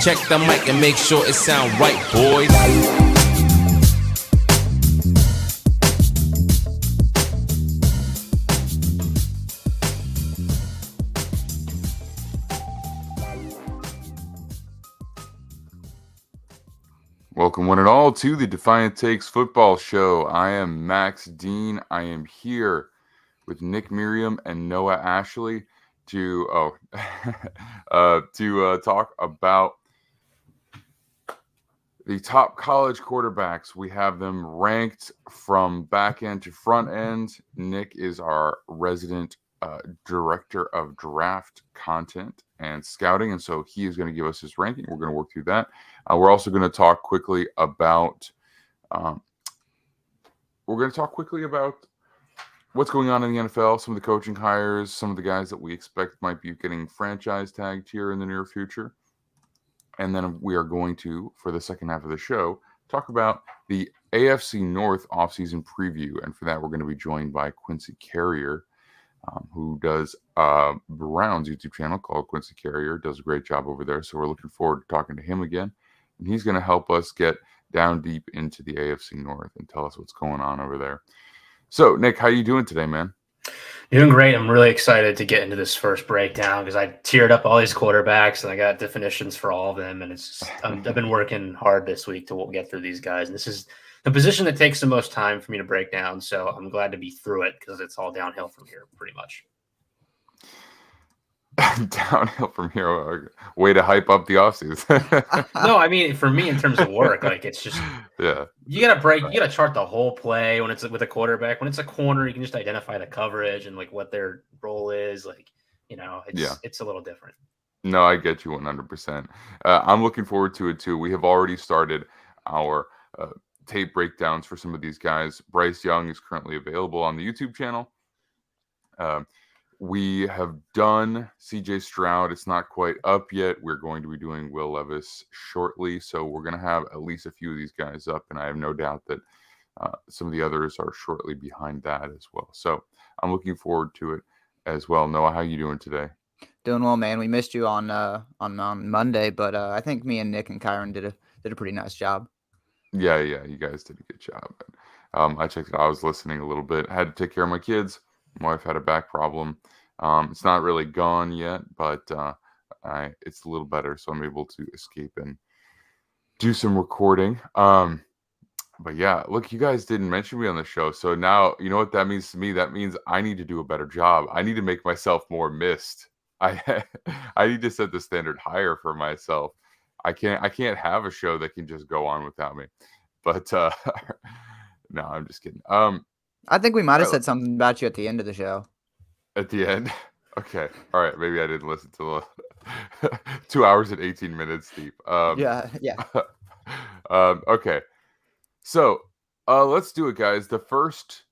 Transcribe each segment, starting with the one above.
Check the mic and make sure it sound right, boys. Welcome one and all to the Defiant Takes Football Show. I am Max Dean. I am here with Nick Merriam and Noah Ashley to talk about the top college quarterbacks. We have them ranked from back end to front end. Nick is our resident director of draft content and scouting, and so he is going to give us his ranking. We're going to work through that. We're also going to talk quickly about what's going on in the NFL, some of the coaching hires, some of the guys that we expect might be getting franchise tagged here in the near future. And then we are going to, for the second half of the show, talk about the AFC North offseason preview. And for that, we're going to be joined by Quincy Carrier, who does Brown's YouTube channel called Quincy Carrier. Does a great job over there. So we're looking forward to talking to him again. And he's going to help us get down deep into the AFC North and tell us what's going on over there. So, Nick, how you doing today, man? Doing great. I'm really excited to get into this first breakdown because I tiered up all these quarterbacks and I got definitions for all of them. And I've been working hard this week to get through these guys. And this is the position that takes the most time for me to break down. So I'm glad to be through it because it's all downhill from here pretty much. Downhill from here. Way to hype up the offseason. No, I mean, for me in terms of work, like it's just, yeah, you got to chart the whole play when it's with a quarterback. When it's a corner, you can just identify the coverage and like what their role is. Like, it's a little different. No, I get you 100%. I'm looking forward to it too. We have already started our tape breakdowns for some of these guys. Bryce Young is currently available on the YouTube channel. We have done CJ Stroud. It's not quite up yet. We're going to be doing Will Levis shortly. So we're going to have at least a few of these guys up. And I have no doubt that some of the others are shortly behind that as well. So I'm looking forward to it as well. Noah, how you doing today? Doing well, man. We missed you on Monday, but I think me and Nick and Kyron did a pretty nice job. Yeah, you guys did a good job. I checked it out. I was listening a little bit. I had to take care of my kids. My wife had a back problem. It's not really gone yet, but it's a little better, so I'm able to escape and do some recording. But yeah, look, you guys didn't mention me on the show, so now you know what that means to me. That means I need to do a better job. I need to make myself more missed. I need to set the standard higher for myself. I can't have a show that can just go on without me. But no, I'm just kidding. I think we might have said something about you at the end of the show. At the end? Okay. All right. Maybe I didn't listen to the 2 hours and 18 minutes deep. Yeah. Okay. So let's do it, guys. The first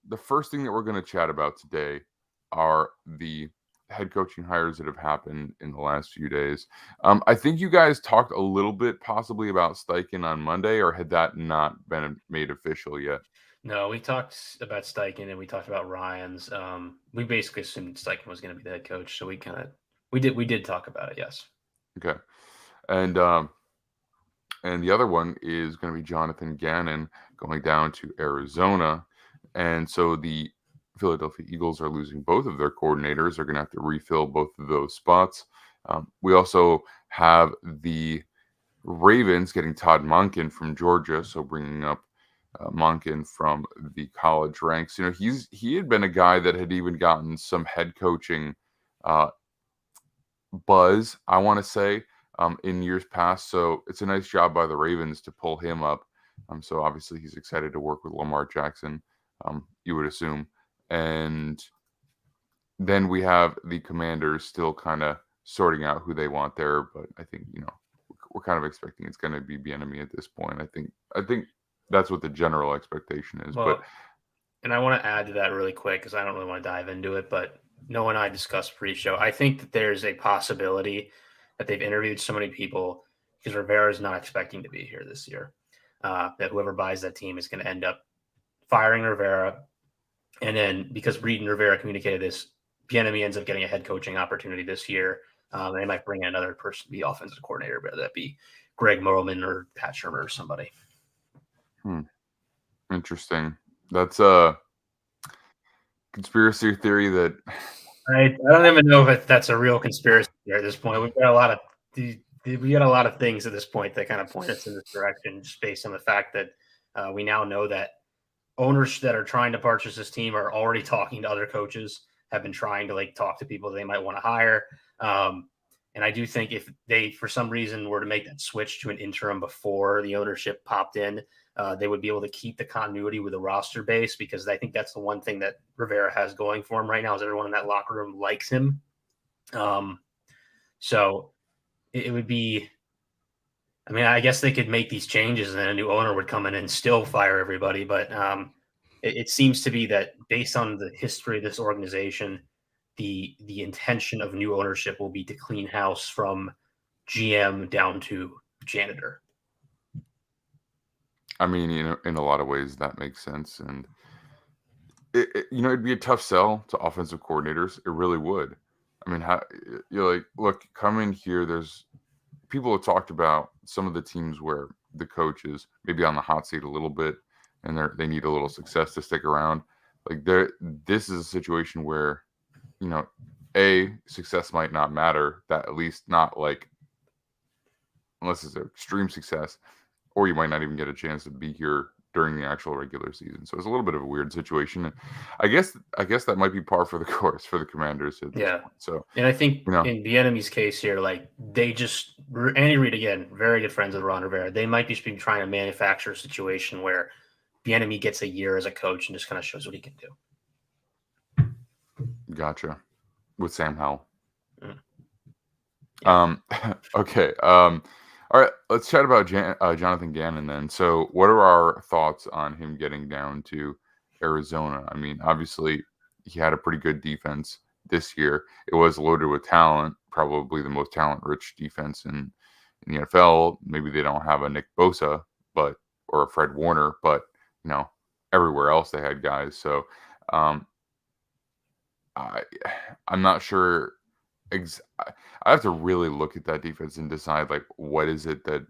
thing that we're going to chat about today are the head coaching hires that have happened in the last few days. I think you guys talked a little bit possibly about Steichen on Monday, or had that not been made official yet? No, we talked about Steichen and we talked about Ryans. We basically assumed Steichen was going to be the head coach, so we did talk about it. Yes. Okay, and the other one is going to be Jonathan Gannon going down to Arizona, and so the Philadelphia Eagles are losing both of their coordinators. They're going to have to refill both of those spots. We also have the Ravens getting Todd Monken from Georgia, so bringing up Monken from the college ranks. You know, he had been a guy that had even gotten some head coaching buzz, I want to say, in years past. So it's a nice job by the Ravens to pull him up. So obviously he's excited to work with Lamar Jackson, you would assume. And then we have the Commanders still kind of sorting out who they want there. But I think, we're kind of expecting it's going to be Bieniemy at this point. I think that's what the general expectation is. And I want to add to that really quick because I don't really want to dive into it, but Noah and I discussed pre-show. I think that there's a possibility that they've interviewed so many people because Rivera is not expecting to be here this year. That whoever buys that team is going to end up firing Rivera. And then because Reed and Rivera communicated this, Bieniemy ends up getting a head coaching opportunity this year. They might bring in another person to be offensive coordinator, whether that be Greg Merriam or Pat Shermer or somebody. Interesting. That's a conspiracy theory that I don't even know if that's a real conspiracy theory at this point. We've got a lot of things at this point that kind of point us in this direction, just based on the fact that we now know that owners that are trying to purchase this team are already talking to other coaches, have been trying to talk to people they might want to hire. And I do think if they, for some reason, were to make that switch to an interim before the ownership popped in, they would be able to keep the continuity with the roster base, because I think that's the one thing that Rivera has going for him right now is everyone in that locker room likes him. So it would be, I mean, I guess they could make these changes and then a new owner would come in and still fire everybody. But it seems to be that based on the history of this organization, the intention of new ownership will be to clean house from GM down to janitor. I mean, in a lot of ways that makes sense. And it'd be a tough sell to offensive coordinators. It really would. I mean, you're like, look, come in here. There's people have talked about some of the teams where the coach is maybe on the hot seat a little bit and they need a little success to stick around. This is a situation where, success might not matter, that at least not unless it's an extreme success, or you might not even get a chance to be here during the actual regular season. So it's a little bit of a weird situation. I guess that might be par for the course for the Commanders at this point. So, and I think in the enemy's case here, they just, Andy Reid, again, very good friends with Ron Rivera. They might just be trying to manufacture a situation where the enemy gets a year as a coach and just kind of shows what he can do. Gotcha. With Sam Howell. Yeah. Okay. All right, let's chat about Jonathan Gannon then. So what are our thoughts on him getting down to Arizona? I mean, obviously, he had a pretty good defense this year. It was loaded with talent, probably the most talent-rich defense in the NFL. Maybe they don't have a Nick Bosa or a Fred Warner, but, everywhere else they had guys. So I'm not sure. I have to really look at that defense and decide what is it that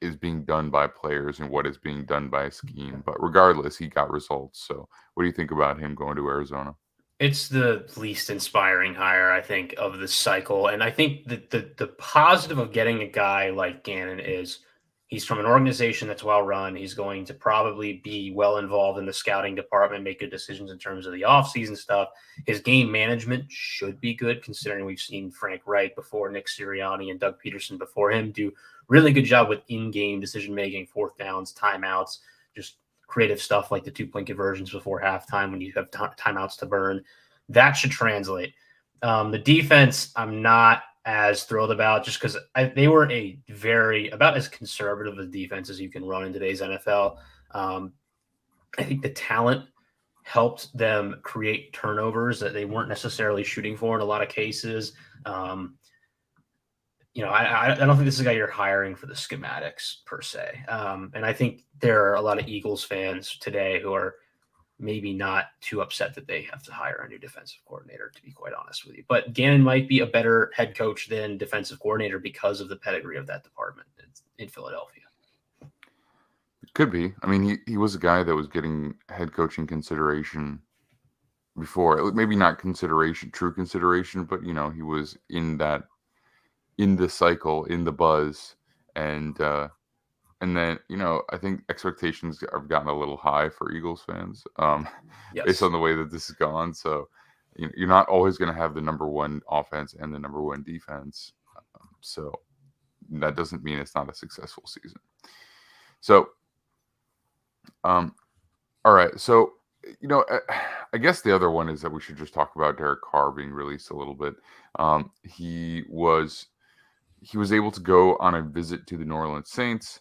is being done by players and what is being done by a scheme. But regardless, he got results. So what do you think about him going to Arizona? It's the least inspiring hire, I think, of the cycle. And I think that the positive of getting a guy like Gannon is he's from an organization that's well run. He's going to probably be well involved in the scouting department, make good decisions in terms of the offseason stuff. His game management should be good, considering we've seen Frank Reich before, Nick Sirianni, and Doug Peterson before him do really good job with in-game decision-making, fourth downs, timeouts, just creative stuff like the 2-point conversions before halftime when you have timeouts to burn. That should translate. The defense, I'm not as thrilled about, just because they were about as conservative a defense as you can run in today's NFL. I think the talent helped them create turnovers that they weren't necessarily shooting for in a lot of cases. I don't think this is a guy you're hiring for the schematics per se. And I think there are a lot of Eagles fans today who are maybe not too upset that they have to hire a new defensive coordinator, to be quite honest with you. But Gannon might be a better head coach than defensive coordinator because of the pedigree of that department in Philadelphia. It could be. I mean, he was a guy that was getting head coaching consideration before. Maybe not true consideration, but, he was in the cycle, in the buzz. And then, I think expectations have gotten a little high for Eagles fans Yes. based on the way that this has gone. So you're not always going to have the number one offense and the number one defense. So that doesn't mean it's not a successful season. So, all right. So, I guess the other one is that we should just talk about Derek Carr being released a little bit. He was able to go on a visit to the New Orleans Saints.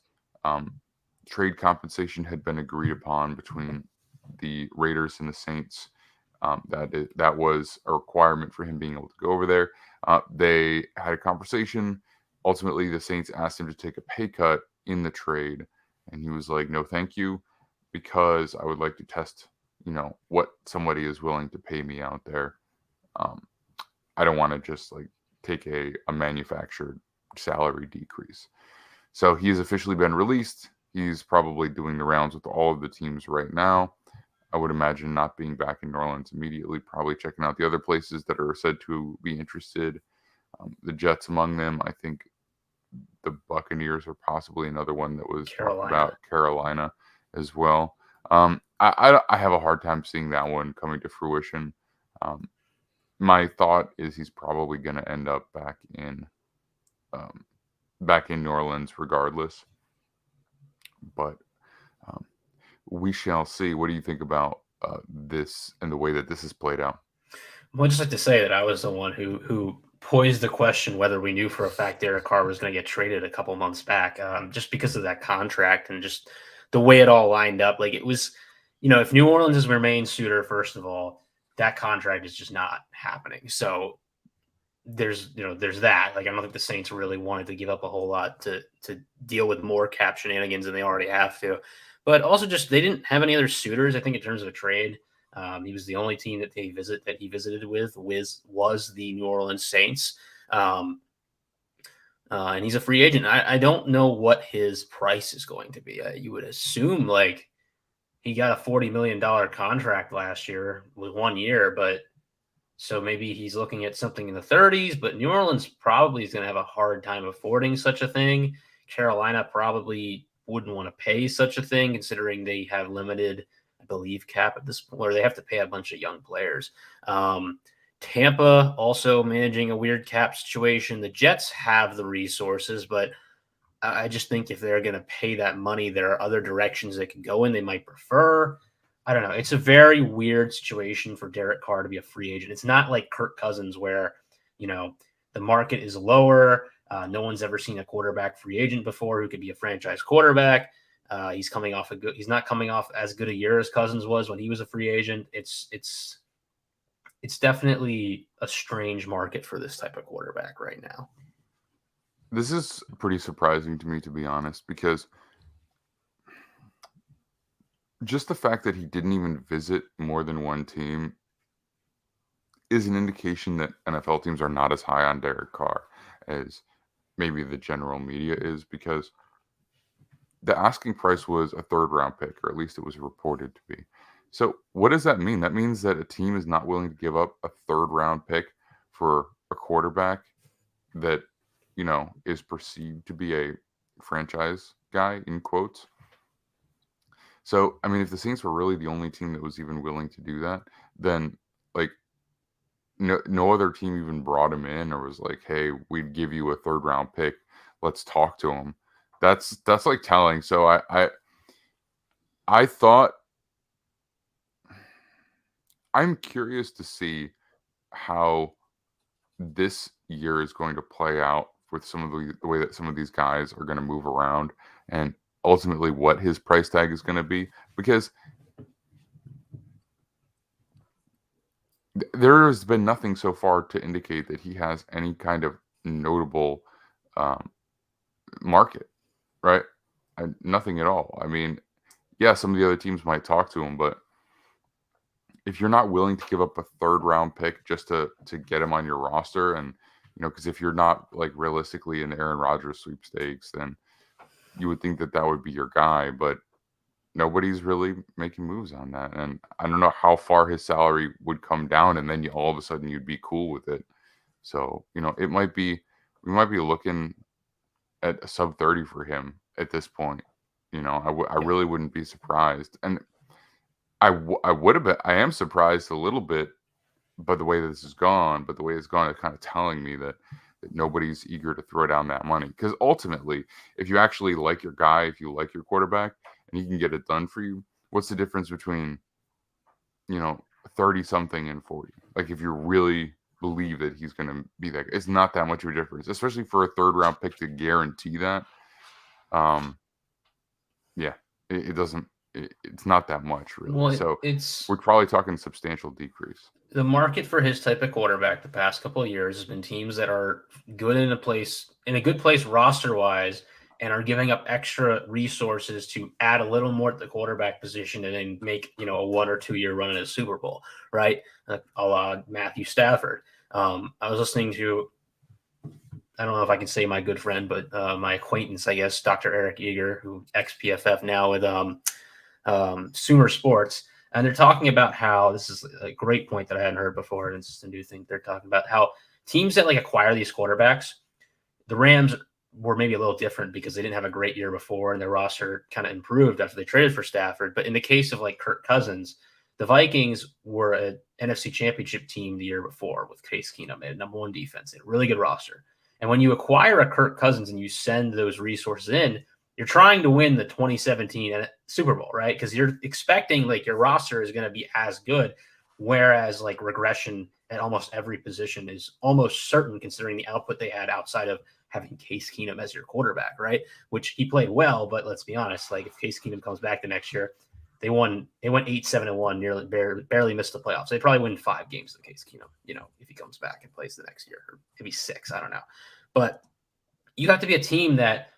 Trade compensation had been agreed upon between the Raiders and the Saints. That was a requirement for him being able to go over there. They had a conversation. Ultimately, the Saints asked him to take a pay cut in the trade, and he was like, "No, thank you, because I would like to test, what somebody is willing to pay me out there. I don't want to just take a manufactured salary decrease." So he's officially been released. He's probably doing the rounds with all of the teams right now. I would imagine not being back in New Orleans immediately, probably checking out the other places that are said to be interested. The Jets among them. I think the Buccaneers are possibly another one that was talked about. Carolina as well. I have a hard time seeing that one coming to fruition. My thought is he's probably going to end up back in New Orleans regardless. But we shall see. What do you think about this and the way that this has played out? Well, I'd just like to say that I was the one who posed the question whether we knew for a fact Derek Carr was going to get traded a couple months back, just because of that contract and just the way it all lined up. Like, it was, if New Orleans is their main suitor, first of all, that contract is just not happening. So there's that. Like, I don't think the Saints really wanted to give up a whole lot to deal with more cap shenanigans than they already have to. But also, just they didn't have any other suitors, I think, in terms of a trade. He was the only team that he visited with was the New Orleans Saints. And he's a free agent. I don't know what his price is going to be. You would assume like he got a $40 million contract last year with 1 year, but so maybe he's looking at something in the 30s, but New Orleans probably is going to have a hard time affording such a thing. Carolina probably wouldn't want to pay such a thing considering they have limited, I believe, cap at this point, or they have to pay a bunch of young players. Tampa also managing a weird cap situation. The Jets have the resources, but I just think if they're going to pay that money, there are other directions they can go in. They might prefer. I don't know. It's a very weird situation for Derek Carr to be a free agent. It's not like Kirk Cousins where, the market is lower. No one's ever seen a quarterback free agent before who could be a franchise quarterback. He's not coming off as good a year as Cousins was when he was a free agent. It's definitely a strange market for this type of quarterback right now. This is pretty surprising to me, to be honest, because just the fact that he didn't even visit more than one team is an indication that NFL teams are not as high on Derek Carr as maybe the general media is, because the asking price was a third-round pick, or at least it was reported to be. So what does that mean? That means that a team is not willing to give up a third-round pick for a quarterback that, is perceived to be a franchise guy, in quotes. So, I mean, if the Saints were really the only team that was even willing to do that, then, like, no other team even brought him in or was like, hey, we'd give you a third-round pick. Let's talk to him. That's like telling. So I thought, I'm curious to see how this year is going to play out with some of the way that some of these guys are going to move around, and ultimately what his price tag is going to be, because there has been nothing so far to indicate that he has any kind of notable market, right? Nothing at all. I mean, yeah, some of the other teams might talk to him, but if you're not willing to give up a third-round pick just to get him on your roster, and because if you're not like realistically in Aaron Rodgers sweepstakes, then you would think that would be your guy, but nobody's really making moves on that. And I don't know how far his salary would come down, and then all of a sudden you'd be cool with it. So, we might be looking at a sub 30 for him at this point. I really wouldn't be surprised. And I would have been, I am surprised a little bit by the way this has gone, but the way it's gone is kind of telling me that nobody's eager to throw down that money. Because ultimately, if you actually like your guy, if you like your quarterback, and he can get it done for you, what's the difference between, 30 something and 40? Like, if you really believe that he's going to be that, it's not that much of a difference, especially for a third round pick to guarantee that. Yeah, it doesn't. It's not that much, really. Well, so we're probably talking substantial decrease. The market for his type of quarterback the past couple of years has been teams that are good in a good place roster wise, and are giving up extra resources to add a little more at the quarterback position and then make a 1 or 2 year run in a Super Bowl, right? A la Matthew Stafford. I was listening to I don't know if I can say my good friend, but my acquaintance, I guess, Dr. Eric Eager, who ex-PFF now with Sumer Sports. And they're talking about how this is a great point that I hadn't heard before. And it's just a new thing. They're talking about how teams that like acquire these quarterbacks, the Rams were maybe a little different because they didn't have a great year before and their roster kind of improved after they traded for Stafford. But in the case of like Kirk Cousins, the Vikings were an NFC Championship team the year before with Case Keenum. They had number one defense, they had a really good roster. And when you acquire a Kirk Cousins and you send those resources in, you're trying to win the 2017 Super Bowl, right? Because you're expecting like your roster is going to be as good, whereas like regression at almost every position is almost certain considering the output they had outside of having Case Keenum as your quarterback, right? Which he played well, but let's be honest, like if Case Keenum comes back the next year, they went 8-7-1, nearly barely missed the playoffs. They probably win 5 games with Case Keenum, if he comes back and plays the next year, or maybe 6, I don't know. But you have to be a team that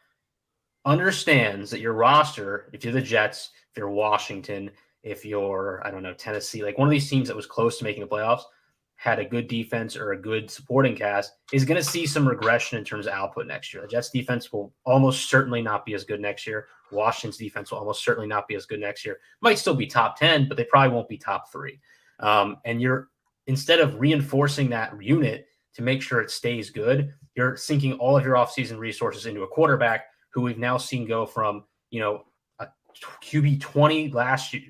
understands that your roster, if you're the Jets, if you're Washington, if you're, I don't know, Tennessee, like one of these teams that was close to making the playoffs, had a good defense or a good supporting cast, is going to see some regression in terms of output next year. The Jets defense will almost certainly not be as good next year. Washington's defense will almost certainly not be as good next year. Might still be top 10, but they probably won't be top 3. And you're, instead of reinforcing that unit to make sure it stays good, you're sinking all of your offseason resources into a quarterback who we've now seen go from, a QB 20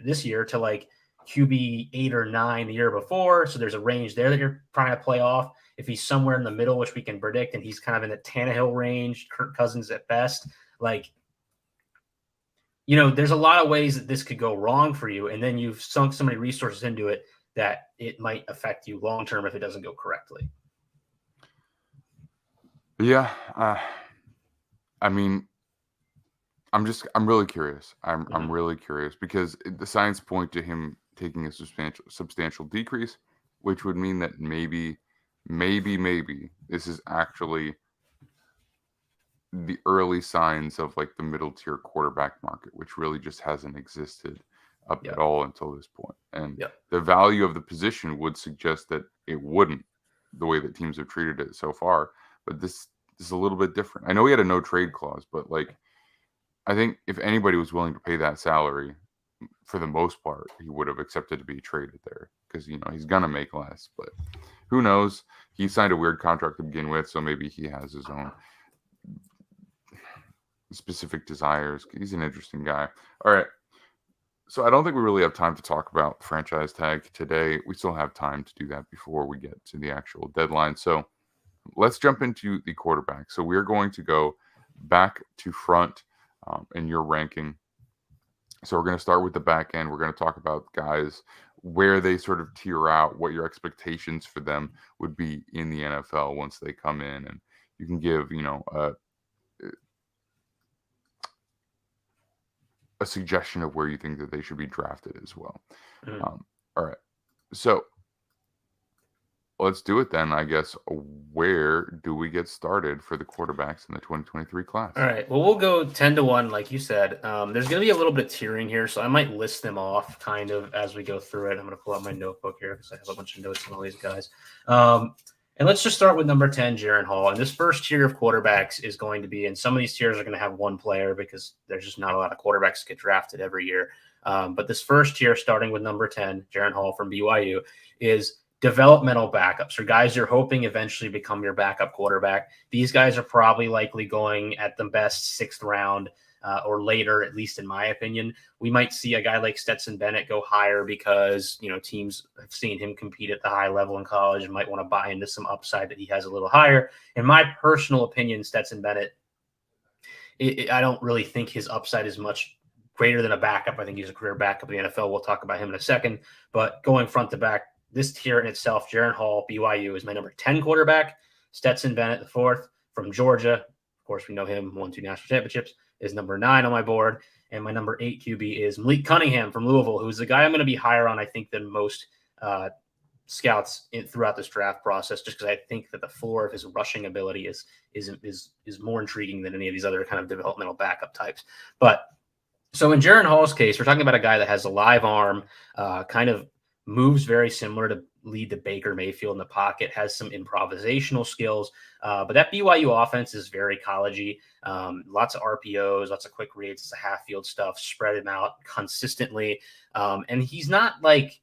this year to like QB 8 or 9 the year before. So there's a range there that you're trying to play off. If he's somewhere in the middle, which we can predict, and he's kind of in the Tannehill range, Kirk Cousins at best, like, there's a lot of ways that this could go wrong for you. And then you've sunk so many resources into it that it might affect you long-term if it doesn't go correctly. Yeah. I mean, I'm really curious. I'm really curious because the signs point to him taking a substantial decrease, which would mean that maybe this is actually the early signs of like the middle tier quarterback market, which really just hasn't existed up at all until this point. And the value of the position would suggest that it wouldn't, the way that teams have treated it so far. But this is a little bit different. I know he had a no trade clause, but like, I think if anybody was willing to pay that salary, for the most part, he would have accepted to be traded there because, he's going to make less. But who knows? He signed a weird contract to begin with, so maybe he has his own specific desires. He's an interesting guy. All right. So I don't think we really have time to talk about franchise tag today. We still have time to do that before we get to the actual deadline. So let's jump into the quarterback. So we're going to go back to front in your ranking. So we're going to start with the back end. We're going to talk about guys, where they sort of tier out, what your expectations for them would be in the NFL once they come in. And you can give, a suggestion of where you think that they should be drafted as well. All right. So let's do it then, I guess. Where do we get started for the quarterbacks in the 2023 class? All right. Well, we'll go 10-1, like you said. There's going to be a little bit of tiering here, so I might list them off kind of as we go through it. I'm going to pull out my notebook here because I have a bunch of notes on all these guys. And let's just start with number 10, Jaren Hall. And this first tier of quarterbacks is going to be, and some of these tiers are going to have one player because there's just not a lot of quarterbacks that get drafted every year. But this first tier, starting with number 10, Jaren Hall from BYU, is developmental backups, or guys you're hoping eventually become your backup quarterback. These guys are probably likely going at the best 6th round or later, at least in my opinion. We might see a guy like Stetson Bennett go higher because, teams have seen him compete at the high level in college and might want to buy into some upside that he has a little higher. In my personal opinion, Stetson Bennett, I don't really think his upside is much greater than a backup. I think he's a career backup in the NFL. We'll talk about him in a second. But going front to back, this tier in itself, Jaren Hall, BYU, is my number 10 quarterback. Stetson Bennett, the 4th, from Georgia. Of course, we know him, won 2 national championships, is number 9 on my board. And my number 8 QB is Malik Cunningham from Louisville, who's the guy I'm going to be higher on, I think, than most scouts throughout this draft process, just because I think that the floor of his rushing ability is more intriguing than any of these other kind of developmental backup types. But so in Jaren Hall's case, we're talking about a guy that has a live arm, kind of moves very similar to lead the Baker Mayfield in the pocket, has some improvisational skills. But that BYU offense is very collegey. Lots of RPOs, lots of quick reads, lots of half field stuff, spread him out consistently. And he's not like,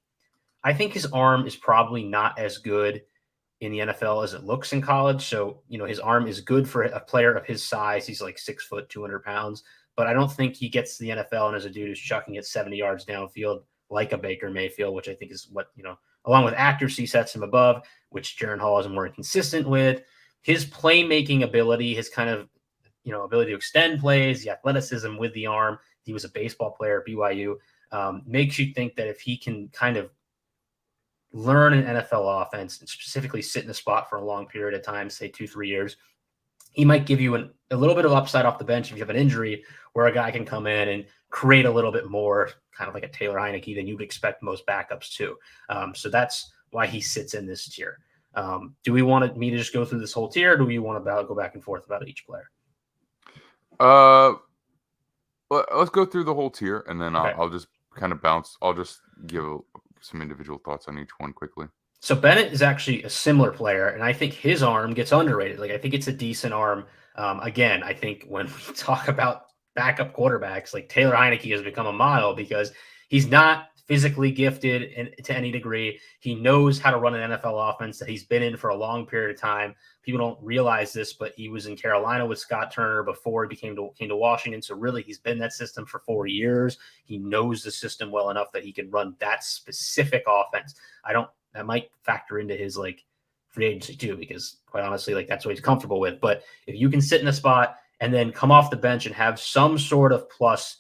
I think his arm is probably not as good in the NFL as it looks in college. So, his arm is good for a player of his size. He's like 6 foot, 200 pounds, but I don't think he gets to the NFL and as a dude who's chucking it 70 yards downfield like a Baker Mayfield, which I think is what, along with accuracy sets him above, which Jaren Hall is more inconsistent with. His playmaking ability, his kind of, ability to extend plays, the athleticism with the arm. He was a baseball player at BYU. Makes you think that if he can kind of learn an NFL offense and specifically sit in a spot for a long period of time, say 2-3 years, he might give you a little bit of upside off the bench if you have an injury where a guy can come in and create a little bit more, kind of like a Taylor Heineke than you'd expect most backups to. So that's why he sits in this tier. Do we want me to just go through this whole tier, or do we want to go back and forth about each player? Let's go through the whole tier, and then Okay. I'll just kind of bounce. I'll just give some individual thoughts on each one quickly. So Bennett is actually a similar player, and I think his arm gets underrated. Like, I think it's a decent arm. Again, I think when we talk about backup quarterbacks, like Taylor Heineke has become a model because he's not physically gifted to any degree. He knows how to run an NFL offense that he's been in for a long period of time. People don't realize this, but he was in Carolina with Scott Turner before he came to Washington. So really, he's been in that system for 4 years. He knows the system well enough that he can run that specific offense. That might factor into his like free agency too, because quite honestly, like that's what he's comfortable with. But if you can sit in a spot and then come off the bench and have some sort of plus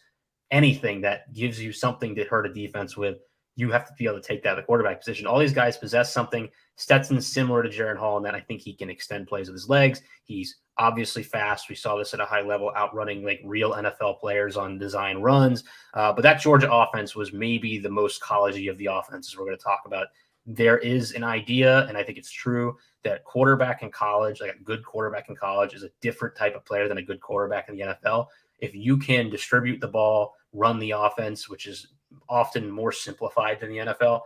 anything that gives you something to hurt a defense with, you have to be able to take that at the quarterback position. All these guys possess something. Stetson's similar to Jaren Hall in that I think he can extend plays with his legs. He's obviously fast. We saw this at a high level, outrunning like real NFL players on design runs. But that Georgia offense was maybe the most collegey of the offenses we're going to talk about. There is an idea, and I think it's true, that quarterback in college, like a good quarterback in college, is a different type of player than a good quarterback in the NFL. If you can distribute the ball, run the offense, which is often more simplified than the NFL,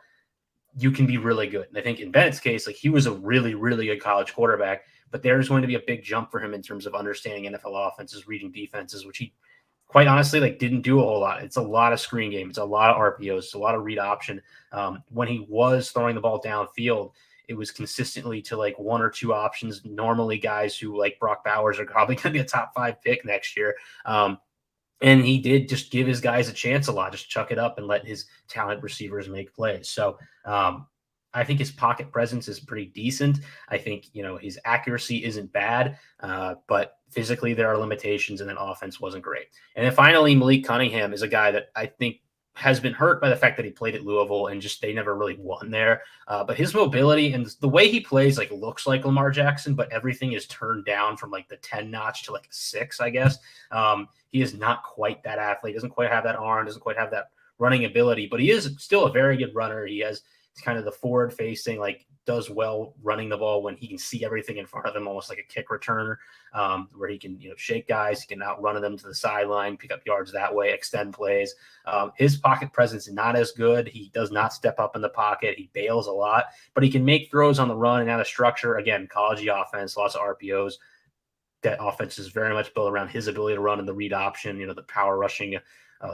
you can be really good. And I think in Bennett's case, like he was a really, really good college quarterback, but there's going to be a big jump for him in terms of understanding NFL offenses, reading defenses, which he quite honestly like didn't do a whole lot. It's a lot of screen game. It's a lot of RPOs. It's a lot of read option. When he was throwing the ball downfield, it was consistently to like 1 or 2 options. Normally guys who like Brock Bowers are probably going to be a top 5 pick next year. And he did just give his guys a chance a lot, just chuck it up and let his talent receivers make plays. So I think his pocket presence is pretty decent. I think, his accuracy isn't bad, but physically there are limitations, and then offense wasn't great. And then finally, Malik Cunningham is a guy that I think has been hurt by the fact that he played at Louisville and just they never really won there. But his mobility and the way he plays like looks like Lamar Jackson, but everything is turned down from like the 10 notch to like a 6, I guess. He is not quite that athlete, doesn't quite have that arm, doesn't quite have that running ability, but he is still a very good runner. He's kind of the forward facing, like does well running the ball when he can see everything in front of him, almost like a kick returner, where he can, shake guys, he can outrun them to the sideline, pick up yards that way, extend plays. His pocket presence is not as good. He does not step up in the pocket. He bails a lot, but he can make throws on the run and out of structure. Again, collegey offense, lots of RPOs. That offense is very much built around his ability to run in the read option, the power rushing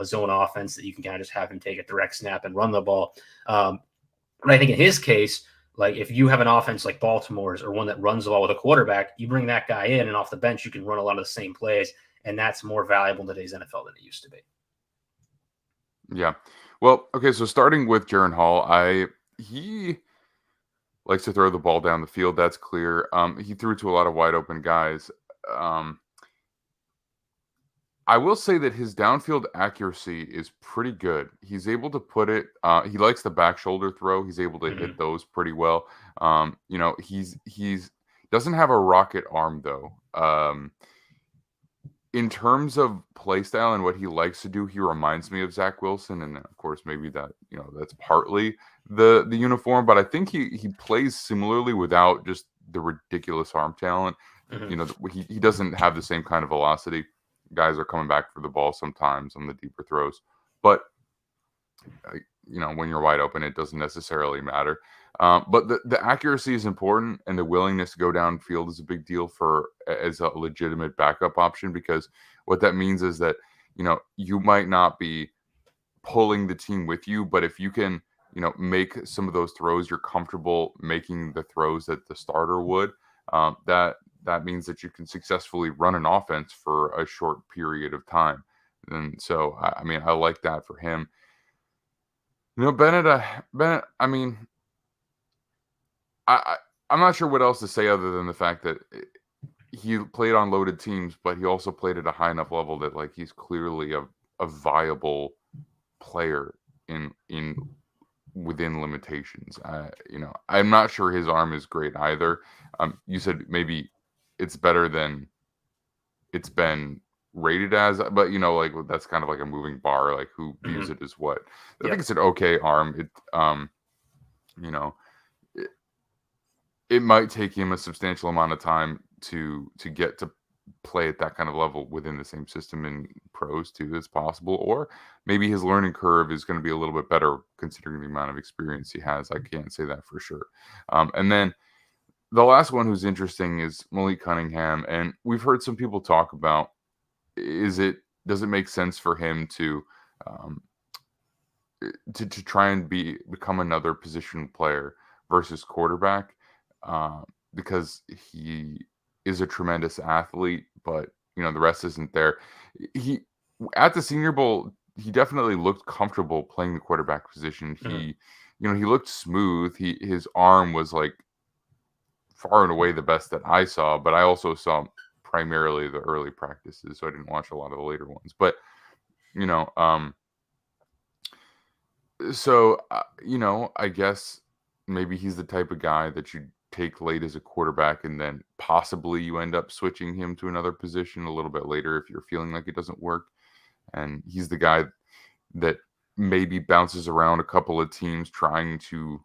zone offense that you can kind of just have him take a direct snap and run the ball. But I think in his case, like if you have an offense like Baltimore's or one that runs the ball with a quarterback, you bring that guy in and off the bench, you can run a lot of the same plays. And that's more valuable in today's NFL than it used to be. Yeah. Well, okay. So starting with Jaren Hall, he likes to throw the ball down the field. That's clear. He threw to a lot of wide open guys. I will say that his downfield accuracy is pretty good. He's able to put it. He likes the back shoulder throw. He's able to hit those pretty well. He's doesn't have a rocket arm though. In terms of play style and what he likes to do, he reminds me of Zach Wilson, and of course, maybe that that's partly the uniform. But I think he plays similarly without just the ridiculous arm talent. He doesn't have the same kind of velocity. Guys are coming back for the ball sometimes on the deeper throws, but when you're wide open, it doesn't necessarily matter. But the accuracy is important, and the willingness to go downfield is a big deal as a legitimate backup option, because what that means is that, you might not be pulling the team with you, but if you can, make some of those throws, you're comfortable making the throws that the starter would, that means that you can successfully run an offense for a short period of time. And so, I mean, I like that for him. Bennett, I mean, I'm not sure what else to say other than the fact that he played on loaded teams, but he also played at a high enough level that, like, he's clearly a viable player in within limitations. I'm not sure his arm is great either. You said maybe it's better than it's been rated as, but like, that's kind of like a moving bar, like who views it as what. I think it's an okay arm. It might take him a substantial amount of time to get to play at that kind of level within the same system in pros too. It's possible, or maybe his learning curve is going to be a little bit better considering the amount of experience he has. I can't say that for sure. And then the last one who's interesting is Malik Cunningham, and we've heard some people talk about, does it make sense for him to try and become another position player versus quarterback, because he is a tremendous athlete, but the rest isn't there. He at the Senior Bowl, he definitely looked comfortable playing the quarterback position. He looked smooth. His arm was like far and away the best that I saw, but I also saw primarily the early practices, so I didn't watch a lot of the later ones. But I guess maybe he's the type of guy that you take late as a quarterback, and then possibly you end up switching him to another position a little bit later if you're feeling like it doesn't work. And he's the guy that maybe bounces around a couple of teams trying to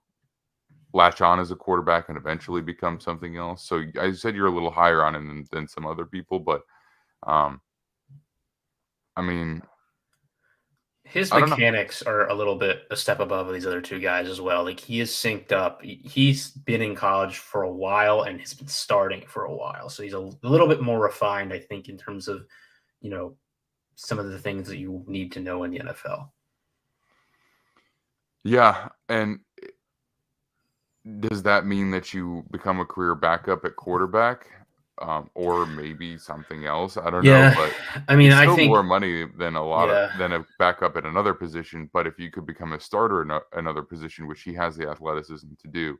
latch on as a quarterback and eventually become something else. So I said you're a little higher on him than some other people, but I mean, his mechanics are a little bit a step above these other two guys as well. Like, he is synced up. He's been in college for a while and has been starting for a while. So he's a little bit more refined, I think, in terms of, some of the things that you need to know in the NFL. Yeah. And does that mean that you become a career backup at quarterback? Or maybe something else. I don't know, but I mean, it's still I think more money than than a backup at another position. But if you could become a starter in another position, which he has the athleticism to do,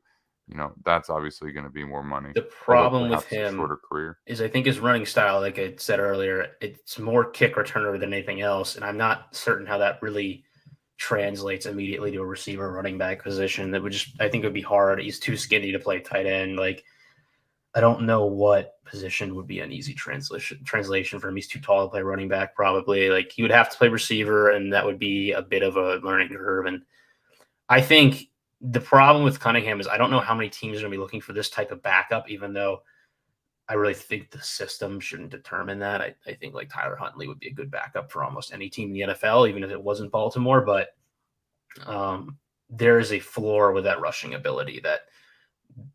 that's obviously going to be more money. The problem with a him shorter career is, I think, his running style, like I said earlier, it's more kick returner than anything else, and I'm not certain how that really translates immediately to a receiver running back position. That I think it would be hard. He's too skinny to play tight end. Like, I don't know what position would be an easy translation for him. He's too tall to play running back, probably. Like, he would have to play receiver, and that would be a bit of a learning curve. And I think the problem with Cunningham is I don't know how many teams are going to be looking for this type of backup, even though I really think the system shouldn't determine that. I think, like, Tyler Huntley would be a good backup for almost any team in the NFL, even if it wasn't Baltimore. But there is a floor with that rushing ability that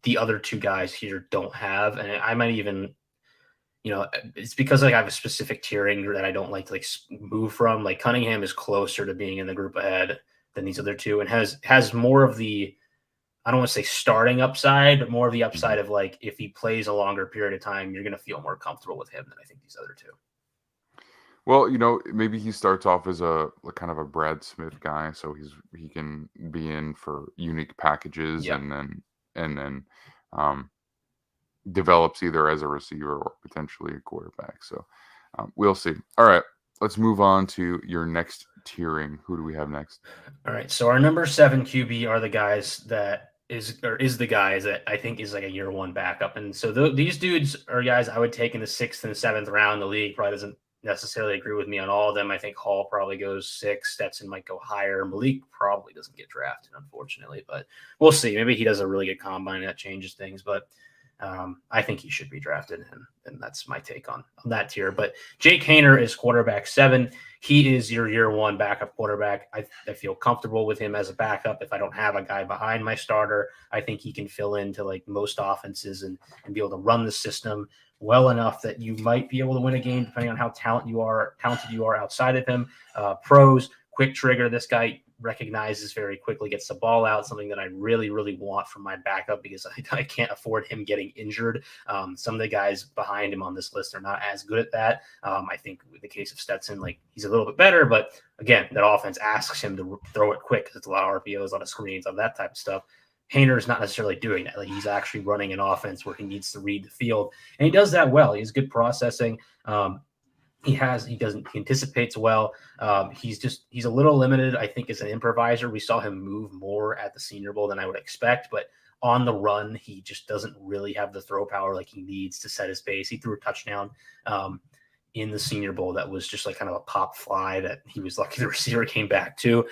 the other two guys here don't have. And I might even, it's because, like, I have a specific tiering that I don't like to, like, move from. Like, Cunningham is closer to being in the group ahead than these other two, and has more of the, I don't want to say starting upside, but more of the upside of, like, if he plays a longer period of time, you're going to feel more comfortable with him than I think these other two. Well, maybe he starts off as a kind of a Brad Smith guy, so he can be in for unique packages, and then develops either as a receiver or potentially a quarterback. So we'll see. All right, let's move on to your next tiering. Who do we have next? All right, so our number 7 QB are the guys that is the guys that I think is like a year one backup. And so these dudes are guys I would take in the 6th and 7th round. The league probably doesn't necessarily agree with me on all of them. I think Hall probably goes 6. Stetson might go higher. Malik probably doesn't get drafted, unfortunately, but we'll see. Maybe he does a really good combine and that changes things. But I think he should be drafted, and that's my take on that tier. But Jake Haener is quarterback 7. He is your year 1 backup quarterback. I feel comfortable with him as a backup. If I don't have a guy behind my starter, I think he can fill into like most offenses and be able to run the system well enough that you might be able to win a game depending on how talented you are outside of him. Pros, quick trigger. This guy recognizes very quickly, gets the ball out, something that I really, really want from my backup because I can't afford him getting injured. Some of the guys behind him on this list are not as good at that. I think with the case of Stetson, like he's a little bit better, but again, that offense asks him to throw it quick because it's a lot of RPOs, a lot of screens, all that type of stuff. Haener is not necessarily doing that. Like he's actually running an offense where he needs to read the field, and he does that well. He has good processing. He anticipates well. He's a little limited, I think, as an improviser. We saw him move more at the Senior Bowl than I would expect, but on the run, he just doesn't really have the throw power like he needs to set his pace. He threw a touchdown in the Senior Bowl that was just like kind of a pop fly that he was lucky the receiver came back to.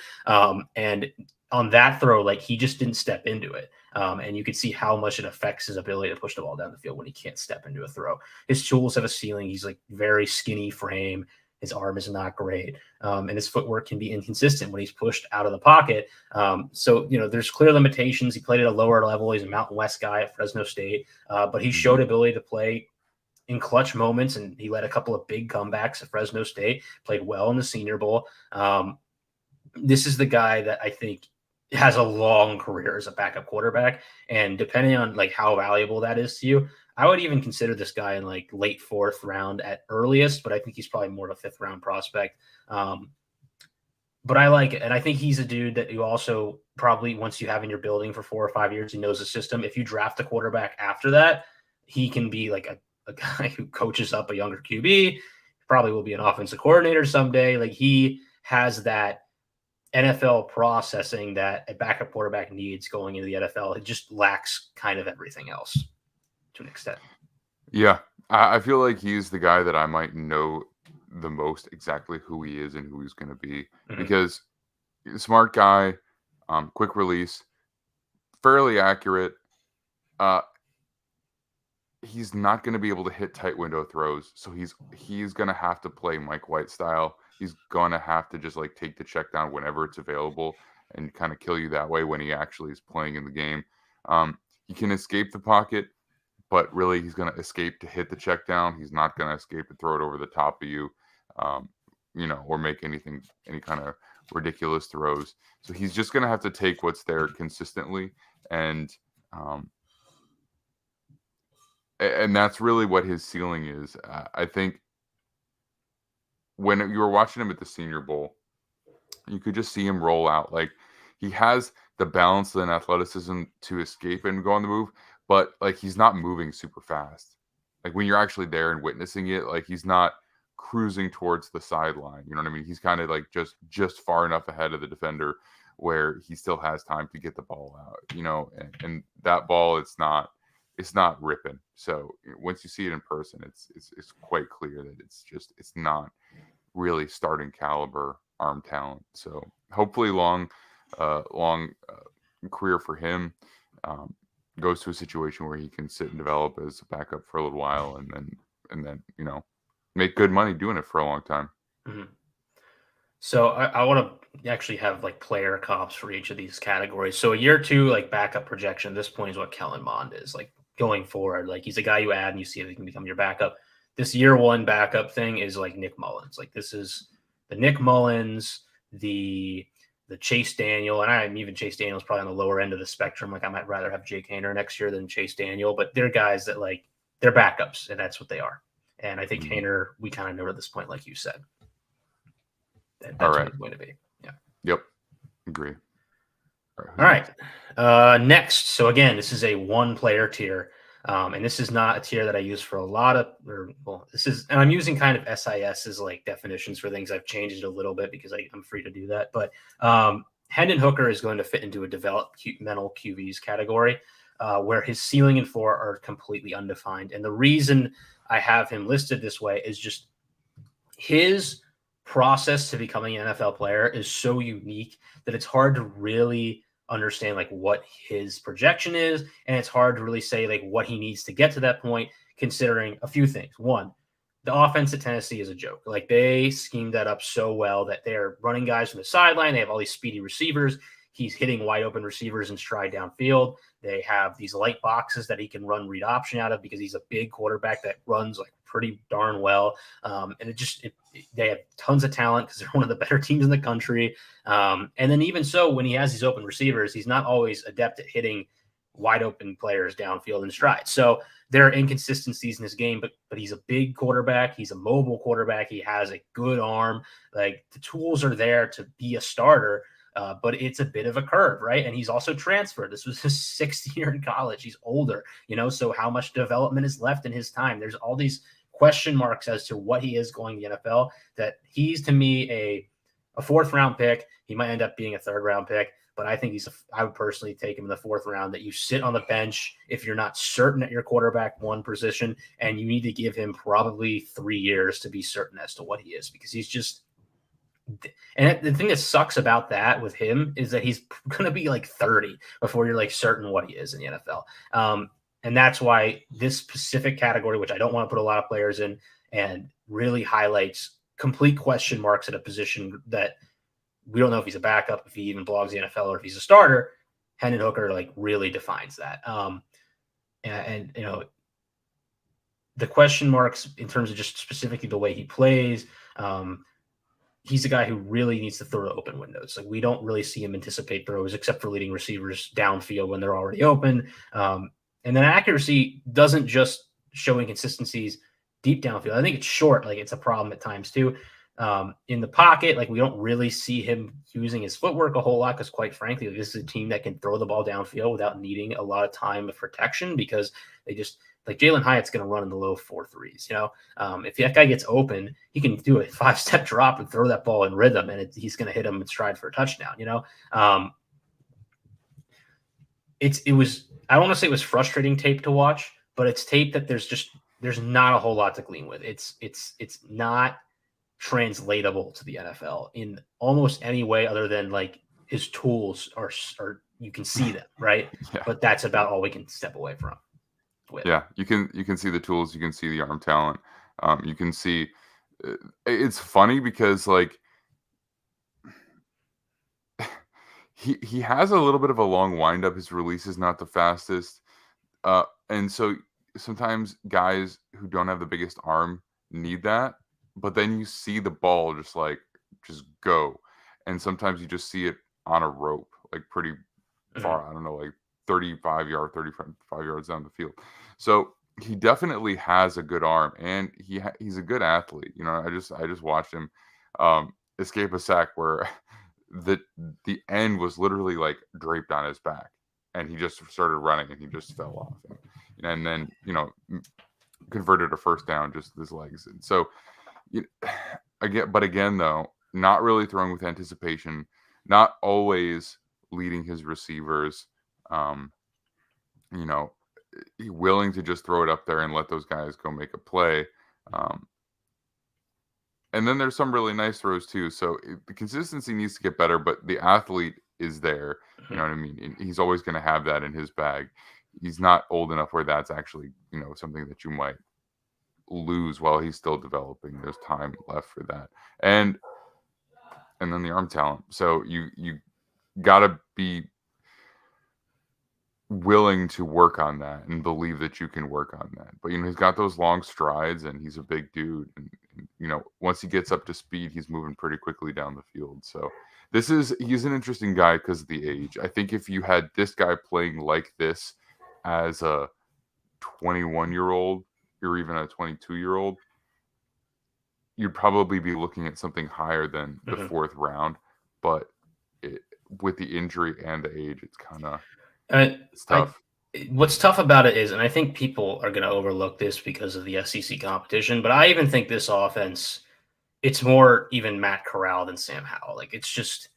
And on that throw, like he just didn't step into it. And you could see how much it affects his ability to push the ball down the field when he can't step into a throw. His tools have a ceiling. He's like very skinny frame. His arm is not great. And his footwork can be inconsistent when he's pushed out of the pocket. So, there's clear limitations. He played at a lower level. He's a Mountain West guy at Fresno State, but he showed ability to play in clutch moments, and he led a couple of big comebacks at Fresno State, played well in the Senior Bowl. This is the guy that I think has a long career as a backup quarterback. And depending on like how valuable that is to you, I would even consider this guy in like late 4th round at earliest, but I think he's probably more of a 5th round prospect. But I like it. And I think he's a dude that you also probably, once you have in your building for 4 or 5 years, he knows the system. If you draft a quarterback after that, he can be like a guy who coaches up a younger QB, probably will be an offensive coordinator someday. Like he has that NFL processing that a backup quarterback needs going into the NFL. It just lacks kind of everything else to an extent. Yeah, I feel like he's the guy that I might know the most exactly who he is and who he's going to be, because he's a smart guy, quick release, fairly accurate. He's not going to be able to hit tight window throws, so he's going to have to play Mike White style. He's going to have to just like take the check down whenever it's available and kind of kill you that way when he actually is playing in the game. He can escape the pocket, but really he's going to escape to hit the check down. He's not going to escape to throw it over the top of you, or make any kind of ridiculous throws. So he's just going to have to take what's there consistently. And that's really what his ceiling is. I think when you were watching him at the Senior Bowl, you could just see him roll out. Like he has the balance and athleticism to escape and go on the move, but like he's not moving super fast. Like when you're actually there and witnessing it, like he's not cruising towards the sideline. You know what I mean? He's kind of like just far enough ahead of the defender where he still has time to get the ball out. And that ball, it's not ripping. So once you see it in person, it's quite clear that it's not really starting caliber arm talent. So hopefully long career for him. Goes to a situation where he can sit and develop as a backup for a little while, and then make good money doing it for a long time. Mm-hmm. So I want to actually have like player comps for each of these categories. So a year 2 like backup projection at this point is what Kellen Mond is like going forward. Like he's a guy you add and you see if he can become your backup. This year 1 backup thing is like Nick Mullins. Like this is the Nick Mullins, the Chase Daniel, and even Chase Daniel's probably on the lower end of the spectrum. Like I might rather have Jake Haener next year than Chase Daniel, but they're guys that like they're backups, and that's what they are. And I think Haener, we kind of know at this point, like you said, that's what it's going to be. Yeah. Yep. Agree. All right. Next. So again, this is a 1-player tier. And this is not a tier that I use for a lot of, and I'm using kind of SIS as like definitions for things. I've changed it a little bit because I'm free to do that. But Hendon Hooker is going to fit into a developmental QBs category where his ceiling and floor are completely undefined. And the reason I have him listed this way is just his process to becoming an NFL player is so unique that it's hard to really understand like what his projection is. And it's hard to really say like what he needs to get to that point, considering a few things. One, the offense at Tennessee is a joke. Like they schemed that up so well that they're running guys from the sideline. They have all these speedy receivers. He's hitting wide open receivers in stride downfield. They have these light boxes that he can run read option out of because he's a big quarterback that runs like pretty darn well. And they have tons of talent because they're one of the better teams in the country. And then even so, when he has these open receivers, he's not always adept at hitting wide open players downfield in stride. So there are inconsistencies in his game, but he's a big quarterback. He's a mobile quarterback. He has a good arm. Like the tools are there to be a starter. But it's a bit of a curve, right? And he's also transferred. This was his sixth year in college. He's older, so how much development is left in his time? There's all these question marks as to what he is going to the NFL, that he's, to me, a fourth round pick. He might end up being a third round pick, but I think I would personally take him in the fourth round, that you sit on the bench if you're not certain at your quarterback one position, and you need to give him probably 3 years to be certain as to what he is, because he's just, and the thing that sucks about that with him is that he's going to be like 30 before you're like certain what he is in the NFL. And that's why this specific category, which I don't want to put a lot of players in, and really highlights complete question marks at a position that we don't know if he's a backup, if he even belongs in the NFL, or if he's a starter. Hendon Hooker like really defines that. And the question marks in terms of just specifically the way he plays, he's a guy who really needs to throw to open windows. Like we don't really see him anticipate throws except for leading receivers downfield when they're already open. And then accuracy doesn't just show inconsistencies deep downfield. I think it's short. Like it's a problem at times too. In the pocket, like we don't really see him using his footwork a whole lot because, quite frankly, this is a team that can throw the ball downfield without needing a lot of time of protection, because they just, like Jalen Hyatt's going to run in the low 4.3s. If that guy gets open, he can do a 5-step drop and throw that ball in rhythm, and he's going to hit him in stride for a touchdown. It was, I don't want to say it was frustrating tape to watch, but it's tape that there's not a whole lot to glean with. It's not translatable to the NFL in almost any way other than like his tools are you can see them, right? Yeah. But that's about all we can step away from. Yeah, you can see the tools, you can see the arm talent, you can see. It's funny because like he has a little bit of a long windup. His release is not the fastest, and so sometimes guys who don't have the biggest arm need that. But then you see the ball just go, and sometimes you just see it on a rope, like pretty far. I don't know, like 35 yards down the field. So he definitely has a good arm, and he's a good athlete. I just watched him escape a sack where the end was literally like draped on his back, and he just started running, and he just fell off, and then converted a first down just with his legs. And so again though, not really throwing with anticipation, not always leading his receivers, willing to just throw it up there and let those guys go make a play. And then there's some really nice throws too. So the consistency needs to get better, but the athlete is there. You know what I mean? He's always going to have that in his bag. He's not old enough where that's actually, something that you might lose while he's still developing. There's time left for that. And then the arm talent. So you got to be willing to work on that and believe that you can work on that. But he's got those long strides, and he's a big dude, and once he gets up to speed, he's moving pretty quickly down the field. So he's an interesting guy because of the age. I think if you had this guy playing like this as a 21-year-old or even a 22-year-old, you'd probably be looking at something higher than the fourth round. But with the injury and the age, it's kind of it's tough. What's tough about it is, and I think people are going to overlook this because of the SEC competition, but I even think this offense, it's more even Matt Corral than Sam Howell. Like it's just,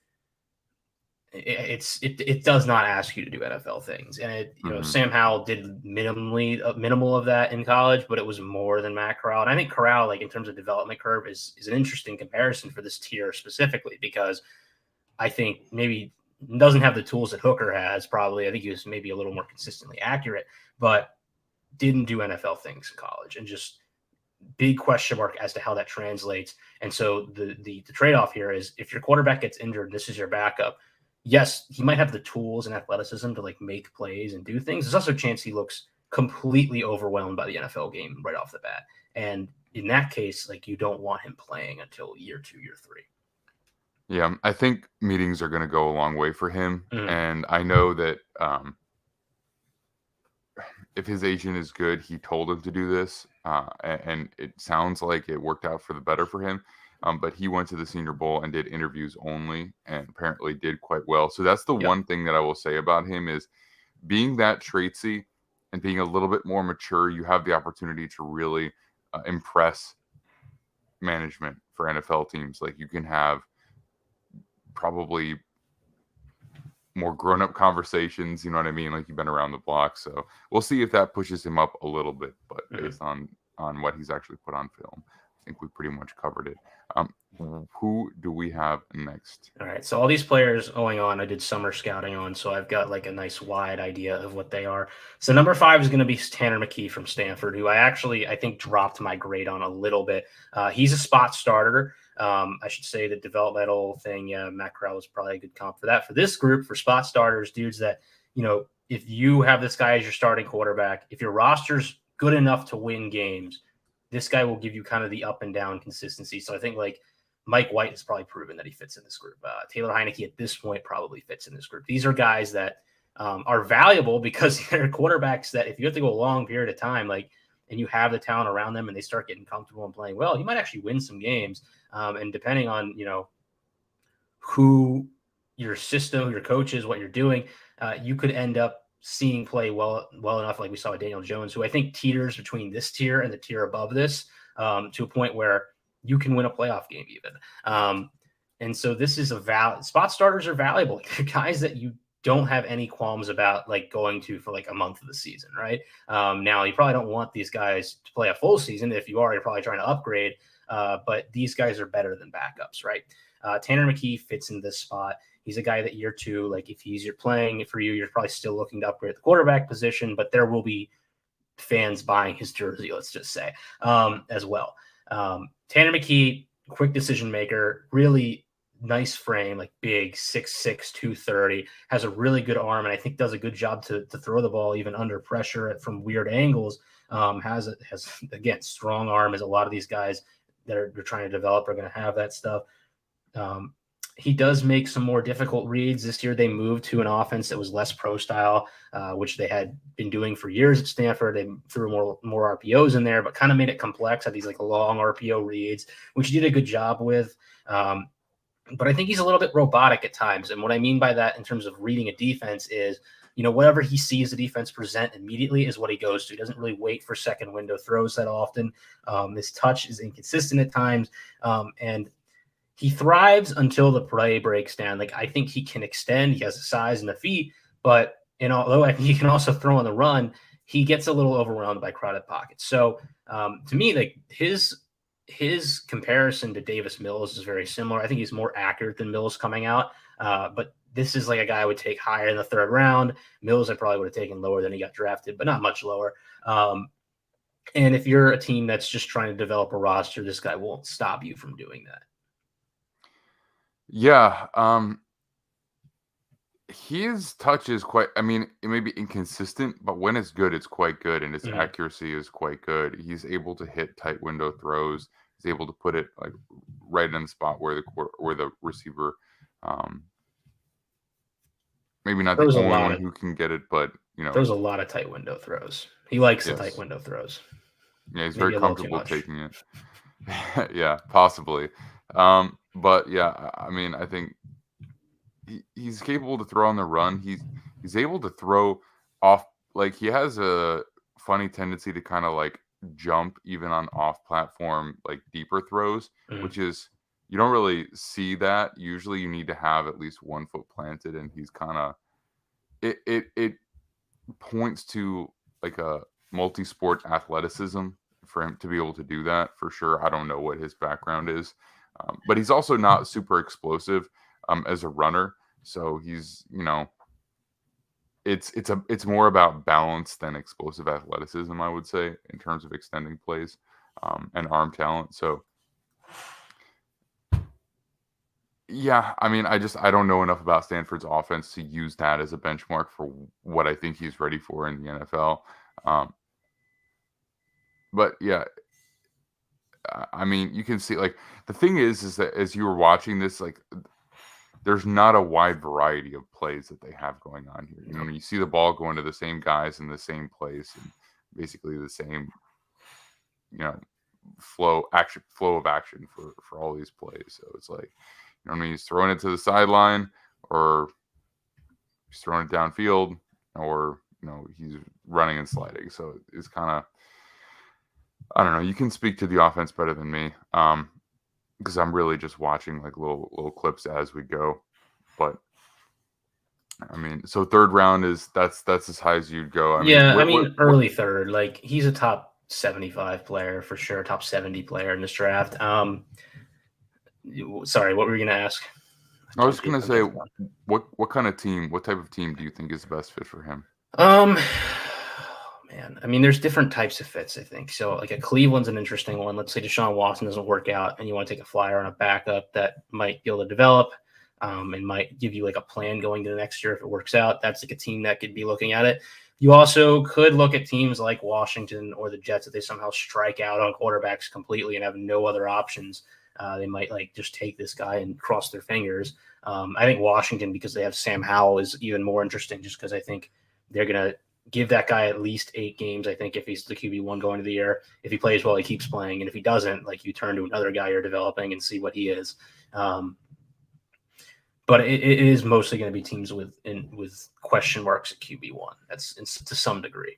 it does not ask you to do NFL things. And Sam Howell did minimal of that in college, but it was more than Matt Corral. And I think Corral, like in terms of development curve, is an interesting comparison for this tier specifically, because I think maybe doesn't have the tools that Hooker has. Probably, I think he was maybe a little more consistently accurate, but didn't do NFL things in college, and just big question mark as to how that translates. And so the trade-off here is if your quarterback gets injured, this is your backup. Yes, he might have the tools and athleticism to like make plays and do things. There's also a chance he looks completely overwhelmed by the NFL game right off the bat. And in that case, like you don't want him playing until year 2, year 3. Yeah, I think meetings are going to go a long way for him. Mhm. And I know that if his agent is good, he told him to do this. And it sounds like it worked out for the better for him. But he went to the Senior Bowl and did interviews only and apparently did quite well. So that's the one thing that I will say about him is being that traitsy and being a little bit more mature, you have the opportunity to really impress management for NFL teams. Like you can have probably more grown-up conversations, you know what I mean? Like you've been around the block. So we'll see if that pushes him up a little bit, but based on what he's actually put on film, I think we pretty much covered it. Who do we have next? All right. So all these players going on, I did summer scouting on, so I've got like a nice wide idea of what they are. So number 5 is going to be Tanner McKee from Stanford, who I think dropped my grade on a little bit. He's a spot starter. I should say the developmental thing. Yeah, Matt Corral was probably a good comp for that. For this group, for spot starters, dudes that, if you have this guy as your starting quarterback, if your roster's good enough to win games, this guy will give you kind of the up and down consistency. So I think like Mike White has probably proven that he fits in this group. Taylor Heineke at this point probably fits in this group. These are guys that are valuable because they're quarterbacks that if you have to go a long period of time, and you have the talent around them and they start getting comfortable and playing well, you might actually win some games. And depending on, who your system, your coaches, what you're doing, you could end up seeing play well enough, like we saw with Daniel Jones, who I think teeters between this tier and the tier above this, to a point where you can win a playoff game even. And so this is spot starters are valuable. They're guys that you don't have any qualms about like going to for like a month of the season, right? Now you probably don't want these guys to play a full season. If you are, you're probably trying to upgrade, but these guys are better than backups, right? Tanner McKee fits in this spot. He's a guy that year 2, like if you're playing for you, you're probably still looking to upgrade the quarterback position, but there will be fans buying his jersey, let's just say, as well. Tanner McKee, quick decision maker, really nice frame, like big, 6'6", 230, has a really good arm, and I think does a good job to throw the ball even under pressure from weird angles. Has again, strong arm, as a lot of these guys that are trying to develop are going to have that stuff. He does make some more difficult reads. This year they moved to an offense that was less pro style, which they had been doing for years at Stanford. They threw more RPOs in there, but kind of made it complex, had these like long RPO reads, which he did a good job with. But I think he's a little bit robotic at times. And what I mean by that in terms of reading a defense is, whatever he sees the defense present immediately is what he goes to. He doesn't really wait for second window throws that often. His touch is inconsistent at times. And he thrives until the play breaks down. Like I think he can extend. He has the size and the feet, but although I think he can also throw on the run, he gets a little overwhelmed by crowded pockets. So to me, like his comparison to Davis Mills is very similar. I think he's more accurate than Mills coming out, but this is like a guy I would take higher in the 3rd round. Mills I probably would have taken lower than he got drafted, but not much lower. And if you're a team that's just trying to develop a roster, this guy won't stop you from doing that. Yeah. His touch is quite, it may be inconsistent, but when it's good, it's quite good. And his accuracy is quite good. He's able to hit tight window throws. He's able to put it like right in the spot where the receiver, maybe not the only one who can get it, but there's a lot of tight window throws. He likes the tight window throws. Yeah. He's very comfortable taking it. Yeah, possibly. But yeah, I think he's capable to throw on the run. He's able to throw off, like he has a funny tendency to kind of like jump even on off platform, like deeper throws, which is, you don't really see that. Usually you need to have at least 1 foot planted, and he's kind of, it points to like a multi-sport athleticism for him to be able to do that for sure. I don't know what his background is. But he's also not super explosive as a runner. So he's, it's more about balance than explosive athleticism, I would say, in terms of extending plays and arm talent. So yeah, I mean, I don't know enough about Stanford's offense to use that as a benchmark for what I think he's ready for in the NFL. But yeah, I mean, you can see, like, the thing is that as you were watching this, like, there's not a wide variety of plays that they have going on here. You see the ball going to the same guys in the same place and basically the same, flow of action for all these plays. So it's like, he's throwing it to the sideline, or he's throwing it downfield, or he's running and sliding. So it's kind of, I don't know. You can speak to the offense better than me, because I'm really just watching like little clips as we go. But I mean, so third round that's as high as you'd go. I mean, early third. Like, he's a top 75 player for sure, top 70 player in this draft. Sorry, what were you going to ask? I was going to say, what kind of team, what type of team do you think is the best fit for him? Man, I mean, there's different types of fits, I think. So, like, a Cleveland's an interesting one. Let's say Deshaun Watson doesn't work out and you want to take a flyer on a backup that might be able to develop and might give you like a plan going to the next year if it works out. That's like a team that could be looking at it. You also could look at teams like Washington or the Jets if they somehow strike out on quarterbacks completely and have no other options. They might like just take this guy and cross their fingers. I think Washington, because they have Sam Howell, is even more interesting just because I think they're going to give that guy at least 8 games. I think if he's the QB1 going to the year, if he plays well, he keeps playing. And if he doesn't, like, you turn to another guy you're developing and see what he is. But it is mostly going to be teams with question marks at QB1. That's to some degree.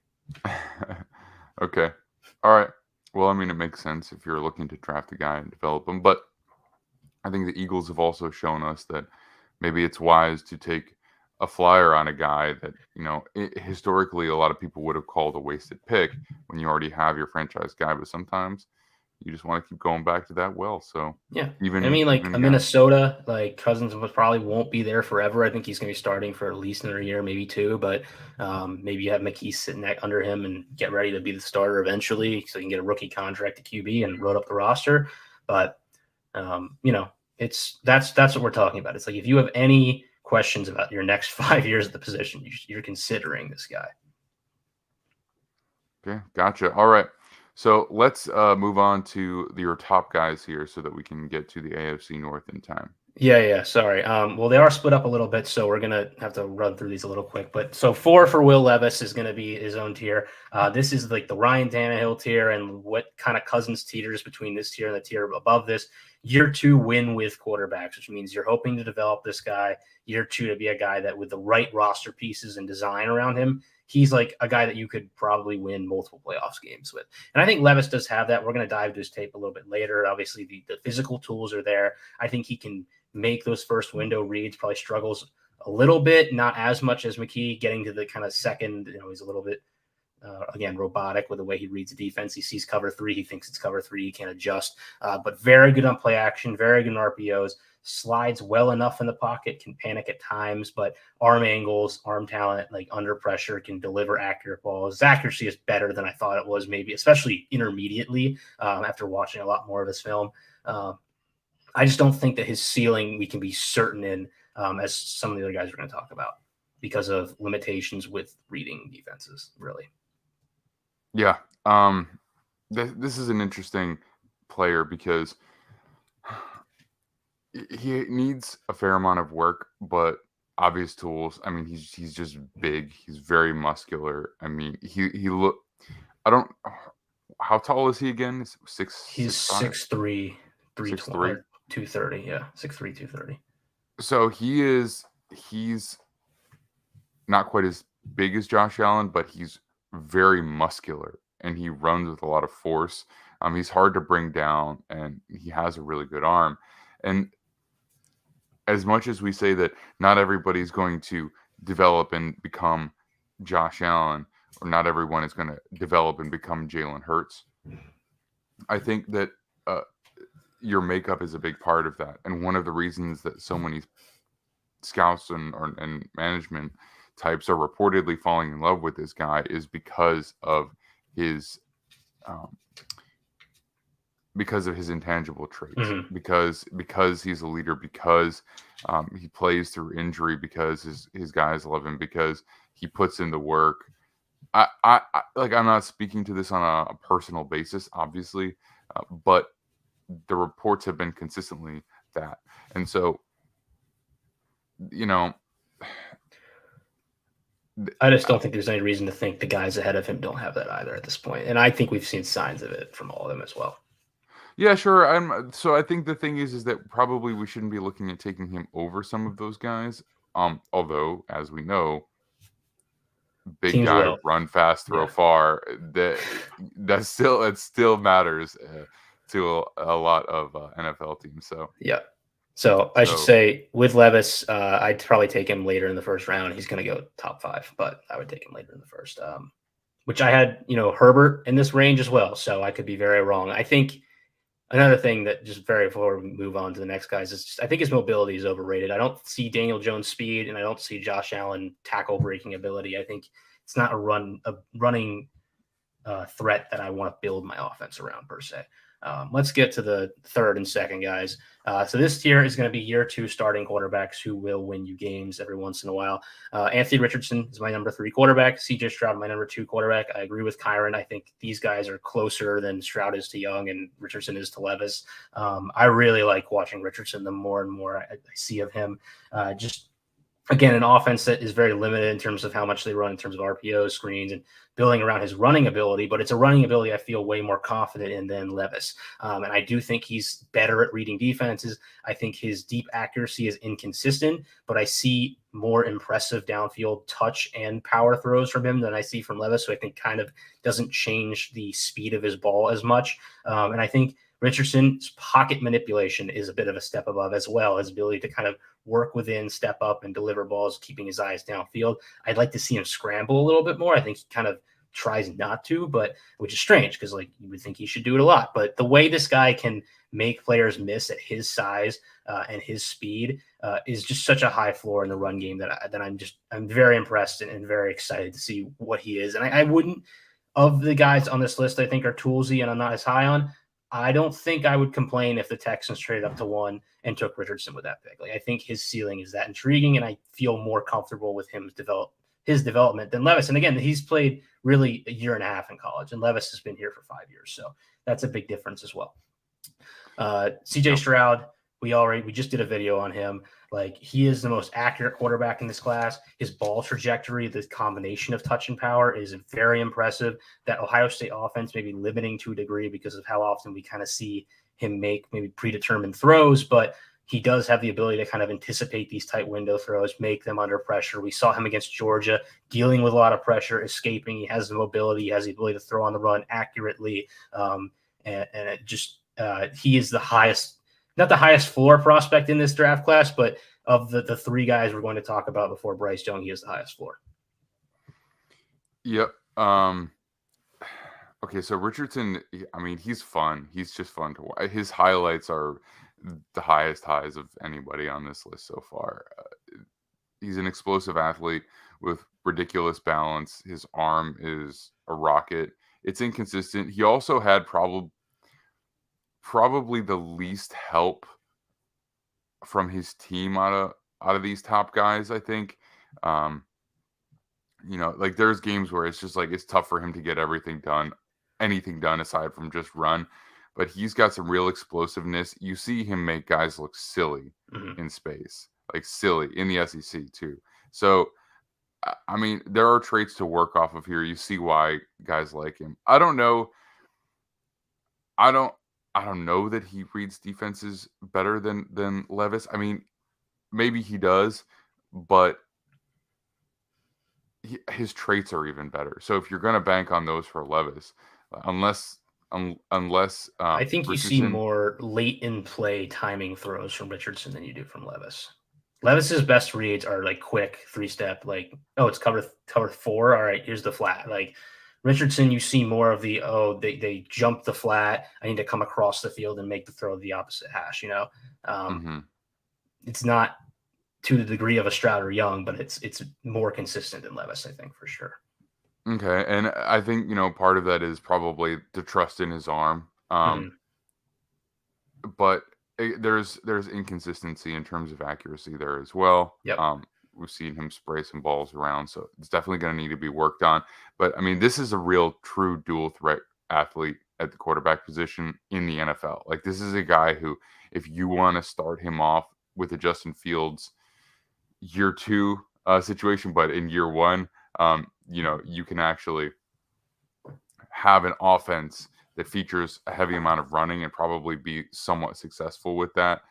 Okay. All right. Well, I mean, it makes sense if you're looking to draft a guy and develop him. But I think the Eagles have also shown us that maybe it's wise to take a flyer on a guy that, historically a lot of people would have called a wasted pick when you already have your franchise guy. But sometimes you just want to keep going back to that well. So yeah, Minnesota, like, Cousins probably won't be there forever. I think he's going to be starting for at least another year, maybe 2. But maybe you have McKee sitting under him and get ready to be the starter eventually, so you can get a rookie contract to QB and load up the roster. But that's what we're talking about. It's like, if you have any questions about your next 5 years at the position, you're considering this guy. Okay, gotcha. All right. So let's move on to your top guys here so that we can get to the AFC North in time. Yeah. Sorry. Well, they are split up a little bit, so we're going to have to run through these a little quick. But so 4 for Will Levis is going to be his own tier. This is like the Ryan Tannehill tier, and what kind of Cousins teeters between this tier and the tier above this. Year 2 win with quarterbacks, which means you're hoping to develop this guy. Year 2 to be a guy that with the right roster pieces and design around him, he's like a guy that you could probably win multiple playoffs games with. And I think Levis does have that. We're going to dive into his tape a little bit later. Obviously, the physical tools are there. I think he can make those first window reads, probably struggles a little bit, not as much as McKee, getting to the kind of second, he's a little bit, again, robotic with the way he reads the defense. He sees cover 3. He thinks it's cover 3. He can't adjust, but very good on play action, very good on RPOs, slides well enough in the pocket, can panic at times, but arm angles, arm talent, like under pressure, can deliver accurate balls. His accuracy is better than I thought it was, maybe, especially intermediately after watching a lot more of his film. I just don't think that his ceiling we can be certain in, as some of the other guys we're going to talk about, because of limitations with reading defenses, really. Yeah. This is an interesting player because he needs a fair amount of work, but obvious tools. I mean, he's just big. He's very muscular. I mean, how tall is he again? He's 6'3", 230. Yeah, 6'3", 230. So he's not quite as big as Josh Allen, but he's very muscular and he runs with a lot of force. He's hard to bring down and he has a really good arm. And as much as we say that not everybody's going to develop and become Josh Allen, or not everyone is going to develop and become Jalen Hurts, I think that your makeup is a big part of that. And one of the reasons that so many scouts and management types are reportedly falling in love with this guy is because of his intangible traits, Mm-hmm. because he's a leader, because he plays through injury, because his guys love him, because he puts in the work. I like, I'm not speaking to this on a personal basis, obviously, but the reports have been consistently that. And so, you know, I just don't think there's any reason to think the guys ahead of him don't have that either at this point. And I think we've seen signs of it from all of them as well. yeah, sure. So I think the thing is that probably we shouldn't be looking at taking him over some of those guys. Although, as we know, big Teams guy, will. run fast, throw Yeah. far. It still matters to a lot of NFL teams. So yeah. So I should say with Levis, I'd probably take him later in the first round. He's going to go top 5, but I would take him later in the first. Which I had, Herbert in this range as well. So I could be very wrong. I think another thing that just very before we move on to the next guys is I think his mobility is overrated. I don't see Daniel Jones' speed, and I don't see Josh Allen tackle breaking ability. I think it's not a running threat that I want to build my offense around per se. Let's get to the third and second guys. So this tier is going to be year 2 starting quarterbacks who will win you games every once in a while. Anthony Richardson is my number 3 quarterback. CJ Stroud, my number 2 quarterback. I agree with Kyron. I think these guys are closer than Stroud is to Young and Richardson is to Levis. I really like watching Richardson the more and more I see of him. Just again, an offense that is very limited in terms of how much they run in terms of RPO, screens, and building around his running ability. But it's a running ability I feel way more confident in than Levis. And I do think he's better at reading defenses. I think his deep accuracy is inconsistent, but I see more impressive downfield touch and power throws from him than I see from Levis. So I think kind of doesn't change the speed of his ball as much. And I think Richardson's pocket manipulation is a bit of a step above, as well as ability to kind of work within, step up, and deliver balls, keeping his eyes downfield. I'd like to see him scramble a little bit more. I think he kind of tries not to, but which is strange because like you would think he should do it a lot. But the way this guy can make players miss at his size and his speed is just such a high floor in the run game that I'm very impressed and very excited to see what he is. And I wouldn't, of the guys on this list I think are toolsy and I'm not as high on, I don't think I would complain if the Texans traded up to 1 and took Richardson with that pick. Like I think his ceiling is that intriguing, and I feel more comfortable with him his development than Levis. And again, he's played really a year and a half in college, and Levis has been here for 5 years, so that's a big difference as well. CJ Stroud, we just did a video on him. Like he is the most accurate quarterback in this class. His ball trajectory, the combination of touch and power is very impressive. That Ohio State offense may be limiting to a degree because of how often we kind of see him make maybe predetermined throws, but he does have the ability to kind of anticipate these tight window throws, make them under pressure. We saw him against Georgia dealing with a lot of pressure, escaping. He has the mobility, he has the ability to throw on the run accurately. He is the highest, not the highest floor prospect in this draft class, but of the 3 guys we're going to talk about before Bryce Young, he is the highest floor. Yep. Okay, so Richardson, I mean, he's fun. He's just fun to watch. His highlights are the highest highs of anybody on this list so far. He's an explosive athlete with ridiculous balance. His arm is a rocket. It's inconsistent. He also had probably the least help from his team out of these top guys, I think. Like there's games where it's just like it's tough for him to get anything done aside from just run. But he's got some real explosiveness. You see him make guys look silly in space, like silly in the SEC too. So, I mean, there are traits to work off of here. You see why guys like him. I don't know that he reads defenses better than Levis. I mean, maybe he does, but his traits are even better. So if you're going to bank on those for Levis, unless I think you see more late in play timing throws from Richardson than you do from Levis. Levis's best reads are like quick 3-step, like, oh, it's cover 4. All right, here's the flat. Like Richardson, you see more of the, they jump the flat. I need to come across the field and make the throw to the opposite hash, It's not to the degree of a Stroud or Young, but it's more consistent than Levis, I think, for sure. Okay, and I think part of that is probably the trust in his arm. But there's inconsistency in terms of accuracy there as well. Yep. We've seen him spray some balls around, so it's definitely going to need to be worked on. But I mean, this is a real true dual threat athlete at the quarterback position in the NFL. Like, this is a guy who, if you want to start him off with a Justin Fields year 2 situation, but in year 1, you can actually have an offense that features a heavy amount of running and probably be somewhat successful with that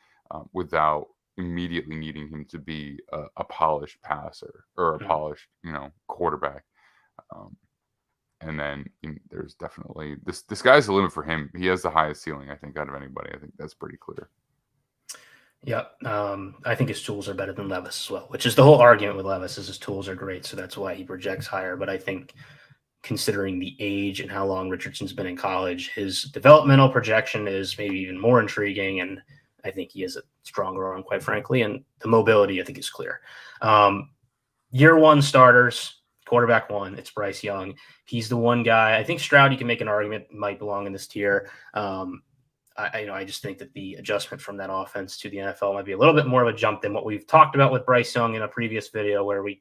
without immediately needing him to be a polished passer or a polished, quarterback. And then there's definitely this guy's the limit for him. He has the highest ceiling, I think, out of anybody. I think that's pretty clear. Yeah. I think his tools are better than Levis as well, which is the whole argument with Levis is his tools are great. So that's why he projects higher. But I think considering the age and how long Richardson's been in college, his developmental projection is maybe even more intriguing. And I think he has a stronger arm, quite frankly. And the mobility, I think, is clear. Year 1 starters, quarterback 1, it's Bryce Young. He's the one guy. I think Stroud, you can make an argument, might belong in this tier. I just think that the adjustment from that offense to the NFL might be a little bit more of a jump than what we've talked about with Bryce Young in a previous video, where we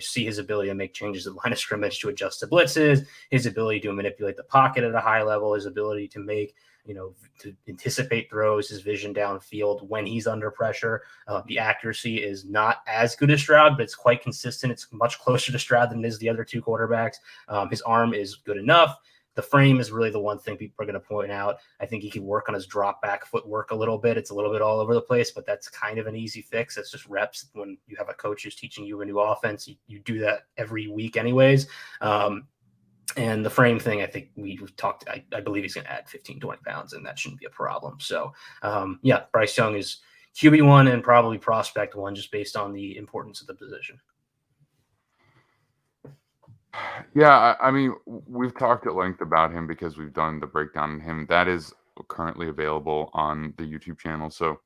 see his ability to make changes at the line of scrimmage to adjust to blitzes, his ability to manipulate the pocket at a high level, his ability to make, to anticipate throws, his vision downfield when he's under pressure. The accuracy is not as good as Stroud, but it's quite consistent. It's much closer to Stroud than it is the other 2 quarterbacks. His arm is good enough. The frame is really the one thing people are going to point out. I think he can work on his drop back footwork a little bit. It's a little bit all over the place, but that's kind of an easy fix. It's just reps. When you have a coach who's teaching you a new offense, you do that every week anyways. And the frame thing, I think we've talked, I believe he's going to add 15, 20 pounds, and that shouldn't be a problem. So, Bryce Young is QB1 and probably prospect 1 just based on the importance of the position. Yeah, I mean, we've talked at length about him because we've done the breakdown on him. That is currently available on the YouTube channel. So,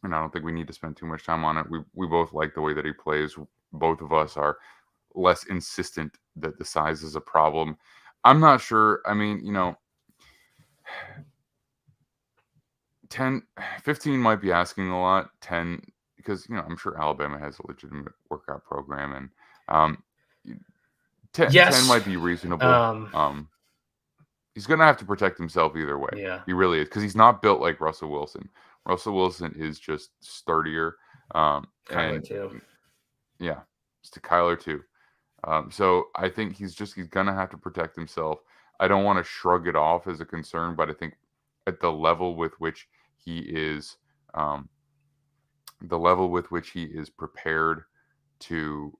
and I don't think we need to spend too much time on it. We both like the way that he plays. Both of us are less insistent that the size is a problem. I'm not sure. I mean, 15 might be asking a lot. 10, because, I'm sure Alabama has a legitimate workout program, and 10 might be reasonable. He's going to have to protect himself either way. Yeah. He really is, because he's not built like Russell Wilson. Russell Wilson is just sturdier. Kyler too. Yeah, just to Kyler too. So I think he's going to have to protect himself. I don't want to shrug it off as a concern, but I think at the level with which he is, prepared to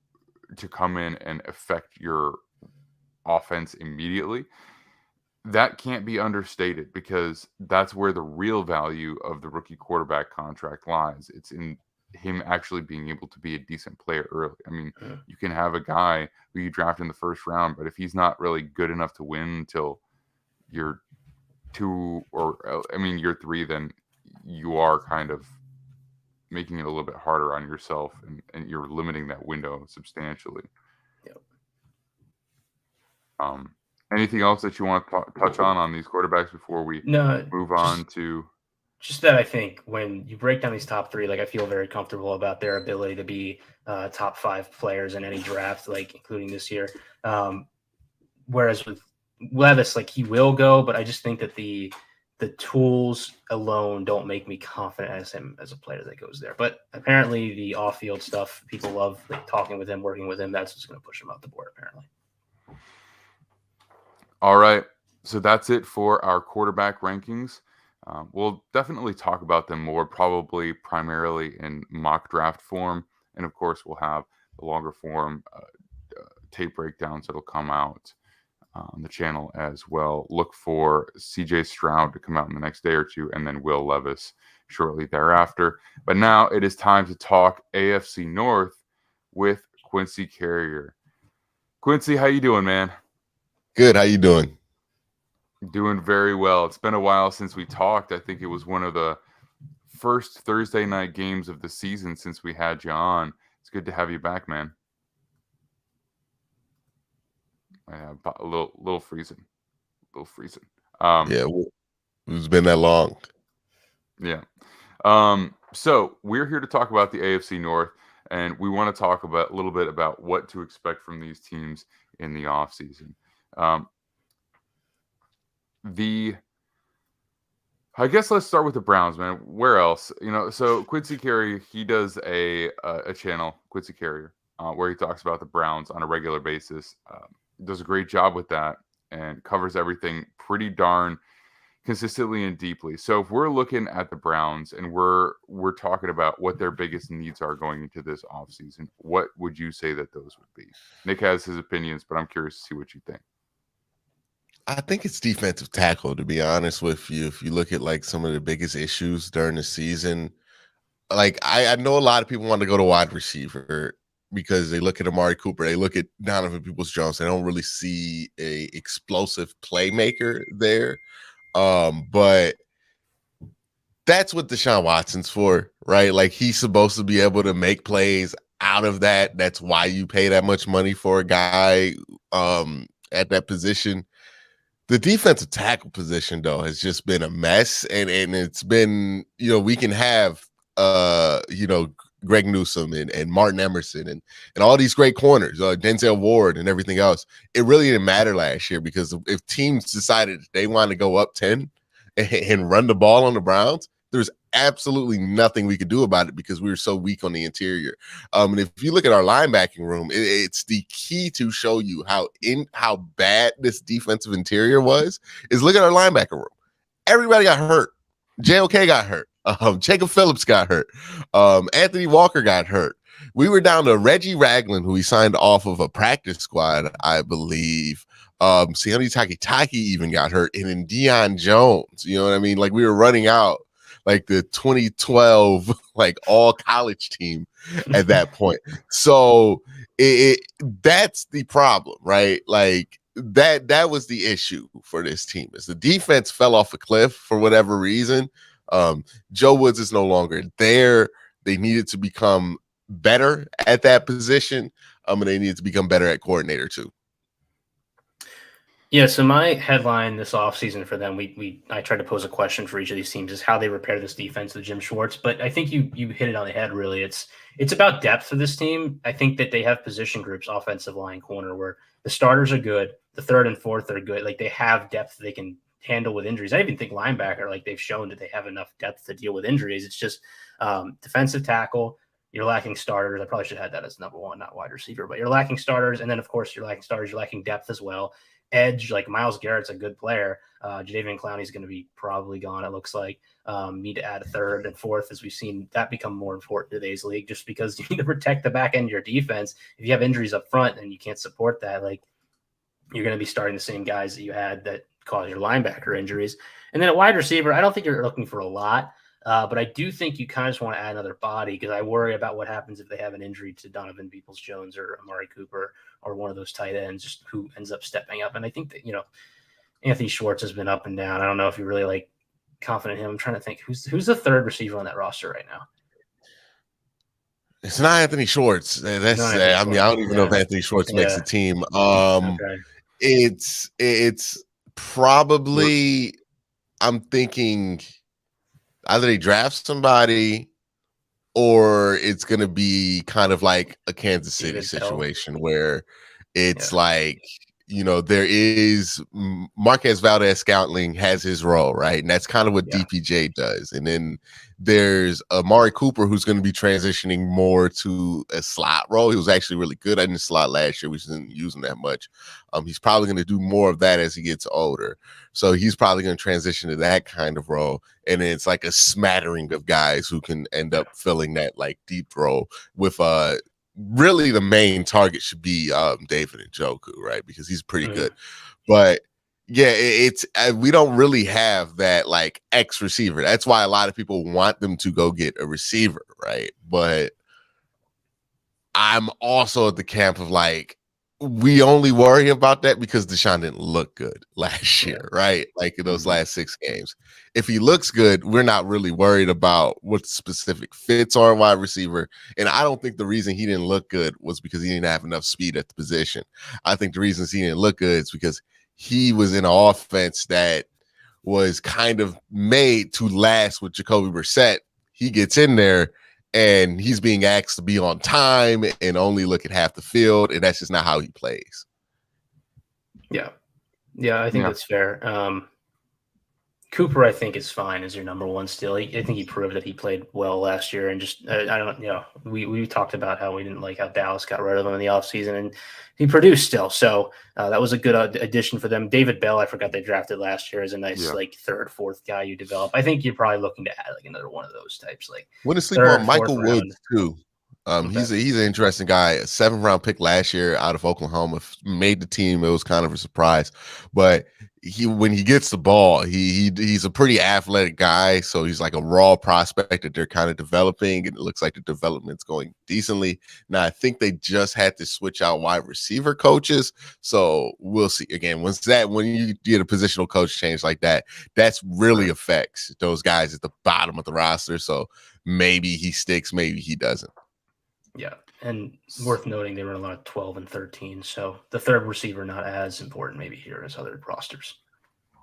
come in and affect your offense immediately, that can't be understated, because that's where the real value of the rookie quarterback contract lies. It's in him actually being able to be a decent player early. I mean, you can have a guy who you draft in the first round, but if he's not really good enough to win until year 2 or year 3, then you are kind of making it a little bit harder on yourself, and you're limiting that window substantially. Yep. Anything else that you want to touch on these quarterbacks before we move on to? Just that I think when you break down these top 3, I feel very comfortable about their ability to be top 5 players in any draft, including this year. Whereas with Levis, he will go, but I just think that the tools alone don't make me confident as him as a player that goes there. But apparently the off-field stuff, people love talking with him, working with him. That's what's going to push him up the board, apparently. All right. So that's it for our quarterback rankings. We'll definitely talk about them more, probably primarily in mock draft form. And of course, we'll have the longer form tape breakdowns that'll come out on the channel as well. Look for CJ Stroud to come out in the next day or 2, and then Will Levis shortly thereafter. But now it is time to talk AFC North with Quincy Carrier. Quincy, how you doing, man? Good. How you doing? Doing very well. It's been a while since we talked. I think it was one of the first Thursday night games of the season since we had you on. It's good to have you back, man. Yeah, a little freezing. Yeah, it's been that long. Yeah. So we're here to talk about the AFC North, and we want to talk about a little bit about what to expect from these teams in the offseason. I guess let's start with the Browns, man. Where else? So Quincy Carrier, he does a channel, Quincy Carrier, where he talks about the Browns on a regular basis. Does a great job with that and covers everything pretty darn consistently and deeply. So if we're looking at the Browns and we're talking about what their biggest needs are going into this offseason, what would you say that those would be? Nick has his opinions, but I'm curious to see what you think. I think it's defensive tackle, to be honest with you. If you look at like some of the biggest issues during the season, like I know a lot of people want to go to wide receiver because they look at Amari Cooper, they look at Donovan Peoples-Jones, they don't really see a explosive playmaker there. But that's what Deshaun Watson's for, right? Like he's supposed to be able to make plays out of that. That's why you pay that much money for a guy at that position. The defensive tackle position, though, has just been a mess. And it's been, we can have Greg Newsome and Martin Emerson and all these great corners, Denzel Ward and everything else. It really didn't matter last year because if teams decided they wanted to go up 10 and run the ball on the Browns, there's absolutely nothing we could do about it because we were so weak on the interior. And if you look at our linebacking room, it's the key to show you how bad this defensive interior was. Is look at our linebacker room. Everybody got hurt. JOK got hurt. Jacob Phillips got hurt. Anthony Walker got hurt. We were down to Reggie Ragland, who he signed off of a practice squad, I believe. Sione Takitaki even got hurt. And then Deion Jones, you know what I mean? Like we were running out like the 2012 like all college team at that point. So that's the problem, right? Like that was the issue for this team is the defense fell off a cliff for whatever reason. Joe Woods is no longer there. They needed to become better at that position. And they needed to become better at coordinator too. Yeah, so my headline this offseason for them, I tried to pose a question for each of these teams is how they repair this defense with Jim Schwartz. But I think you hit it on the head, really. It's about depth for this team. I think that they have position groups, offensive line, corner, where the starters are good, the third and fourth are good. Like they have depth they can handle with injuries. I even think linebacker, like they've shown that they have enough depth to deal with injuries. It's just defensive tackle. You're lacking starters. I probably should have had that as number one, not wide receiver, but you're lacking starters. And then, of course, you're lacking starters. You're lacking depth as well. Edge, like Myles Garrett's a good player. Jadeveon Clowney's going to be probably gone, it looks like. Need to add a third and fourth, as we've seen that become more important in today's league, just because you need to protect the back end of your defense. If you have injuries up front and you can't support that, like you're going to be starting the same guys that you had that cause your linebacker injuries. And then at wide receiver, I don't think you're looking for a lot. But I do think you kind of just want to add another body because I worry about what happens if they have an injury to Donovan Peoples-Jones or Amari Cooper or one of those tight ends, just who ends up stepping up. And I think that, Anthony Schwartz has been up and down. I don't know if you're really like confident in him. I'm trying to think who's the third receiver on that roster right now. It's not Anthony Schwartz. That's I don't even know if Anthony Schwartz makes the team. Okay. It's probably I'm thinking either they draft somebody or it's going to be kind of like a Kansas City situation where it's like, there is Marquez Valdez-Scantling has his role, right? And that's kind of what DPJ does. And then there's Amari Cooper, who's going to be transitioning more to a slot role. He was actually really good in the slot last year. We didn't use him that much. He's probably going to do more of that as he gets older. So he's probably going to transition to that kind of role. And then it's like a smattering of guys who can end up filling that like deep role with really the main target should be David Njoku, right? Because he's pretty good. But yeah, it's we don't really have that like X receiver. That's why a lot of people want them to go get a receiver, right? But I'm also at the camp of like, we only worry about that because Deshaun didn't look good last year, right? Like in those last 6 games. If he looks good, we're not really worried about what the specific fits are in wide receiver. And I don't think the reason he didn't look good was because he didn't have enough speed at the position. I think the reasons he didn't look good is because he was in an offense that was kind of made to last with Jacoby Brissett. He gets in there and he's being asked to be on time and only look at half the field, and that's just not how he plays. Yeah, I think that's fair. Cooper, I think, is fine as your number one still. I think he proved that he played well last year, and just I don't, we talked about how we didn't like how Dallas got rid of him in the offseason, and he produced still. So that was a good addition for them. David Bell, I forgot they drafted last year, is a nice like 3rd, 4th guy you develop. I think you're probably looking to add like another one of those types. Like wouldn't sleep on Michael Woods too. He's an interesting guy. A 7th-round pick last year out of Oklahoma, made the team. It was kind of a surprise, but when he gets the ball, he's a pretty athletic guy. So he's like a raw prospect that they're kind of developing, and it looks like the development's going decently. Now I think they just had to switch out wide receiver coaches, so we'll see. Again, when you get a positional coach change like that, that's really affects those guys at the bottom of the roster. So maybe he sticks, maybe he doesn't. Yeah, and worth noting, they run a lot of 12 and 13, so the 3rd receiver not as important maybe here as other rosters.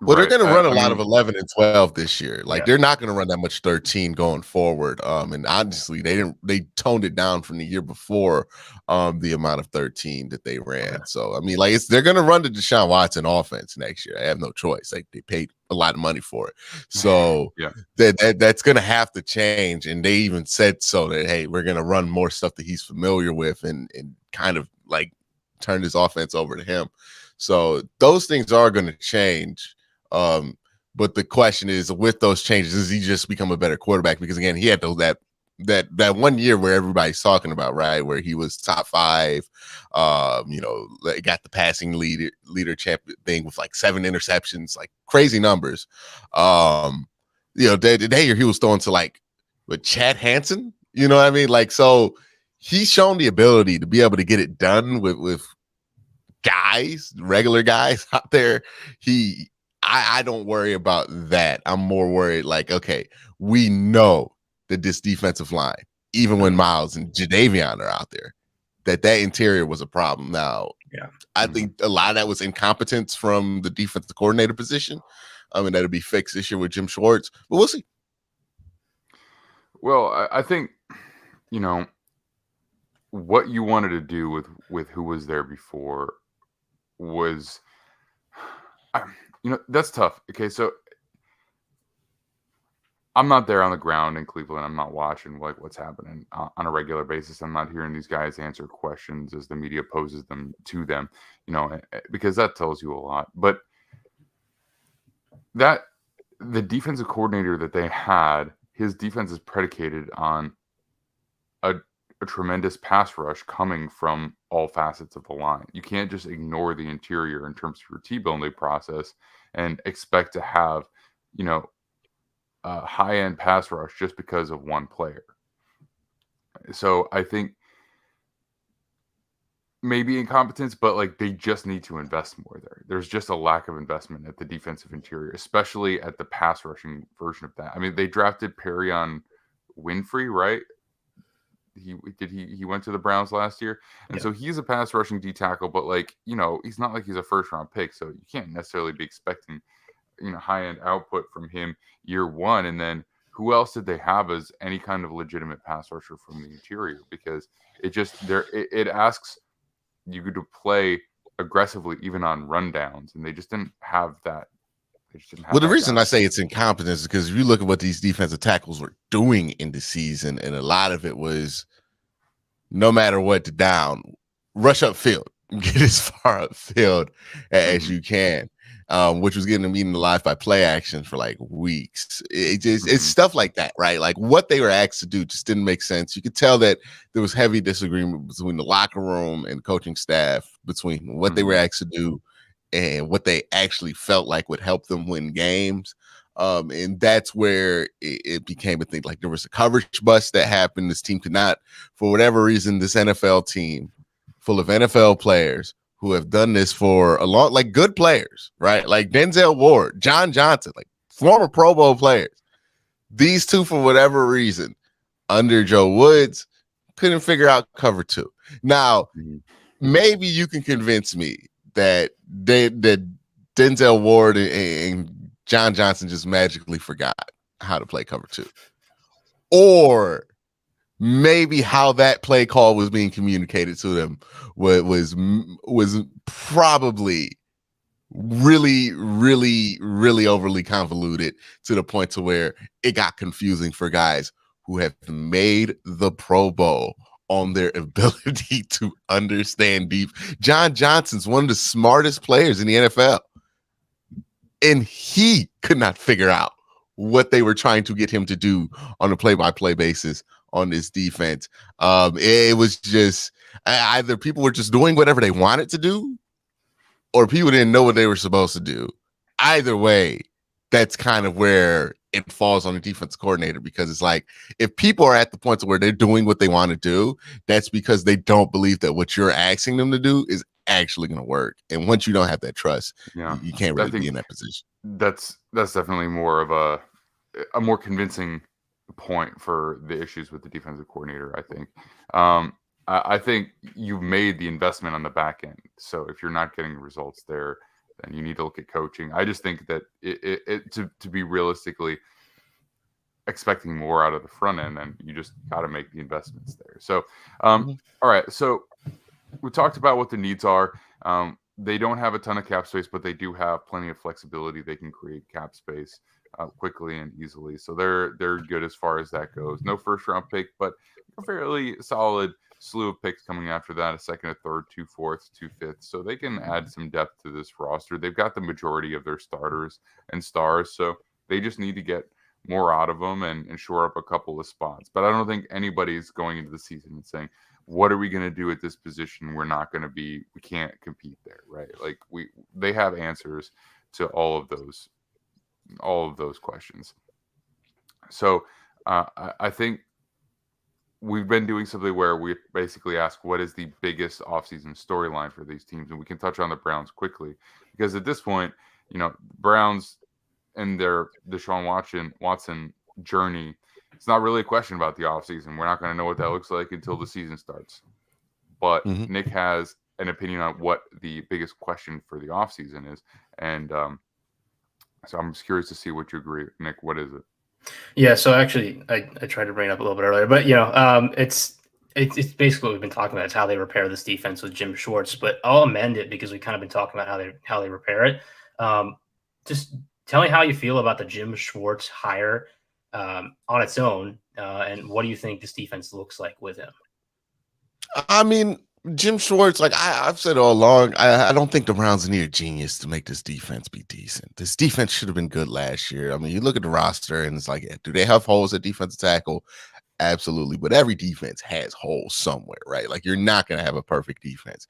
Well, they're going to run a lot of 11 and 12 this year. Like they're not going to run that much 13 going forward. And honestly, they toned it down from the year before the amount of 13 that they ran. Okay. So I mean, like they're going to run the Deshaun Watson offense next year. I have no choice. Like they paid a lot of money for it. So that's going to have to change. And they even said so that, hey, we're going to run more stuff that he's familiar with and kind of like turn his offense over to him. So those things are going to change. But the question is, with those changes, does he just become a better quarterback? Because again, he had that 1 year where everybody's talking about, right, where he was top 5, got the passing leader champion thing with like 7 interceptions, like crazy numbers. The day he was throwing to like with Chad Hansen, you know what I mean? Like, so he's shown the ability to be able to get it done with guys, regular guys out there. I don't worry about that. I'm more worried like, okay, we know that this defensive line, even when Miles and Jadeveon are out there, that interior was a problem. Now, I think a lot of that was incompetence from the defensive coordinator position. I mean, that'll be fixed this year with Jim Schwartz, but we'll see. Well, I think, what you wanted to do with who was there before was, that's tough. Okay, so I'm not there on the ground in Cleveland. I'm not watching like what's happening on a regular basis. I'm not hearing these guys answer questions as the media poses them to them, because that tells you a lot. But that the defensive coordinator that they had, his defense is predicated on a tremendous pass rush coming from all facets of the line. You can't just ignore the interior in terms of your T-building process and expect to have, a high-end pass rush just because of one player. So I think maybe incompetence, but like they just need to invest more there. There's just a lack of investment at the defensive interior, especially at the pass rushing version of that. I mean, they drafted Perrion Winfrey, right? He went to the Browns last year, and so he's a pass rushing D tackle, but like he's not like he's a 1st-round pick, so you can't necessarily be expecting high end output from him year 1. And then who else did they have as any kind of legitimate pass rusher from the interior? Because it asks you to play aggressively even on rundowns, and they just didn't have that. Well, the reason I say it's incompetence is because if you look at what these defensive tackles were doing in the season, and a lot of it was no matter what the down, rush upfield, get as far upfield as you can, which was getting them eaten alive by play action for like weeks. It's stuff like that, right? Like what they were asked to do just didn't make sense. You could tell that there was heavy disagreement between the locker room and coaching staff between what they were asked to do and what they actually felt like would help them win games. And that's where it became a thing. Like there was a coverage bust that happened. This team could not, for whatever reason, this NFL team full of NFL players who have done this for a long, like good players, right? Like Denzel Ward, John Johnson, like former Pro Bowl players. These two, for whatever reason, under Joe Woods, couldn't figure out cover 2. Now, maybe you can convince me that that Denzel Ward and John Johnson just magically forgot how to play cover 2. Or maybe how that play call was being communicated to them was probably really, really, really overly convoluted to the point to where it got confusing for guys who have made the Pro Bowl on their ability to understand deep. John Johnson's one of the smartest players in the NFL, and he could not figure out what they were trying to get him to do on a play-by-play basis on this defense. It was just either people were just doing whatever they wanted to do, or people didn't know what they were supposed to do. Either way, that's kind of where it falls on the defense coordinator, because it's like, if people are at the point where they're doing what they want to do, that's because they don't believe that what you're asking them to do is actually going to work. And once you don't have that trust, you can't really be in that position. That's definitely more of a more convincing point for the issues with the defensive coordinator, I think. I think you've made the investment on the back end. So if you're not getting results there, then you need to look at coaching. I just think that to be realistically expecting more out of the front end, then you just got to make the investments there. So, all right. So we talked about what the needs are. They don't have a ton of cap space, but they do have plenty of flexibility. They can create cap space quickly and easily. So they're good as far as that goes. No first round pick, but a fairly solid slew of picks coming after that, a second, a third, 2 fourths, 2 fifths. So they can add some depth to this roster. They've got the majority of their starters and stars. So they just need to get more out of them and shore up a couple of spots. But I don't think anybody's going into the season and saying, what are we going to do at this position? We can't compete there, right? Like they have answers to all of those questions. So I think we've been doing something where we basically ask, what is the biggest offseason storyline for these teams? And we can touch on the Browns quickly, because at this point, Browns and their Deshaun Watson journey, it's not really a question about the offseason. We're not going to know what that looks like until the season starts. But Nick has an opinion on what the biggest question for the offseason is. And so I'm just curious to see what you agree. Nick, what is it? Yeah, so actually, I tried to bring it up a little bit earlier, but it's basically what we've been talking about. It's how they repair this defense with Jim Schwartz. But I'll amend it because we kind of been talking about how they repair it. Just tell me how you feel about the Jim Schwartz hire on its own, and what do you think this defense looks like with him? I mean, Jim Schwartz, like I've said all along, I don't think the Browns need a genius to make this defense be decent. This defense should have been good last year. I mean, you look at the roster and it's like, do they have holes at defensive tackle? Absolutely. But every defense has holes somewhere, right? Like, you're not going to have a perfect defense.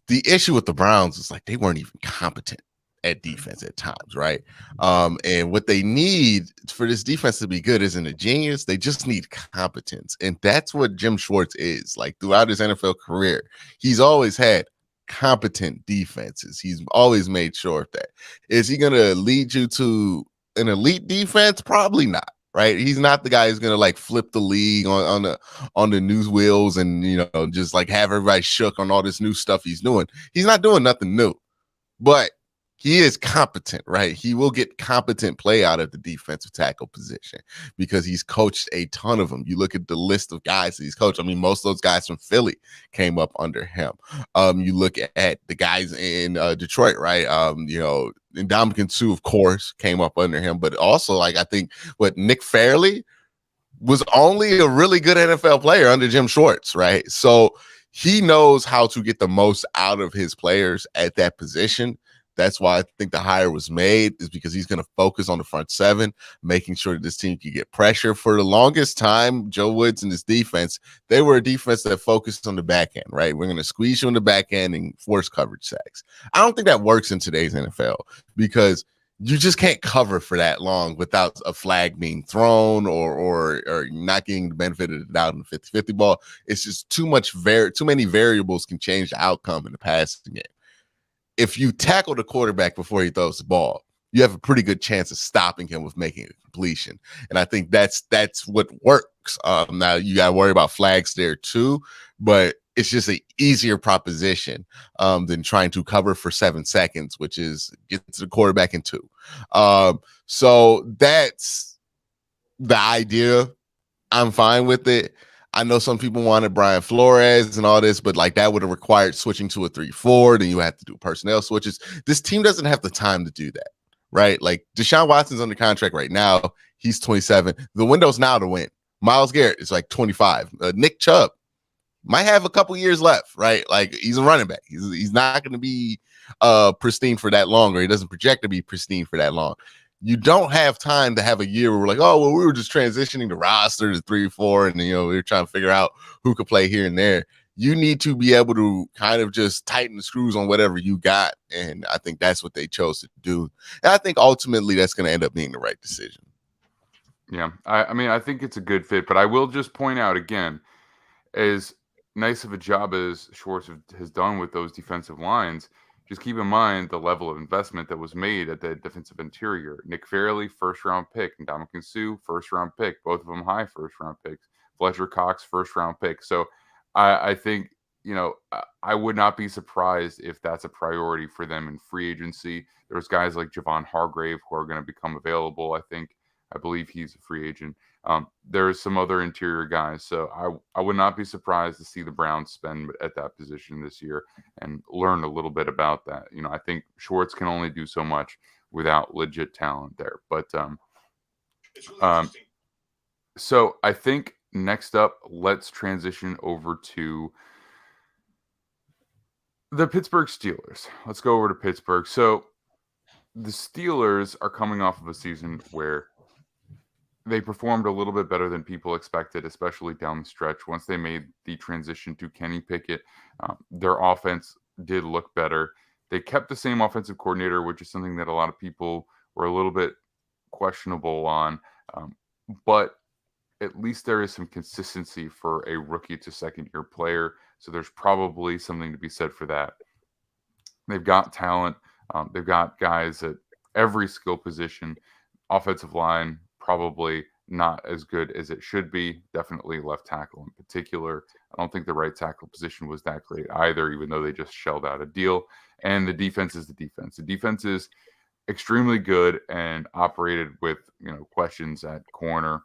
The issue with the Browns is like they weren't even competent at defense at times, right? And what they need for this defense to be good isn't a genius. They just need competence. And that's what Jim Schwartz is. Like, throughout his NFL career, he's always had competent defenses. He's always made sure of that. Is he going to lead you to an elite defense? Probably not, right? He's not the guy who's going to like flip the league on the news wheels and, just like have everybody shook on all this new stuff he's doing. He's not doing nothing new, but he is competent, right? He will get competent play out of the defensive tackle position because he's coached a ton of them. You look at the list of guys that he's coached. I mean, most of those guys from Philly came up under him. You look at the guys in Detroit, right? And Dominican Sue, of course, came up under him. But also, like, I think Nick Fairley was only a really good NFL player under Jim Schwartz, right? So he knows how to get the most out of his players at that position. That's why I think the hire was made, is because he's going to focus on the front seven, making sure that this team can get pressure. For the longest time, Joe Woods and his defense, they were a defense that focused on the back end, right? We're going to squeeze you in the back end and force coverage sacks. I don't think that works in today's NFL, because you just can't cover for that long without a flag being thrown or not getting the benefit of the doubt in the 50-50 ball. It's just too many variables can change the outcome in the passing game. If you tackle the quarterback before he throws the ball, you have a pretty good chance of stopping him with making a completion. And I think that's what works. Now you got to worry about flags there too, but it's just an easier proposition than trying to cover for 7 seconds, which is get to the quarterback in 2. So that's the idea. I'm fine with it. I know some people wanted Brian Flores and all this, but like that would have required switching to a 3-4. Then you have to do personnel switches. This team doesn't have the time to do that, right? Like Deshaun Watson's under contract right now. He's 27. The window's now to win. Myles Garrett is like 25. Nick Chubb might have a couple years left, right? Like he's a running back. He's not going to be pristine for that long, or he doesn't project to be pristine for that long. You don't have time to have a year where we're like, oh, well, we were just transitioning the roster to 3-4, and we were trying to figure out who could play here and there. You need to be able to kind of just tighten the screws on whatever you got, and I think that's what they chose to do. And I think ultimately that's going to end up being the right decision. Yeah, I mean, I think it's a good fit, but I will just point out again, as nice of a job as Schwartz has done with those defensive lines, just keep in mind the level of investment that was made at the defensive interior. Nick Fairley, first-round pick. Ndamukong Suh, first-round pick. Both of them high first-round picks. Fletcher Cox, first-round pick. So I think, I would not be surprised if that's a priority for them in free agency. There's guys like Javon Hargrave who are going to become available, I believe he's a free agent. There's some other interior guys. So I would not be surprised to see the Browns spend at that position this year and learn a little bit about that. I think Schwartz can only do so much without legit talent there. But It's really interesting. So I think next up, let's transition over to the Pittsburgh Steelers. Let's go over to Pittsburgh. So the Steelers are coming off of a season where they performed a little bit better than people expected, especially down the stretch. Once they made the transition to Kenny Pickett, their offense did look better. They kept the same offensive coordinator, which is something that a lot of people were a little bit questionable on. But at least there is some consistency for a rookie to second-year player. So there's probably something to be said for that. They've got talent. They've got guys at every skill position. Offensive line, probably not as good as it should be. Definitely left tackle in particular. I don't think the right tackle position was that great either, even though they just shelled out a deal. And the defense is the defense. The defense is extremely good and operated with questions at corner,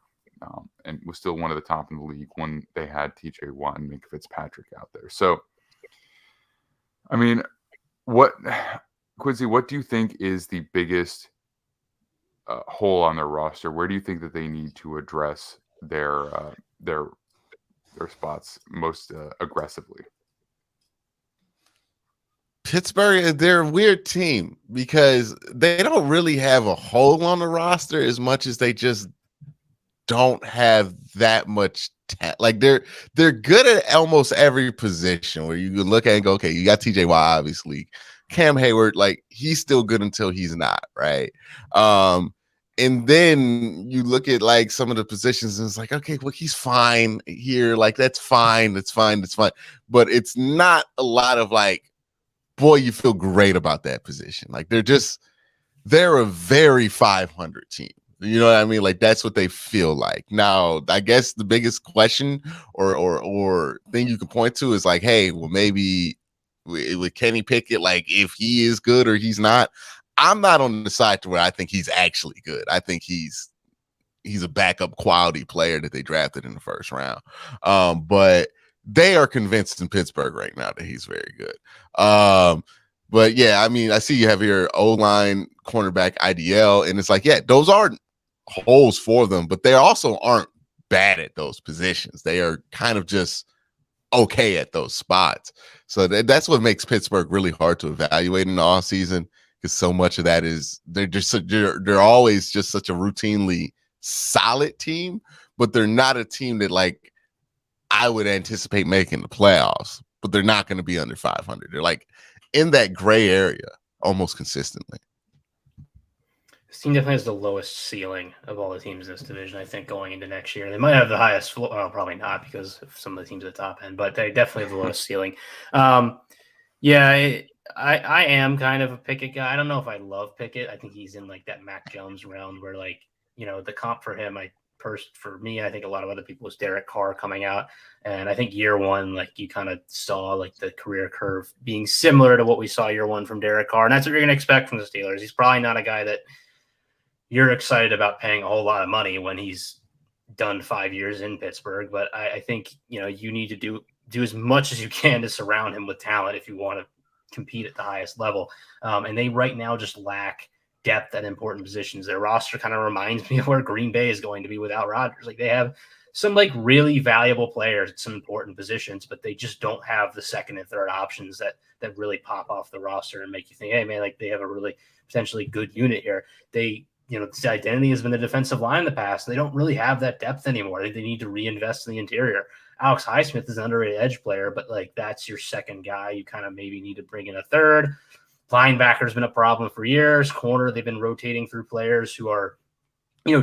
and was still one of the top in the league when they had TJ Watt and Minka Fitzpatrick out there. So, I mean, Quincy, what do you think is the biggest hole on their roster? Where do you think that they need to address their spots most aggressively? Pittsburgh, they're a weird team because they don't really have a hole on the roster as much as they just don't have that much like they're good at almost every position where you can look at and go, okay, you got TJ Watt, obviously. Cam Hayward, like he's still good until he's not, right? And then you look at like some of the positions and it's like, okay, well, he's fine here. Like, that's fine. That's fine. That's fine. But it's not a lot of like, boy, you feel great about that position. Like they're a very 500 team. You know what I mean? Like that's what they feel like. Now, I guess the biggest question or thing you can point to is like, hey, well, maybe with Kenny Pickett, like if he is good or he's not. I'm not on the side to where I think he's actually good. I think he's a backup quality player that they drafted in the first round. But they are convinced in Pittsburgh right now that he's very good. But yeah, I mean, I see you have your O-line, cornerback, IDL, and it's like, yeah, those aren't holes for them, but they also aren't bad at those positions. They are kind of just okay at those spots. So that's what makes Pittsburgh really hard to evaluate in the offseason. Because so much of that is they're always just such a routinely solid team, but they're not a team that like I would anticipate making the playoffs, but they're not going to be under 500. They're like in that gray area almost consistently. This team definitely has the lowest ceiling of all the teams in this division, I think, going into next year. They might have the highest floor. Well, probably not because of some of the teams at the top end, but they definitely have the lowest ceiling. I am kind of a Pickett guy. I don't know if I love Pickett. I think he's in like that Mac Jones round where, like, the comp for him, for me, I think a lot of other people was Derek Carr coming out. And I think year one, like, you kind of saw like the career curve being similar to what we saw year one from Derek Carr. And that's what you're going to expect from the Steelers. He's probably not a guy that you're excited about paying a whole lot of money when he's done 5 years in Pittsburgh. But I think, you need to do as much as you can to surround him with talent if you want to compete at the highest level. And they right now just lack depth at important positions. Their roster kind of reminds me of where Green Bay is going to be without Rodgers. Like, they have some like really valuable players at some important positions, but they just don't have the second and third options that really pop off the roster and make you think, hey man, like they have a really potentially good unit here. They, this identity has been the defensive line in the past. They don't really have that depth anymore. They need to reinvest in the interior. Alex Highsmith is an underrated edge player, but like that's your second guy. You kind of maybe need to bring in a third. Linebacker's been a problem for years. Corner, they've been rotating through players who are,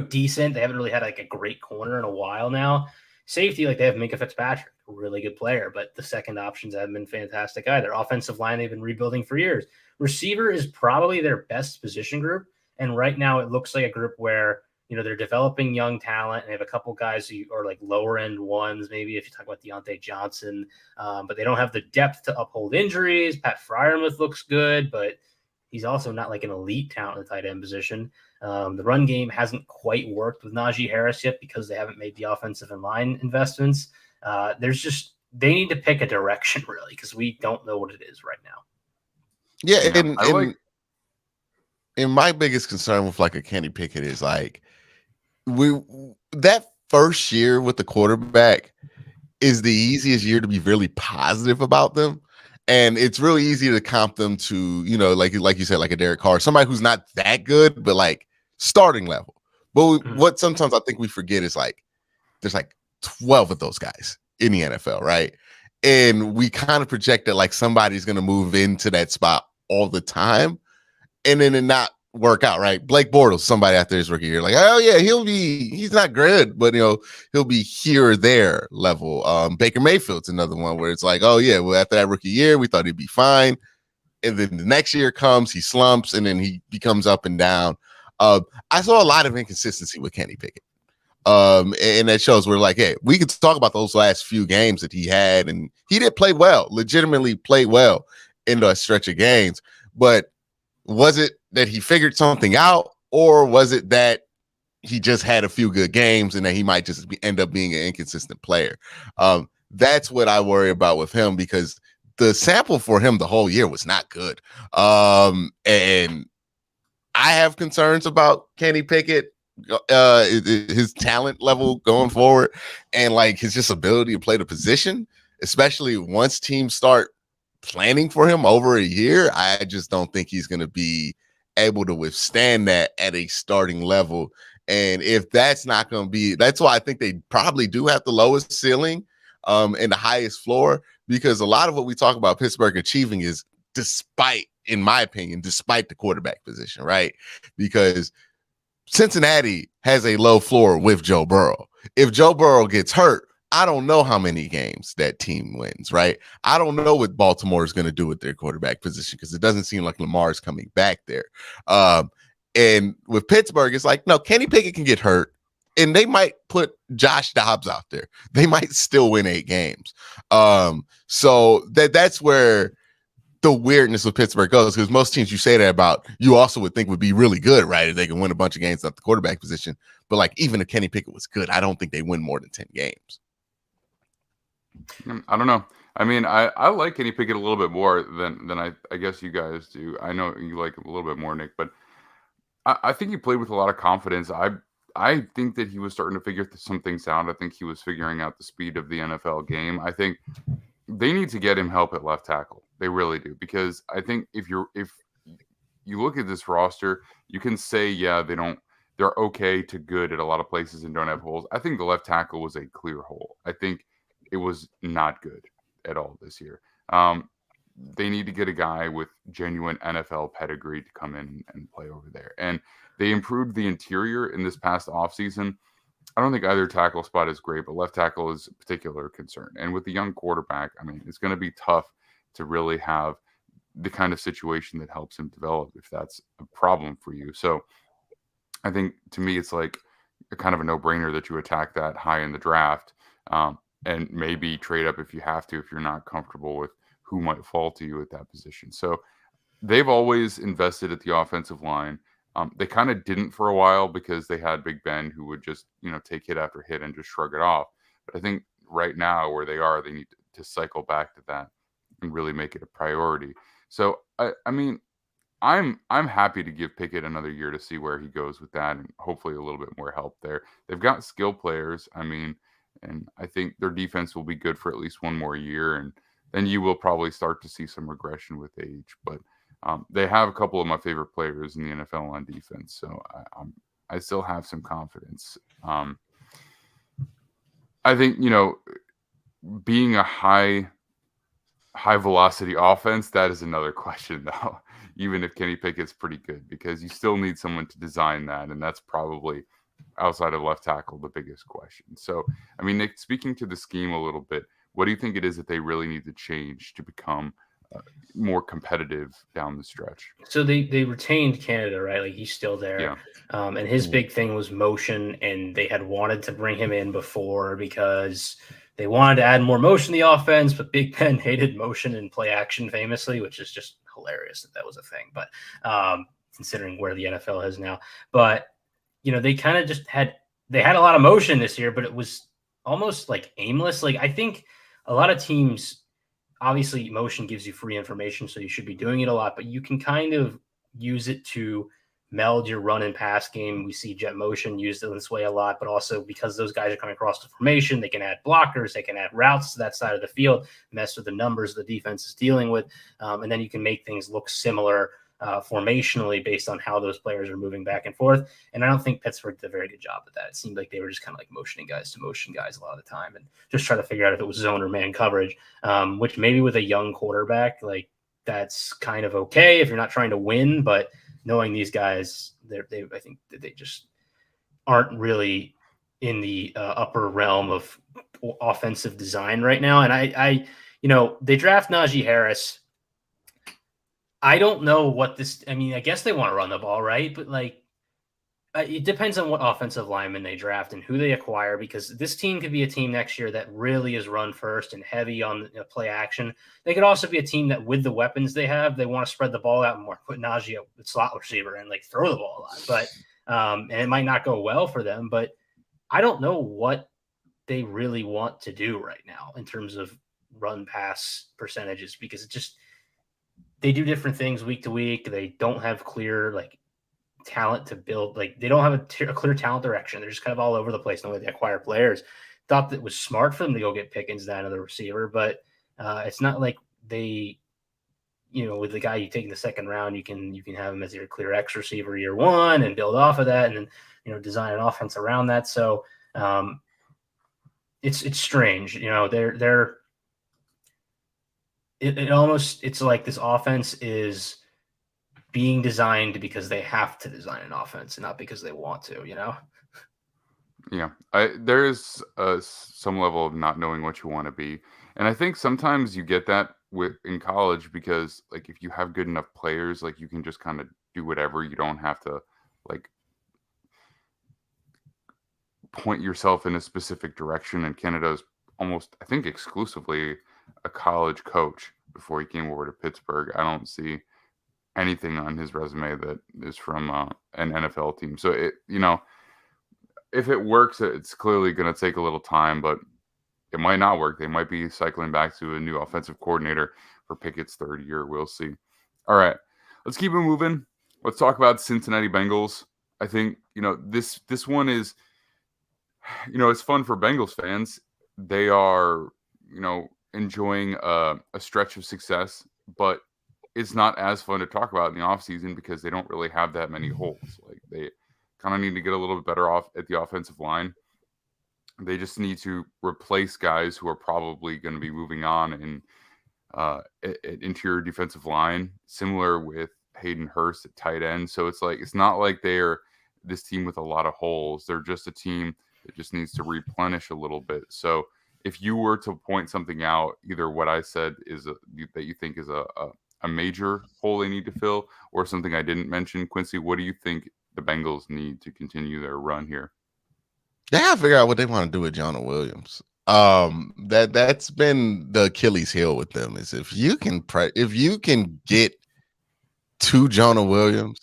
decent. They haven't really had like a great corner in a while now. Safety, like they have Minka Fitzpatrick, a really good player, but the second options haven't been fantastic either. Offensive line, they've been rebuilding for years. Receiver is probably their best position group. And right now it looks like a group where, they're developing young talent and they have a couple guys who are like lower end ones, maybe if you talk about Deontay Johnson, but they don't have the depth to uphold injuries. Pat Freiermuth looks good, but he's also not like an elite talent in the tight end position. The run game hasn't quite worked with Najee Harris yet because they haven't made the offensive and line investments. They need to pick a direction really, because we don't know what it is right now. Yeah. And my biggest concern with like a Kenny Pickett is like, that first year with the quarterback is the easiest year to be really positive about them. And it's really easy to comp them to, like you said, like a Derek Carr, somebody who's not that good, but like starting level. But what sometimes I think we forget is like, there's like 12 of those guys in the NFL, right? And we kind of project that like somebody's going to move into that spot all the time. And then it not work out, right? Blake Bortles, somebody after his rookie year, like, oh yeah, he's not good, but he'll be here or there level. Baker Mayfield's another one where it's like, oh yeah, well after that rookie year, we thought he'd be fine. And then the next year comes, he slumps, and then he becomes up and down. I saw a lot of inconsistency with Kenny Pickett. And that shows we're like, hey, we could talk about those last few games that he had, and he did play well, legitimately play well in the stretch of games, but was it that he figured something out, or was it that he just had a few good games and that he might just end up being an inconsistent player? That's what I worry about with him, because the sample for him the whole year was not good. And I have concerns about Kenny Pickett, his talent level going forward, and like his just ability to play the position, especially once teams start planning for him over a year. I just don't think he's going to be able to withstand that at a starting level. And if that's not going to be, that's why I think they probably do have the lowest ceiling and the highest floor, because a lot of what we talk about Pittsburgh achieving is in my opinion, despite the quarterback position, right? Because Cincinnati has a low floor with Joe Burrow. If Joe Burrow gets hurt, I don't know how many games that team wins, right? I don't know what Baltimore is going to do with their quarterback position, because it doesn't seem like Lamar's coming back there. And with Pittsburgh, it's like, no, Kenny Pickett can get hurt, and they might put Josh Dobbs out there. They might still win 8 games. So that's where the weirdness of Pittsburgh goes, because most teams you say that about, you also would think would be really good, right? If they can win a bunch of games at the quarterback position. But like, even if Kenny Pickett was good, I don't think they win more than 10 games. I don't know. I mean, I like Kenny Pickett a little bit more than I guess you guys do. I know you like him a little bit more, Nick, but I think he played with a lot of confidence. I think that he was starting to figure some things out. I think he was figuring out the speed of the NFL game. I think they need to get him help at left tackle. They really do, because I think if you look at this roster, you can say, yeah, they're okay to good at a lot of places and don't have holes. I think the left tackle was a clear hole. I think it was not good at all this year. They need to get a guy with genuine NFL pedigree to come in and play over there. And They improved the interior in this past offseason. I don't think either tackle spot is great, but left tackle is a particular concern. And with the young quarterback, I mean, it's going to be tough to really have the kind of situation that helps him develop if that's a problem for you. So I think to me, it's like a kind of a no-brainer that you attack that high in the draft, and maybe trade up if you have to, if you're not comfortable with who might fall to you at that position. So they've always invested at the offensive line. They kind of didn't for a while because they had Big Ben, who would just, take hit after hit and just shrug it off. But I think right now where they are, they need to cycle back to that and really make it a priority. So I mean, I'm happy to give Pickett another year to see where he goes with that, and hopefully a little bit more help there. They've got skill players. I mean, and I think their defense will be good for at least one more year, and then you will probably start to see some regression with age. But they have a couple of my favorite players in the NFL on defense, so I still have some confidence. I think being a high velocity offense, that is another question though. Even if Kenny Pickett's pretty good, because you still need someone to design that, and that's probably outside of left tackle the biggest question. So, I mean, Nick, speaking to the scheme a little bit, what do you think it is that they really need to change to become more competitive down the stretch? So they retained Canada, right? Like he's still there. Yeah. And his big thing was motion, and they had wanted to bring him in before because they wanted to add more motion to the offense, but Big Ben hated motion and play action famously, which is just hilarious that was a thing. But considering where the NFL is now, but they kind of just had a lot of motion this year, but it was almost like aimless. Like I think a lot of teams, obviously motion gives you free information, so you should be doing it a lot, but you can kind of use it to meld your run and pass game. We see jet motion used in this way a lot, but also because those guys are coming across the formation, they can add blockers, they can add routes to that side of the field, mess with the numbers the defense is dealing with, and then you can make things look similar formationally based on how those players are moving back and forth. And I don't think Pittsburgh did a very good job at that. It seemed like they were just kind of like motioning guys to motion guys a lot of the time and just try to figure out if it was zone or man coverage, which maybe with a young quarterback, like that's kind of okay if you're not trying to win, but knowing these guys, I think that they just aren't really in the upper realm of offensive design right now. And I they draft Najee Harris. I don't know what this. I mean, I guess they want to run the ball, right? But like, it depends on what offensive lineman they draft and who they acquire, because this team could be a team next year that really is run first and heavy on play action. They could also be a team that, with the weapons they have, they want to spread the ball out more, put Najee at slot receiver and like throw the ball a lot. But and it might not go well for them. But I don't know what they really want to do right now in terms of run pass percentages, because it just. They do different things week to week. They don't have clear talent to build. Like they don't have a clear talent direction. They're just kind of all over the place in the way they acquire players. Thought that it was smart for them to go get Pickens, that another receiver, but it's not like they, with the guy you take in the second round, you can have him as your clear X receiver year one and build off of that, and then design an offense around that. So it's strange. It's like this offense is being designed because they have to design an offense and not because they want to, Yeah, there is some level of not knowing what you want to be. And I think sometimes you get that in college because like if you have good enough players, like you can just kind of do whatever. You don't have to like point yourself in a specific direction. And Canada's almost, I think, exclusively a college coach before he came over to Pittsburgh. I don't see anything on his resume that is from an NFL team. So if it works, it's clearly going to take a little time, but it might not work. They might be cycling back to a new offensive coordinator for Pickett's third year. We'll see. All right, let's keep it moving. Let's talk about Cincinnati Bengals. I think, this one is, it's fun for Bengals fans. They are, enjoying a stretch of success, but it's not as fun to talk about in the offseason because they don't really have that many holes. Like they kind of need to get a little bit better off at the offensive line. They just need to replace guys who are probably going to be moving on in interior defensive line, similar with Hayden Hurst at tight end. So it's not like they're this team with a lot of holes. They're just a team that just needs to replenish a little bit. So if you were to point something out, either what I said is that you think is a major hole they need to fill, or something I didn't mention, Quincy, what do you think the Bengals need to continue their run here? They have to figure out what they want to do with Jonah Williams. That's been the Achilles heel with them, is if you can get to Jonah Williams,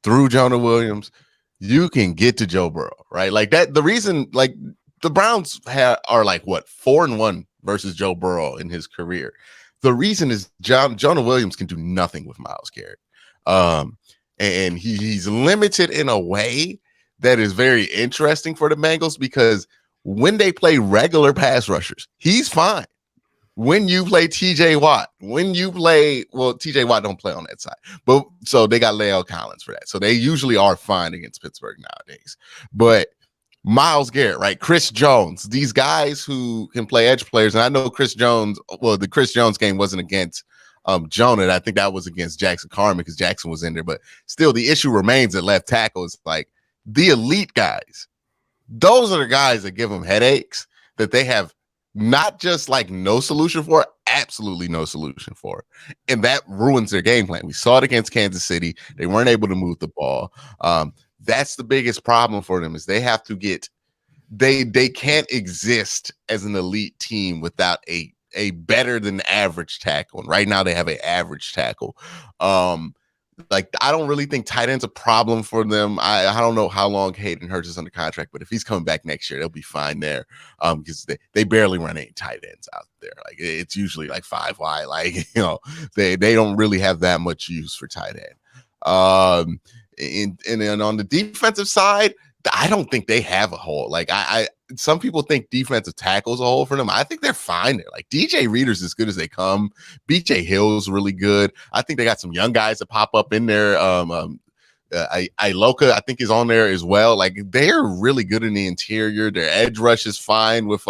through Jonah Williams, you can get to Joe Burrow, right? Like that. The reason, like, the Browns are like what 4-1 versus Joe Burrow in his career. The reason is Jonah Williams can do nothing with Myles Garrett, and he's limited in a way that is very interesting for the Bengals, because when they play regular pass rushers, he's fine. When you play TJ Watt, TJ Watt don't play on that side, but so they got La'el Collins for that. So they usually are fine against Pittsburgh nowadays. But Myles Garrett, right? Chris Jones, these guys who can play edge players. And I know Chris Jones, the Chris Jones game wasn't against Jonah. I think that was against Jackson Carman because Jackson was in there. But still, the issue remains at left tackle. Is like the elite guys. Those are the guys that give them headaches that they have not just like no solution for, absolutely no solution for. And that ruins their game plan. We saw it against Kansas City. They weren't able to move the ball. That's the biggest problem for them, is they have to get they can't exist as an elite team without a better than average tackle. And right now they have an average tackle. Like, I don't really think tight end's a problem for them. I don't know how long Hayden Hurst is under contract, but if he's coming back next year, they'll be fine there. Because they barely run any tight ends out there. Like, it's usually like 5 wide. Like, they don't really have that much use for tight end. And then on the defensive side, I don't think they have a hole. Like, some people think defensive tackle's a hole for them. I think they're fine there. Like, DJ Reader's as good as they come. BJ Hill's really good. I think they got some young guys that pop up in there. Iloka, I think, is on there as well. Like, they're really good in the interior. Their edge rush is fine with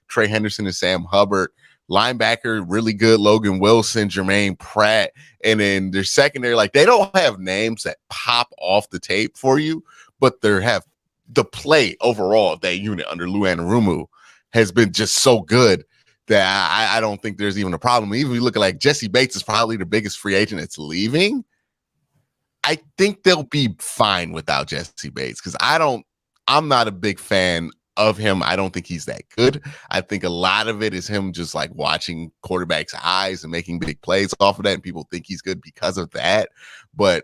Trey Henderson and Sam Hubbard. Linebacker, really good. Logan Wilson, Jermaine Pratt. And then their secondary, like, they don't have names that pop off the tape for you, but they have the play overall of that unit under Lou Anarumo has been just so good that I don't think there's even a problem. Even if you look at, like, Jesse Bates is probably the biggest free agent that's leaving. I think they'll be fine without Jesse Bates, because I'm not a big fan of him. I don't think he's that good. I think a lot of it is him just like watching quarterbacks' eyes and making big plays off of that, and people think he's good because of that. But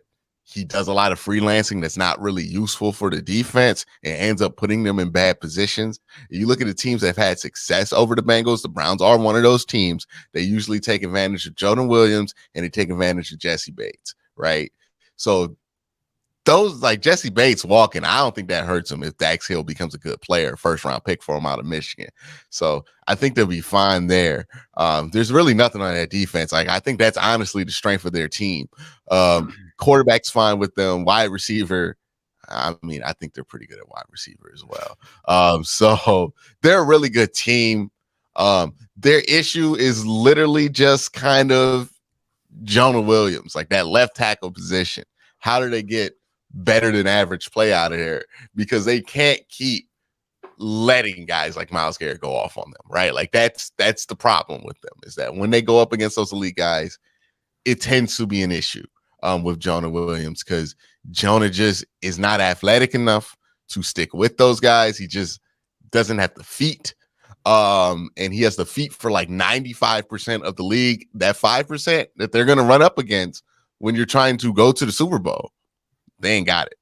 he does a lot of freelancing that's not really useful for the defense and ends up putting them in bad positions. You look at the teams that have had success over the Bengals, the Browns are one of those teams. They usually take advantage of Jonah Williams and they take advantage of Jesse Bates, right? So those, like Jesse Bates walking, I don't think that hurts him if Dax Hill becomes a good player, first round pick for him out of Michigan. So I think they'll be fine there. There's really nothing on that defense. Like, I think that's honestly the strength of their team. Quarterback's fine with them. Wide receiver, I mean, I think they're pretty good at wide receiver as well. So they're a really good team. Their issue is literally just kind of Jonah Williams, like that left tackle position. How do they get better than average play out of here? Because they can't keep letting guys like Myles Garrett go off on them, right? Like, that's the problem with them, is that when they go up against those elite guys, it tends to be an issue with Jonah Williams, because Jonah just is not athletic enough to stick with those guys. He just doesn't have the feet. And he has the feet for like 95% of the league. That 5% that they're going to run up against when you're trying to go to the Super Bowl, they ain't got it.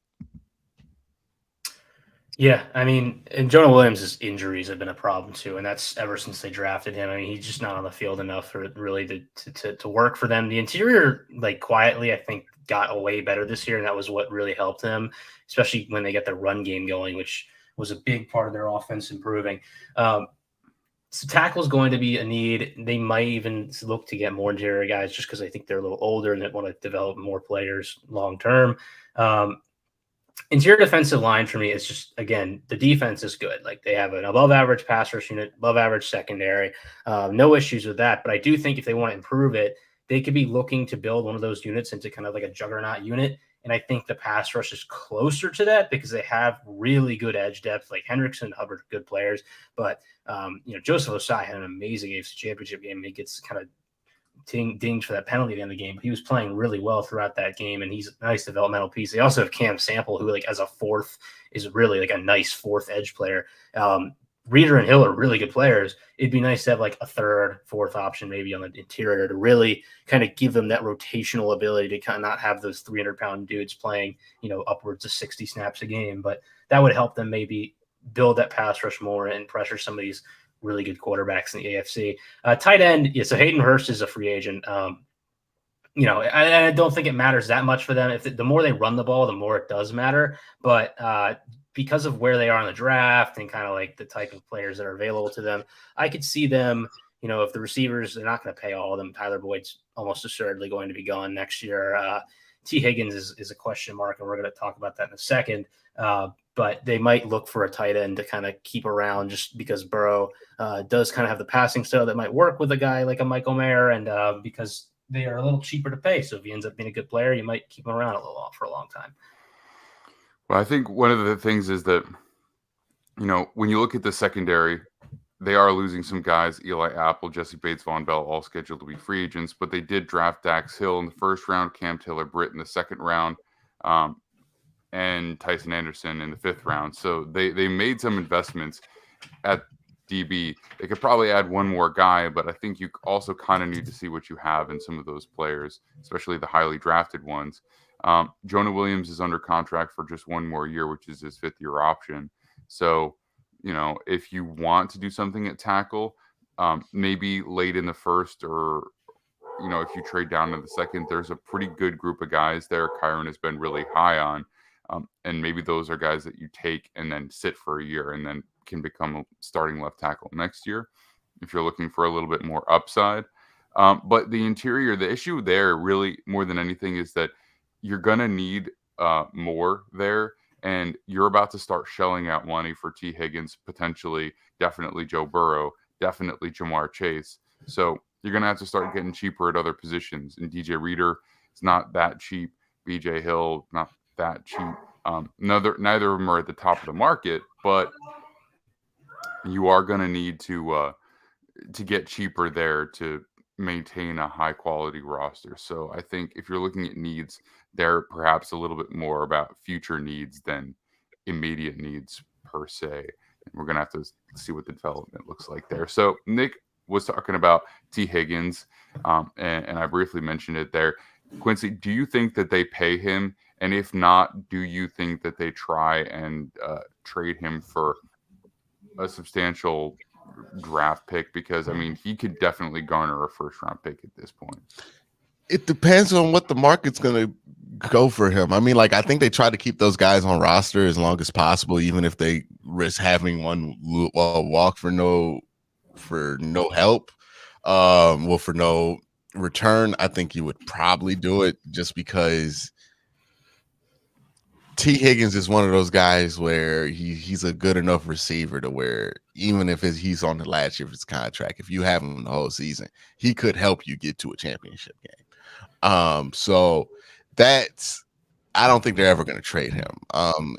Yeah, I mean, and Jonah Williams' injuries have been a problem too, and that's ever since they drafted him. I mean, he's just not on the field enough for it really to work for them. The interior, like, quietly, I think, got way better this year, and that was what really helped them, especially when they get their run game going, which was a big part of their offense improving. So tackle is going to be a need. They might even look to get more interior guys just because I think they're a little older and they want to develop more players long term. Interior defensive line for me is just, again, the defense is good. Like, they have an above average pass rush unit, above average secondary. No issues with that. But I do think if they want to improve it, they could be looking to build one of those units into kind of like a juggernaut unit And I think the pass rush is closer to that because they have really good edge depth, like Hendrickson and Hubbard, good players. But, Joseph Osai had an amazing AFC Championship game. He gets kind of dinged for that penalty at the end of the game. He was playing really well throughout that game, and he's a nice developmental piece. They also have Cam Sample, who, like, as a fourth, is really like a nice fourth edge player. Reeder and Hill are really good players. It'd be nice to have like a third, fourth option maybe on the interior to really kind of give them that rotational ability to kind of not have those 300-pound dudes playing, upwards of 60 snaps a game. But that would help them maybe build that pass rush more and pressure some of these really good quarterbacks in the AFC. Tight end, so Hayden Hurst is a free agent. I don't think it matters that much for them. The more they run the ball, the more it does matter. But because of where they are in the draft and kind of like the type of players that are available to them, I could see them, if the receivers, they're not going to pay all of them. Tyler Boyd's almost assuredly going to be gone next year. T. Higgins is a question mark, and we're going to talk about that in a second. But they might look for a tight end to kind of keep around just because Burrow does kind of have the passing style that might work with a guy like a Michael Mayer, and because they are a little cheaper to pay. So if he ends up being a good player, you might keep him around for a long time. Well, I think one of the things is that, when you look at the secondary, they are losing some guys, Eli Apple, Jesse Bates, Von Bell, all scheduled to be free agents, but they did draft Dax Hill in the first round, Cam Taylor-Britt in the second round, and Tyson Anderson in the fifth round. So they made some investments at DB. They could probably add one more guy, but I think you also kind of need to see what you have in some of those players, especially the highly drafted ones. Jonah Williams is under contract for just one more year, which is his fifth-year option. So, if you want to do something at tackle, maybe late in the first or, if you trade down to the second, there's a pretty good group of guys there Kyron has been really high on. And maybe those are guys that you take and then sit for a year and then can become a starting left tackle next year if you're looking for a little bit more upside. But the interior, the issue there really more than anything is that you're going to need more there, and you're about to start shelling out money for T. Higgins, potentially, definitely Joe Burrow, definitely Jamar Chase. So you're going to have to start getting cheaper at other positions. And DJ Reader is not that cheap. BJ Hill, not that cheap. Neither of them are at the top of the market, but you are going to need to get cheaper there to maintain a high quality roster. So I think if you're looking at needs, they're perhaps a little bit more about future needs than immediate needs per se. And we're going to have to see what the development looks like there. So Nick was talking about T. Higgins, and I briefly mentioned it there. Quincy, do you think that they pay him? And if not, do you think that they try and trade him for a substantial draft pick? Because, he could definitely garner a first-round pick at this point. It depends on what the market's going to go for him. I think they try to keep those guys on roster as long as possible, even if they risk having one walk for no help, for no return. I think you would probably do it just because T. Higgins is one of those guys where he's a good enough receiver to where even if he's on the last year of his contract, if you have him the whole season, he could help you get to a championship game. So I don't think they're ever going to trade him.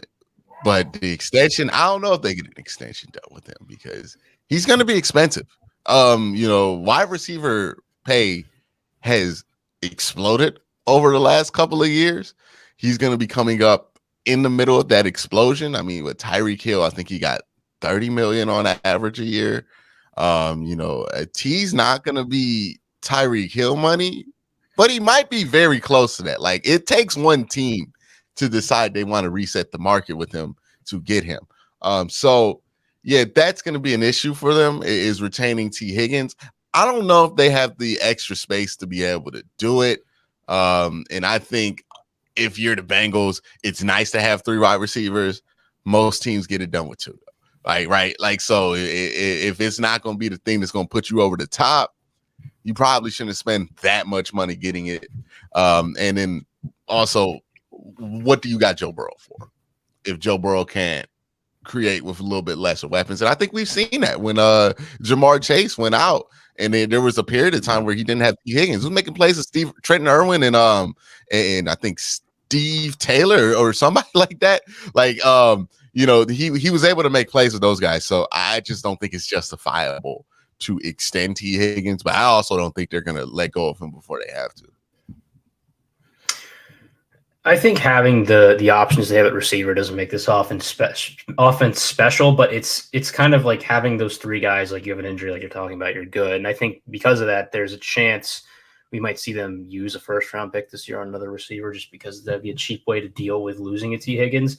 But the extension, I don't know if they get an extension done with him because he's going to be expensive. Wide receiver pay has exploded over the last couple of years. He's going to be coming up in the middle of that explosion. With Tyreek Hill, I think he got $30 million on average a year. T's not going to be Tyreek Hill money, but he might be very close to that. Like, it takes one team to decide they want to reset the market with him to get him. So yeah, that's going to be an issue for them, is retaining T. Higgins. I don't know if they have the extra space to be able to do it. And I think if you're the Bengals, it's nice to have 3 wide receivers. Most teams get it done with 2. So if it's not going to be the thing that's going to put you over the top, you probably shouldn't spend that much money getting it. And then also, what do you got Joe Burrow for? If Joe Burrow can't create with a little bit lesser weapons. And I think we've seen that when Jamar Chase went out, and then there was a period of time where he didn't have T. Higgins. He was making plays with Trenton Irwin and I think Steve Taylor or somebody like that. Like, he was able to make plays with those guys. So I just don't think it's justifiable to extend T. Higgins, but I also don't think they're going to let go of him before they have to. I think having the options they have at receiver doesn't make this offense special, but it's kind of like having those three guys, like you have an injury, like you're talking about, you're good. And I think because of that, there's a chance we might see them use a first-round pick this year on another receiver just because that'd be a cheap way to deal with losing a T. Higgins.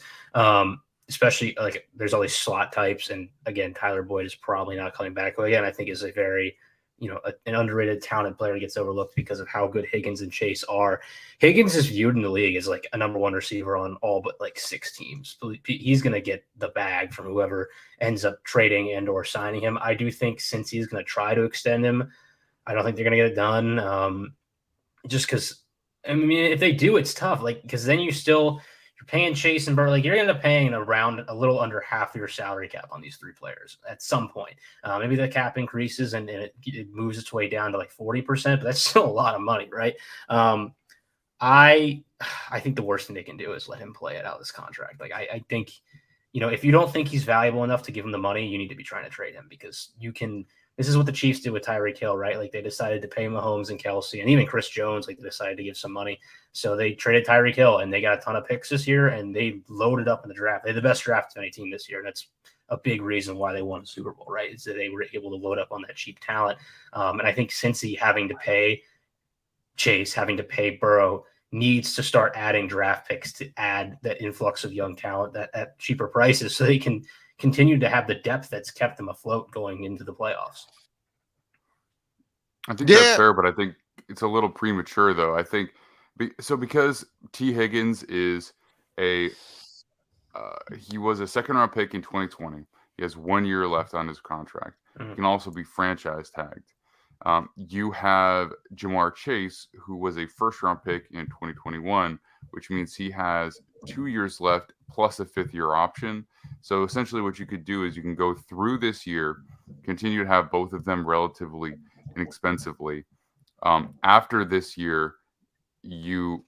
Especially like there's all these slot types. And again, Tyler Boyd is probably not coming back. Who again, I think is a very, an underrated talent player gets overlooked because of how good Higgins and Chase are. Higgins is viewed in the league as like a number one receiver on all but like 6 teams. He's going to get the bag from whoever ends up trading and or signing him. I do think since he's going to try to extend him, I don't think they're going to get it done. Just because, I mean, if they do, it's tough. Like, because then you're paying Chase and Burr. Like, you're going to end up paying around a little under half your salary cap on these 3 players at some point. Maybe the cap increases and it moves its way down to like 40%, but that's still a lot of money, right? I think the worst thing they can do is let him play it out this contract. Like, I think, if you don't think he's valuable enough to give him the money, you need to be trying to trade him because you can. This is what the Chiefs did with Tyreek Hill, right? Like they decided to pay Mahomes and Kelsey and even Chris Jones, like they decided to give some money. So they traded Tyreek Hill and they got a ton of picks this year and they loaded up in the draft. They had the best draft of any team this year. And that's a big reason why they won the Super Bowl, right? Is that they were able to load up on that cheap talent. And I think Cincy having to pay Chase, having to pay Burrow needs to start adding draft picks to add that influx of young talent at cheaper prices so they can continue to have the depth that's kept them afloat going into the playoffs. I think that's fair, but I think it's a little premature, though. I think because T. Higgins is he was a second-round pick in 2020. He has 1 year left on his contract. He can also be franchise tagged. You have Jamar Chase, who was a first-round pick in 2021, which means he has 2 years left plus a 5th-year option. So essentially what you could do is you can go through this year, continue to have both of them relatively inexpensively. After this year, you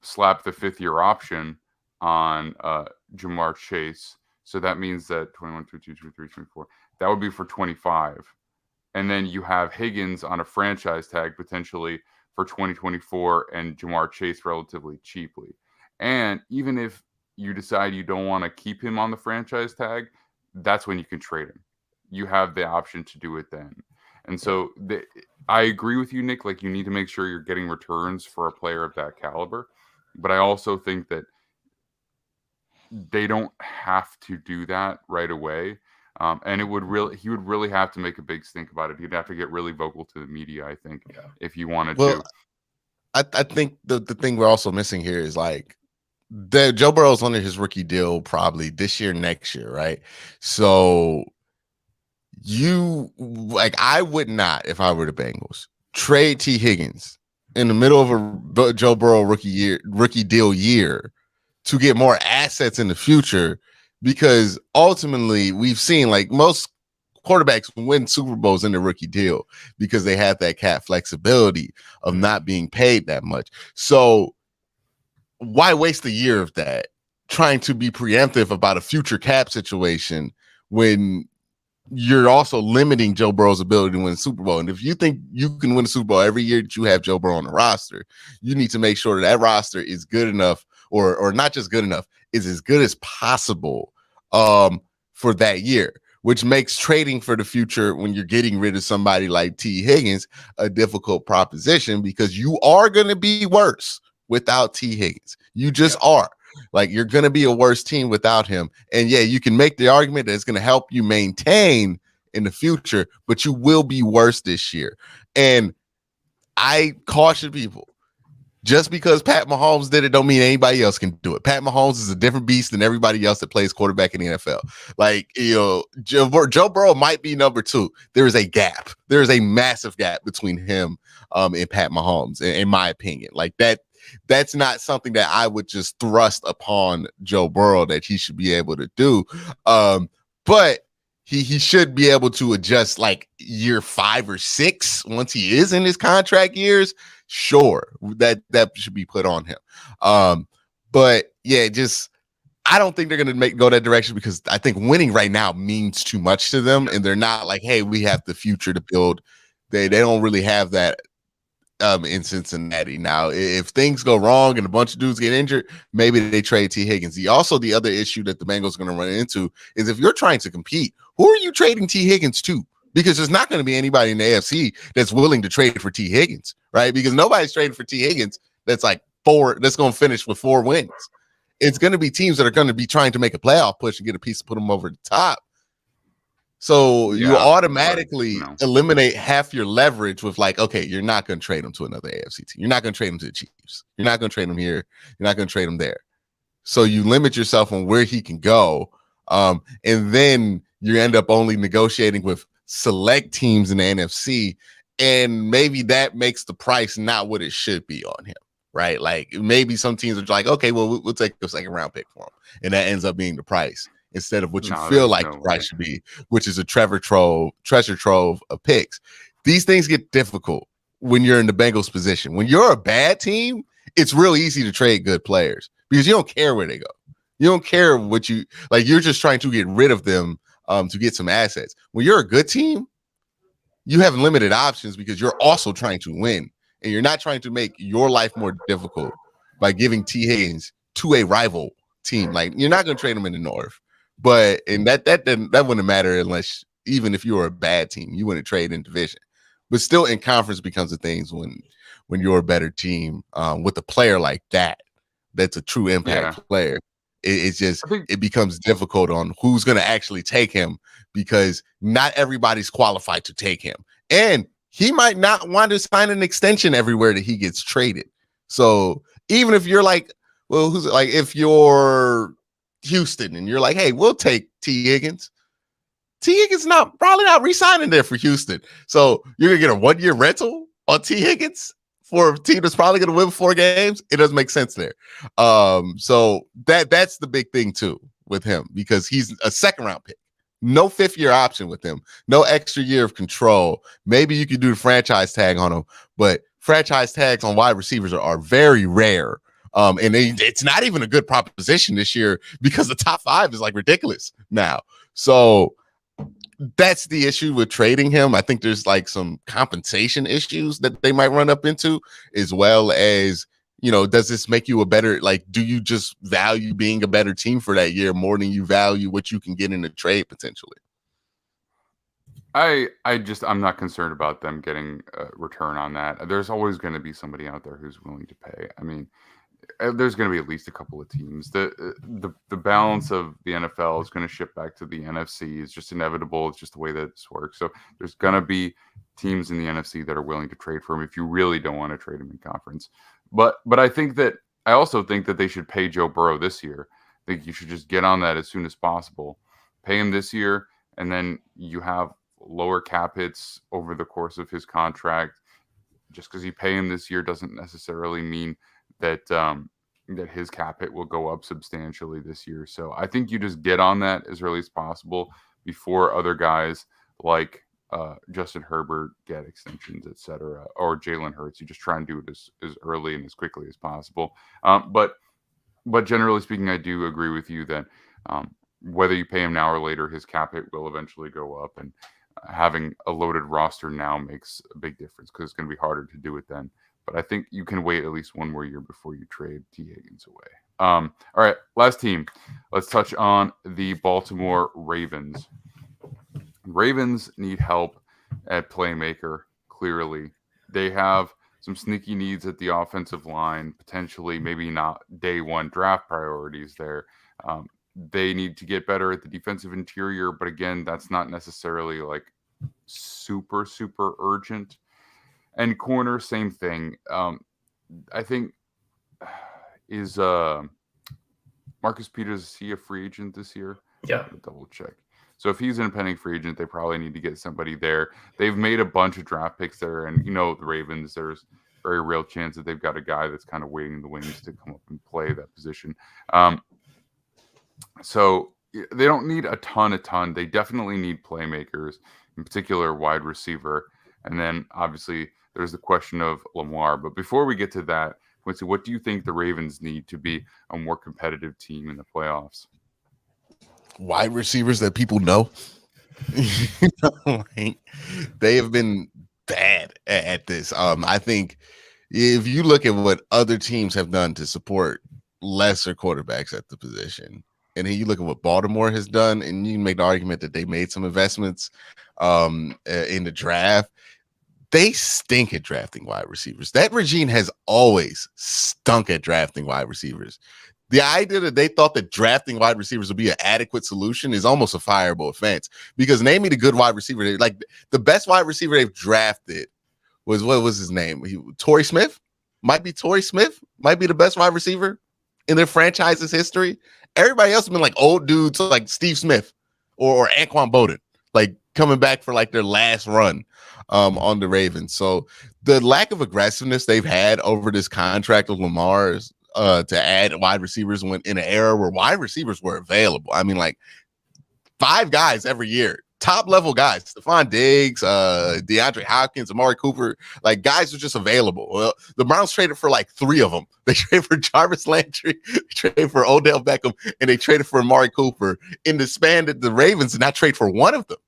slap the 5th-year option on Jamar Chase. So that means that 21, 22, 23, 24, that would be for 25. And then you have Higgins on a franchise tag potentially for 2024 and Jamar Chase relatively cheaply. And even if you decide you don't want to keep him on the franchise tag, that's when you can trade him. You have the option to do it then. And so I agree with you, Nick. Like, you need to make sure you're getting returns for a player of that caliber. But I also think that they don't have to do that right away. And he would really have to make a big stink about it. He'd have to get really vocal to the media, I think, if he wanted to. I think the thing we're also missing here is like Joe Burrow's under his rookie deal probably this year, next year, right? So I would not, if I were the Bengals, trade T. Higgins in the middle of a Joe Burrow rookie deal year to get more assets in the future, because ultimately we've seen like most quarterbacks win Super Bowls in the rookie deal because they have that cap flexibility of not being paid that much. So why waste a year of that trying to be preemptive about a future cap situation when you're also limiting Joe Burrow's ability to win a Super Bowl? And if you think you can win a Super Bowl every year that you have Joe Burrow on the roster, you need to make sure that roster is good enough, or not just good enough, is as good as possible for that year, which makes trading for the future when you're getting rid of somebody like T. Higgins a difficult proposition, because you are going to be worse without T. Higgins. You just are. Like, you're going to be a worse team without him. And yeah, you can make the argument that it's going to help you maintain in the future, but you will be worse this year. And I caution people, just because Pat Mahomes did it don't mean anybody else can do it. Pat Mahomes is a different beast than everybody else that plays quarterback in the NFL. Like, Joe Burrow might be number 2. There is a gap. There is a massive gap between him and Pat Mahomes, in my opinion. Like, that's not something that I would just thrust upon Joe Burrow that he should be able to do. But he should be able to adjust like year 5 or 6 once he is in his contract years. Sure, that should be put on him. But yeah, just I don't think they're going to go that direction because I think winning right now means too much to them, and they're not like, hey, we have the future to build. They don't really have that in Cincinnati. Now, if things go wrong and a bunch of dudes get injured, maybe they trade T. Higgins. The other issue that the Bengals are going to run into is if you're trying to compete, who are you trading T. Higgins to? Because there's not going to be anybody in the AFC that's willing to trade for T. Higgins, right? Because nobody's trading for T. Higgins that's like that's going to finish with 4 wins. It's going to be teams that are going to be trying to make a playoff push and get a piece to put them over the top. So you automatically eliminate half your leverage with like, okay, you're not going to trade them to another AFC team. You're not going to trade them to the Chiefs. You're not going to trade them here. You're not going to trade them there. So you limit yourself on where he can go. And then you end up only negotiating with select teams in the NFC. And maybe that makes the price not what it should be on him, right? Like maybe some teams are like, okay, well, we'll take a second round pick for him. And that ends up being the price instead of what you feel like the price should be, which is a treasure trove of picks. These things get difficult when you're in the Bengals position. When you're a bad team, it's real easy to trade good players because you don't care where they go. You don't care what you like. You're just trying to get rid of them to get some assets. When you're a good team, you have limited options because you're also trying to win, and you're not trying to make your life more difficult by giving T. Higgins to a rival team. Like you're not going to trade him in the North, but and that wouldn't matter unless even if you were a bad team, you wouldn't trade in division. But still, in conference becomes the things when you're a better team with a player like that. That's a true impact player. It becomes difficult on who's going to actually take him because not everybody's qualified to take him. And he might not want to sign an extension everywhere that he gets traded. So even if you're like, well, who's like, if you're Houston and you're like, hey, we'll take T. Higgins. T. Higgins probably not re-signing there for Houston. So you're going to get a 1-year rental on T. Higgins for a team that's probably going to win 4 games. It doesn't make sense there. So that's the big thing too with him because he's a 2nd-round pick. No 5th-year option with him. No extra year of control. Maybe you could do the franchise tag on him, but franchise tags on wide receivers are very rare. And it's not even a good proposition this year because the top 5 is like ridiculous now. So that's the issue with trading him. I think there's like some compensation issues that they might run up into, as well as, does this make you a better, like, do you just value being a better team for that year more than you value what you can get in a trade potentially? I'm not concerned about them getting a return on that. There's always going to be somebody out there who's willing to pay. I mean, there's going to be at least a couple of teams. The balance of the NFL is going to shift back to the NFC. It's just inevitable. It's just the way that this works. So there's going to be teams in the NFC that are willing to trade for him if you really don't want to trade him in conference. But I also think that they should pay Joe Burrow this year. I think you should just get on that as soon as possible. Pay him this year, and then you have lower cap hits over the course of his contract. Just because you pay him this year doesn't necessarily mean that his cap hit will go up substantially this year. So I think you just get on that as early as possible before other guys like Justin Herbert get extensions, etc., or Jalen Hurts. You just try and do it as early and as quickly as possible. But generally speaking, I do agree with you that whether you pay him now or later, his cap hit will eventually go up, and having a loaded roster now makes a big difference because it's going to be harder to do it then. But I think you can wait at least 1 more year before you trade T. Higgins away. All right, last team. Let's touch on the Baltimore Ravens. Ravens need help at playmaker, clearly. They have some sneaky needs at the offensive line, potentially maybe not day 1 draft priorities there. They need to get better at the defensive interior, but again, that's not necessarily like super, super urgent. And corner, same thing. I think is Marcus Peters, is he a free agent this year? Yeah. Double check. So if he's an impending free agent, they probably need to get somebody there. They've made a bunch of draft picks there, and the Ravens, there's a very real chance that they've got a guy that's kind of waiting in the wings to come up and play that position. So they don't need a ton. They definitely need playmakers, in particular wide receiver. And then obviously there's the question of Lamar. But before we get to that, Quincy, what do you think the Ravens need to be a more competitive team in the playoffs? Wide receivers that people know. Like, they have been bad at this. I think if you look at what other teams have done to support lesser quarterbacks at the position, and then you look at what Baltimore has done, and you can make the argument that they made some investments in the draft. They stink at drafting wide receivers. That regime has always stunk at drafting wide receivers. The idea that they thought that drafting wide receivers would be an adequate solution is almost a fireable offense, because name me the good wide receiver. Like, the best wide receiver they've drafted was, what was his name? Torrey Smith? Might be Torrey Smith. Might be the best wide receiver in their franchise's history. Everybody else has been like old dudes like Steve Smith or Anquan Bolden, like coming back for like their last run on the Ravens. So the lack of aggressiveness they've had over this contract of Lamar's to add wide receivers when in an era where wide receivers were available. I mean, like 5 guys every year, top level guys, Stephon Diggs, DeAndre Hopkins, Amari Cooper, like guys are just available. Well, the Browns traded for like 3 of them. They traded for Jarvis Landry, they traded for Odell Beckham, and they traded for Amari Cooper in the span that the Ravens did not trade for one of them.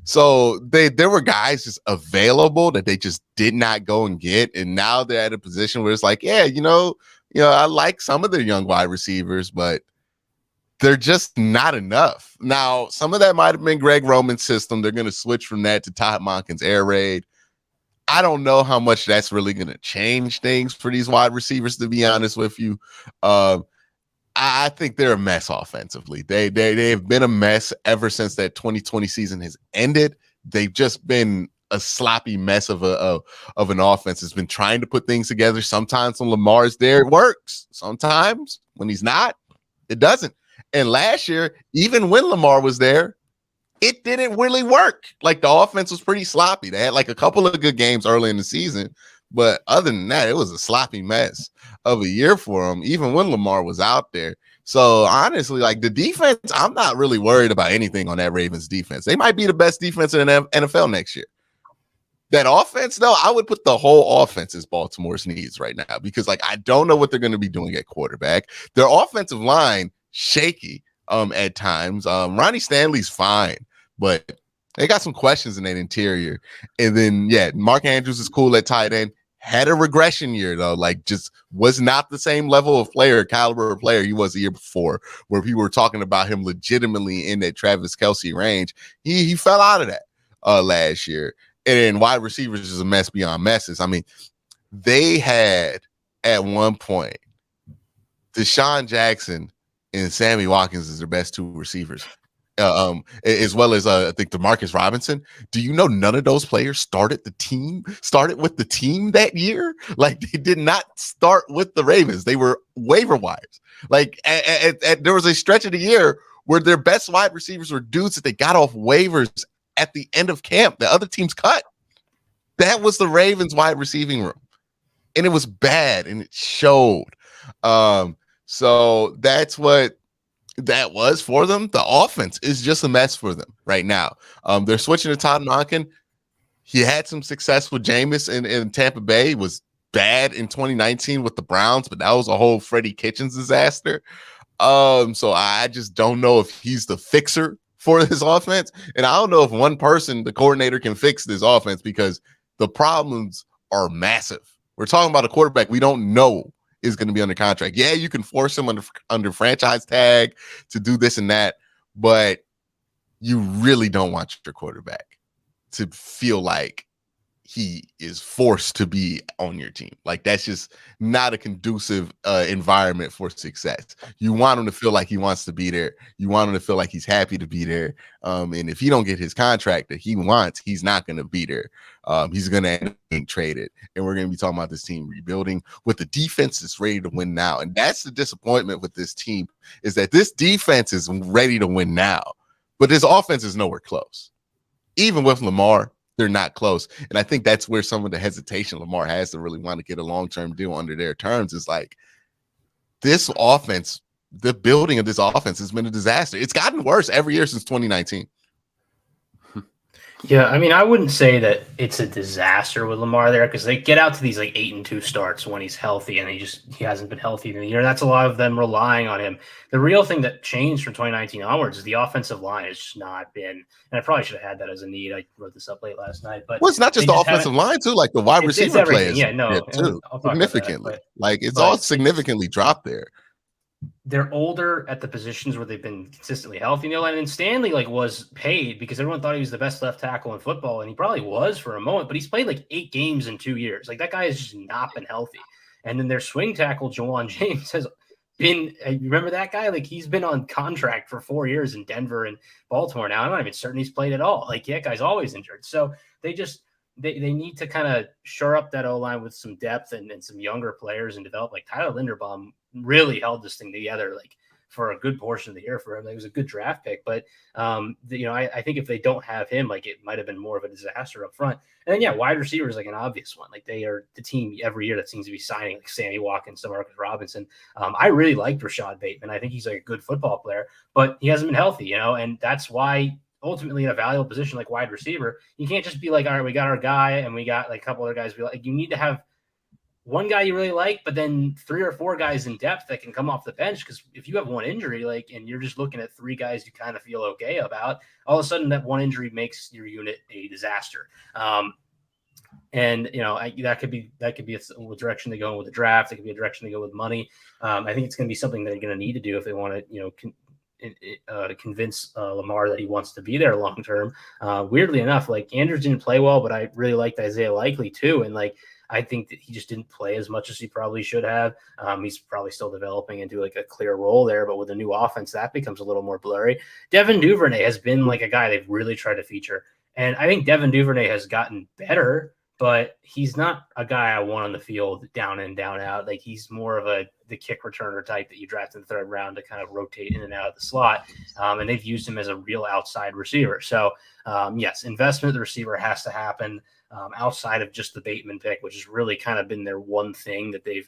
So there were guys just available that they just did not go and get. And now they're at a position where it's like, yeah, you know, I like some of their young wide receivers, but they're just not enough. Now, some of that might have been Greg Roman's system. They're going to switch from that to Todd Monken's air raid. I don't know how much that's really going to change things for these wide receivers, to be honest with you. I think they're a mess offensively. They've been a mess ever since that 2020 season has ended. They've just been a sloppy mess of an offense. It's been trying to put things together. Sometimes when Lamar's there, it works. Sometimes when he's not, it doesn't. And last year, even when Lamar was there, it didn't really work. Like, the offense was pretty sloppy. They had like a couple of good games early in the season, but other than that, it was a sloppy mess of a year for them, even when Lamar was out there. So honestly, like, the defense, I'm not really worried about anything on that Ravens defense. They might be the best defense in the NFL next year. That offense, though, I would put the whole offense as Baltimore's needs right now, because, like, I don't know what they're going to be doing at quarterback. Their offensive line, shaky at times. Ronnie Stanley's fine, but they got some questions in that interior. And then, yeah, Mark Andrews is cool at tight end. Had a regression year, though, like, just was not the same level of player, caliber of player he was the year before, where people were talking about him legitimately in that Travis Kelce range. He fell out of that last year. And then wide receivers is a mess beyond messes. I mean, they had at one point Deshaun Jackson and Sammy Watkins as their best 2 receivers, as well as I think DeMarcus Robinson. Do you know none of those players started with the team that year? Like, they did not start with the Ravens. They were waiver wires. Like, there was a stretch of the year where their best wide receivers were dudes that they got off waivers at the end of camp. The other teams cut. That was the Ravens wide receiving room, and it was bad, and it showed. So that's what that was for them. The offense is just a mess for them right now. They're switching to Todd Monken. He had some success with Jameis in Tampa Bay. He was bad in 2019 with the Browns, but that was a whole Freddie Kitchens disaster. So I just don't know if he's the fixer for this offense. And I don't know if one person, the coordinator, can fix this offense, because the problems are massive. We're talking about a quarterback we don't know is going to be under contract. Yeah, you can force him under franchise tag to do this and that, but you really don't want your quarterback to feel like he is forced to be on your team. Like, that's just not a conducive environment for success. You want him to feel like he wants to be there. You want him to feel like he's happy to be there. And if he don't get his contract that he wants, he's not going to be there. He's going to end up being traded. And we're going to be talking about this team rebuilding with the defense that's ready to win now. And that's the disappointment with this team, is that this defense is ready to win now, but this offense is nowhere close. Even with Lamar, they're not close. And I think that's where some of the hesitation Lamar has to really want to get a long-term deal under their terms is like, this offense, the building of this offense has been a disaster. It's gotten worse every year since 2019. Yeah, I mean, I wouldn't say that it's a disaster with Lamar there because they get out to these like 8-2 starts when he's healthy, and he hasn't been healthy in the year. That's a lot of them relying on him. The real thing that changed from 2019 onwards is the offensive line has just not been. And I probably should have had that as a need. I wrote this up late last night, but Well, it's not just the offensive line too, like the wide it's receiver everything. players, Yeah, no, too, I'll talk about that, significantly. Like it's all significantly dropped there. They're older at the positions where they've been consistently healthy. And Stanley was paid because everyone thought he was the best left tackle in football, and he probably was for a moment. But he's played like 8 games in 2 years. Like that guy has just not been healthy. And then their swing tackle, Jawan James, has been. You remember that guy? Like he's been on contract for 4 years in Denver and Baltimore. Now I'm not even certain he's played at all. Like that guy's always injured. So they need to kind of shore up that O-line with some depth and some younger players and develop. Like Tyler Linderbaum really held this thing together like for a good portion of the year for him. It was a good draft pick, but I think if they don't have him, like it might have been more of a disaster up front. And then wide receiver is like an obvious one. Like they are the team every year that seems to be signing like Sammy Watkins, Demarcus Robinson. I really liked Rashad Bateman. I think he's like a good football player, but he hasn't been healthy, and that's why ultimately in a valuable position like wide receiver, you can't just be like, all right, we got our guy and we got like a couple other guys we like. You need to have one guy you really like, but then 3 or 4 guys in depth that can come off the bench. Because if you have one injury, and you're just looking at 3 guys you kind of feel okay about, all of a sudden that one injury makes your unit a disaster. That could be a direction they go with the draft. It could be a direction they go with money. I think it's going to be something they're going to need to do if they want to, convince Lamar that he wants to be there long term. Weirdly enough, like Andrews didn't play well, but I really liked Isaiah Likely too, and I think that he just didn't play as much as he probably should have. He's probably still developing into like a clear role there, but with a new offense, that becomes a little more blurry. Devin Duvernay has been like a guy they've really tried to feature, and I think Devin Duvernay has gotten better, but he's not a guy I want on the field down in, down out. Like he's more of the kick returner type that you draft in the 3rd round to kind of rotate in and out of the slot. And they've used him as a real outside receiver. So yes, investment of the receiver has to happen outside of just the Bateman pick, which has really kind of been their one thing that they've,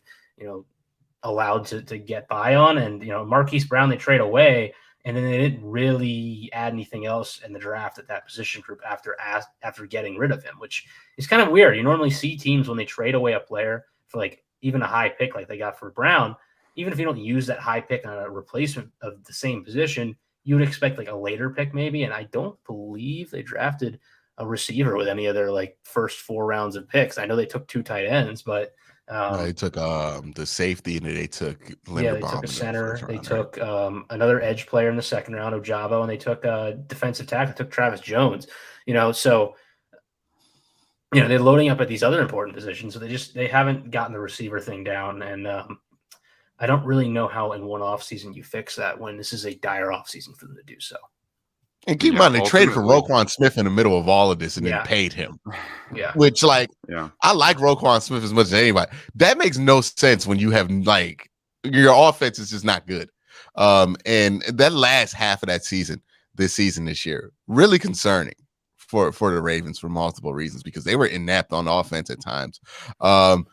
allowed to get by on. And, Marquise Brown, they trade away, and then they didn't really add anything else in the draft at that position group after getting rid of him, which is kind of weird. You normally see teams when they trade away a player for like even a high pick like they got for Brown, even if you don't use that high pick on a replacement of the same position, you would expect like a later pick maybe. And I don't believe they drafted a receiver with any of their like first 4 rounds of picks. I know they took 2 tight ends, but they took the safety, and they took Linderbaum. Yeah, they took a center. They took another edge player in the 2nd round, Ojabo, and they took a defensive tackle. They took Travis Jones. So they're loading up at these other important positions. So they haven't gotten the receiver thing down, and I don't really know how in one off season you fix that when this is a dire off season for them to do so. And keep in mind, they traded for Roquan Smith in the middle of all of this and then paid him. Yeah. Which, I like Roquan Smith as much as anybody. That makes no sense when you have, your offense is just not good. And that last half of that season, this year, really concerning for the Ravens for multiple reasons, because they were inept on offense at times. I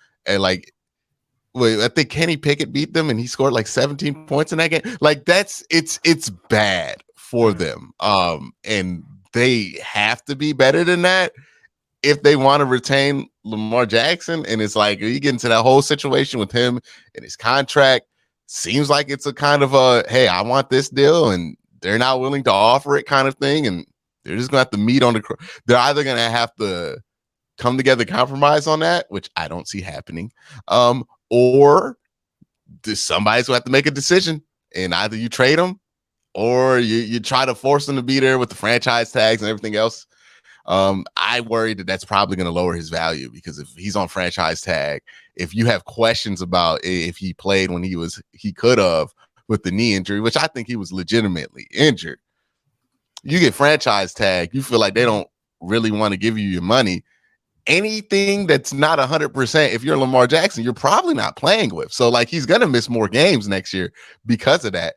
think Kenny Pickett beat them and he scored like 17 points in that game. It's bad for them. And they have to be better than that if they want to retain Lamar Jackson. And it's like, you get into that whole situation with him and his contract. Seems like it's a kind of a, hey, I want this deal, and they're not willing to offer it kind of thing. And they're just going to have to meet on they're either going to have to come together, compromise on that, which I don't see happening. Or somebody's going to have to make a decision, and either you trade them or you try to force them to be there with the franchise tags and everything else. I worry that that's probably going to lower his value, because if he's on franchise tag, if you have questions about if he played when he could have with the knee injury, which I think he was legitimately injured, you get franchise tag, you feel like they don't really want to give you your money. Anything that's not 100%, if you're Lamar Jackson, you're probably not playing with. So he's going to miss more games next year because of that.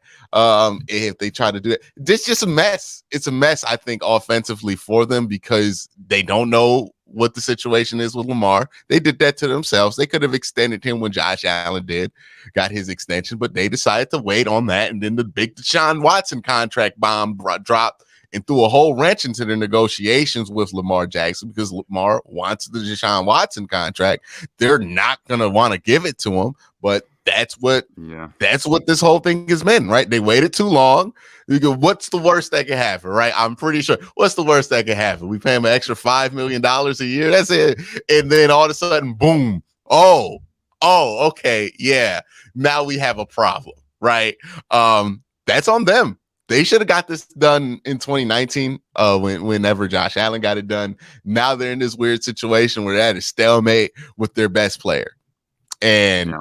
If they try to do it, this is just a mess. It's a mess, I think, offensively for them, because they don't know what the situation is with Lamar. They did that to themselves. They could have extended him when Josh Allen got his extension, but they decided to wait on that. And then the big Deshaun Watson contract bomb dropped and threw a whole wrench into the negotiations with Lamar Jackson because Lamar wants the Deshaun Watson contract. They're not going to want to give it to him, but that's what this whole thing has been, right? They waited too long. You go, what's the worst that can happen, right? I'm pretty sure. What's the worst that can happen? We pay him an extra $5 million a year. That's it. And then all of a sudden, boom. Oh, okay. Yeah. Now we have a problem, right? That's on them. They should have got this done in 2019 whenever Josh Allen got it done. Now they're in this weird situation where they're at a stalemate with their best player. And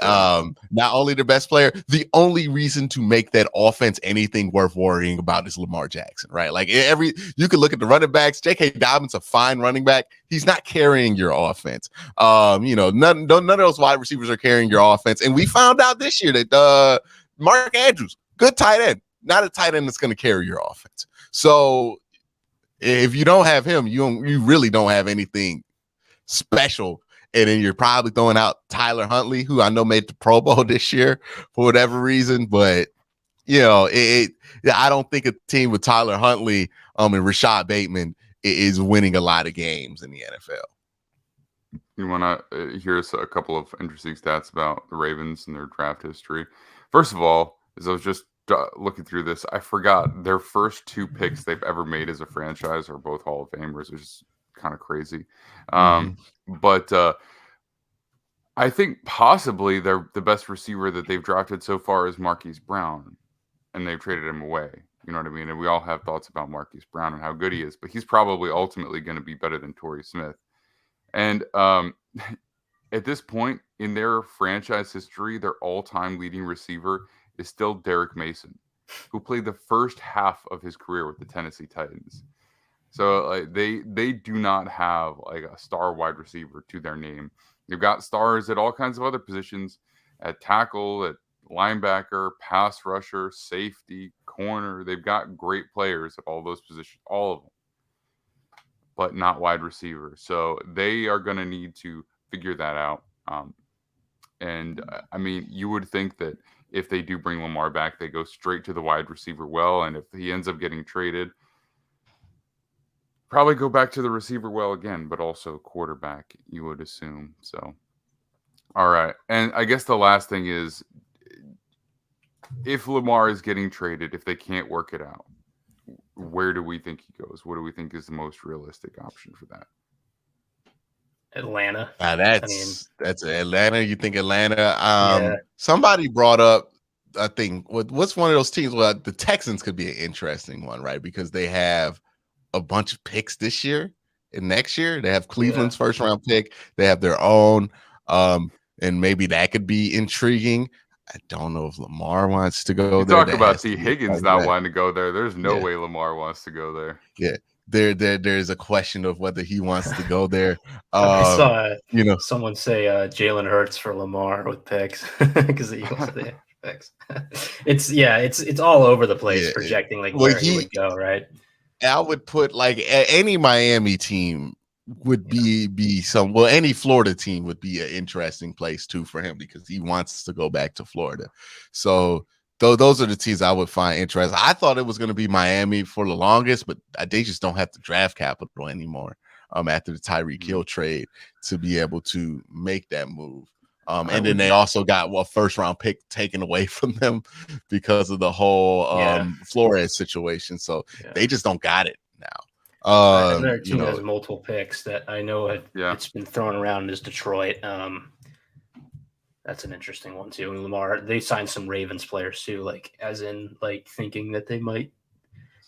not only the best player, the only reason to make that offense anything worth worrying about is Lamar Jackson, right? Like you can look at the running backs. J.K. Dobbins, a fine running back. He's not carrying your offense. None of those wide receivers are carrying your offense. And we found out this year that Mark Andrews, good tight end, not a tight end that's going to carry your offense. So if you don't have him, you really don't have anything special. And then you're probably throwing out Tyler Huntley, who I know made the Pro Bowl this year for whatever reason. But, I don't think a team with Tyler Huntley and Rashad Bateman is winning a lot of games in the NFL. You want to hear a couple of interesting stats about the Ravens and their draft history. First of all, as I was just looking through this, I forgot their first 2 picks they've ever made as a franchise are both Hall of Famers, which is kind of crazy. But I think possibly the best receiver that they've drafted so far is Marquise Brown, and they've traded him away. You know what I mean? And we all have thoughts about Marquise Brown and how good he is, but he's probably ultimately going to be better than Torrey Smith. And at this point in their franchise history, their all-time leading receiver is still Derek Mason, who played the first half of his career with the Tennessee Titans. So they do not have like a star wide receiver to their name. They've got stars at all kinds of other positions, at tackle, at linebacker, pass rusher, safety, corner. They've got great players at all those positions, all of them, but not wide receiver. So they are going to need to figure that out. I mean, you would think that if they do bring Lamar back, they go straight to the wide receiver well. And if he ends up getting traded, probably go back to the receiver well again, but also quarterback, you would assume. So, all right. And I guess the last thing is, if Lamar is getting traded, if they can't work it out, where do we think he goes? What do we think is the most realistic option for that? Atlanta. That's Atlanta. You think Atlanta? Somebody brought up, I think, what's one of those teams? Well, the Texans could be an interesting one, right? Because they have a bunch of picks this year and next year. They have Cleveland's first round pick. They have their own, and maybe that could be intriguing. I don't know if Lamar wants to go there. Talk about T. Higgins not wanting to go there. There's no way Lamar wants to go there. Yeah. There's a question of whether he wants to go there. I saw someone say Jalen Hurts for Lamar with picks because the Eagles have picks. It's all over the place projecting where he would go, right? I would put any Miami team would be any Florida team would be an interesting place too for him because he wants to go back to Florida. So those are the teams I would find interesting. I thought it was going to be Miami for the longest, but they just don't have the draft capital anymore after the Tyreek Hill trade to be able to make that move. And then they also got a first round pick taken away from them because of the whole Flores situation. So they just don't got it now. Another team that has multiple picks that I know it's been thrown around is Detroit. That's an interesting one too. And Lamar, they signed some Ravens players too, thinking that they might.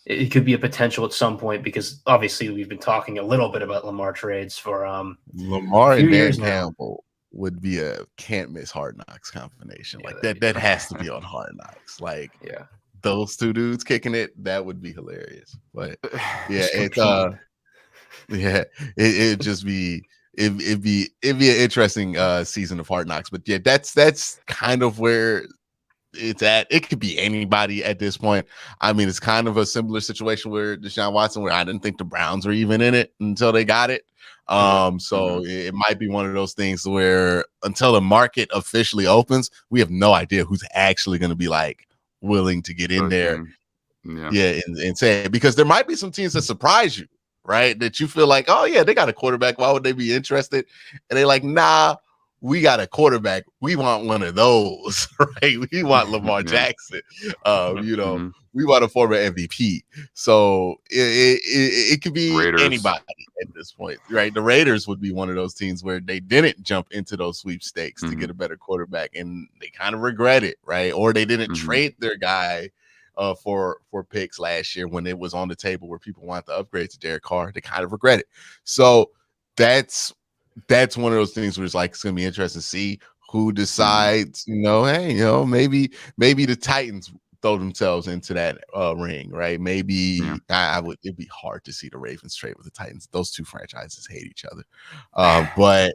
It could be a potential at some point because obviously we've been talking a little bit about Lamar trades for Lamar and Dan Campbell would be a can't miss Hard Knocks combination. That has to be on Hard Knocks. Those two dudes kicking it, that would be hilarious. But it'd just be it'd be an interesting season of Hard Knocks. But that's kind of where it's at. It could be anybody at this point. I mean, it's kind of a similar situation where Deshaun Watson, where I didn't think the Browns were even in it until they got it. So it might be one of those things where until the market officially opens, we have no idea who's actually going to be willing to get in there Yeah, and say it, because there might be some teams that surprise you, right? That you feel like, oh yeah, they got a quarterback. Why would they be interested? And they're like, nah, we got a quarterback. We want one of those, right? We want Lamar Jackson. We want a former MVP. So it could be Raiders. anybody at this point, right? The Raiders would be one of those teams where they didn't jump into those sweepstakes to get a better quarterback, and they kind of regret it, right? Or they didn't trade their guy for picks last year when it was on the table where people wanted to upgrade to Derek Carr. They kind of regret it. So that's one of those things where it's like, it's gonna be interesting to see who decides, maybe the Titans throw themselves into that ring, right? Maybe it'd be hard to see the Ravens trade with the Titans. Those two franchises hate each other. But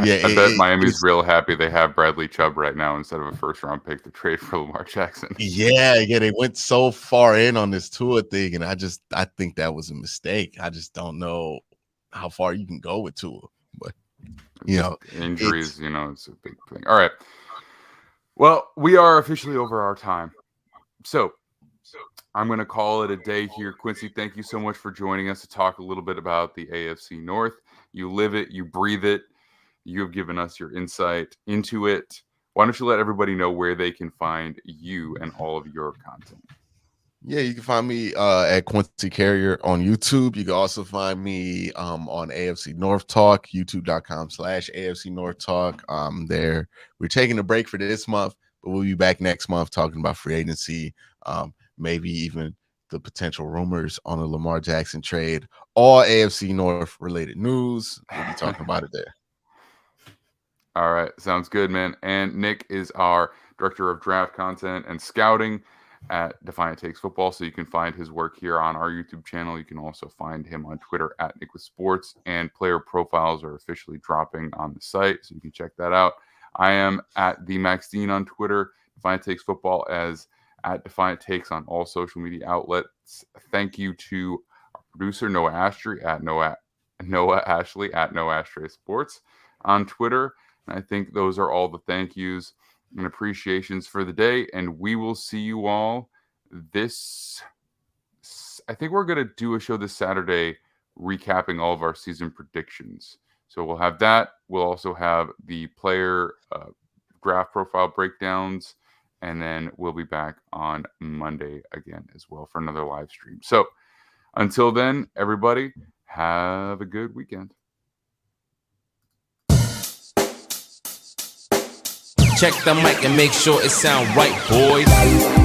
yeah, I bet Miami's real happy they have Bradley Chubb right now instead of a first-round pick to trade for Lamar Jackson. Yeah, they went so far in on this Tua thing, and I think that was a mistake. I just don't know how far you can go with Tua, but injuries, it's a big thing. All right. Well, we are officially over our time. So I'm going to call it a day here. Quincy, thank you so much for joining us to talk a little bit about the AFC North. You live it, you breathe it. You have given us your insight into it. Why don't you let everybody know where they can find you and all of your content? Yeah, you can find me at Quincy Carrier on YouTube. You can also find me on AFC North Talk, youtube.com/AFC North Talk. There, we're taking a break for this month, but we'll be back next month talking about free agency, maybe even the potential rumors on a Lamar Jackson trade, all AFC North related news. We'll be talking about it there. All right. Sounds good, man. And Nick is our director of draft content and scouting at Defiant Takes Football. So you can find his work here on our YouTube channel. You can also find him on Twitter at Nick with Sports, and player profiles are officially dropping on the site. So you can check that out. I am at the Max Dean on Twitter. Defiant Takes Football as at Defiant Takes on all social media outlets. Thank you to our producer, Noah Ashley at Noah Ashtray Sports on Twitter. And I think those are all the thank yous and appreciations for the day. And we will see you all I think we're going to do a show this Saturday recapping all of our season predictions. So we'll have that. We'll also have the player draft profile breakdowns. And then we'll be back on Monday again as well for another live stream. So until then, everybody, have a good weekend. Check the mic and make sure it sound right, boys.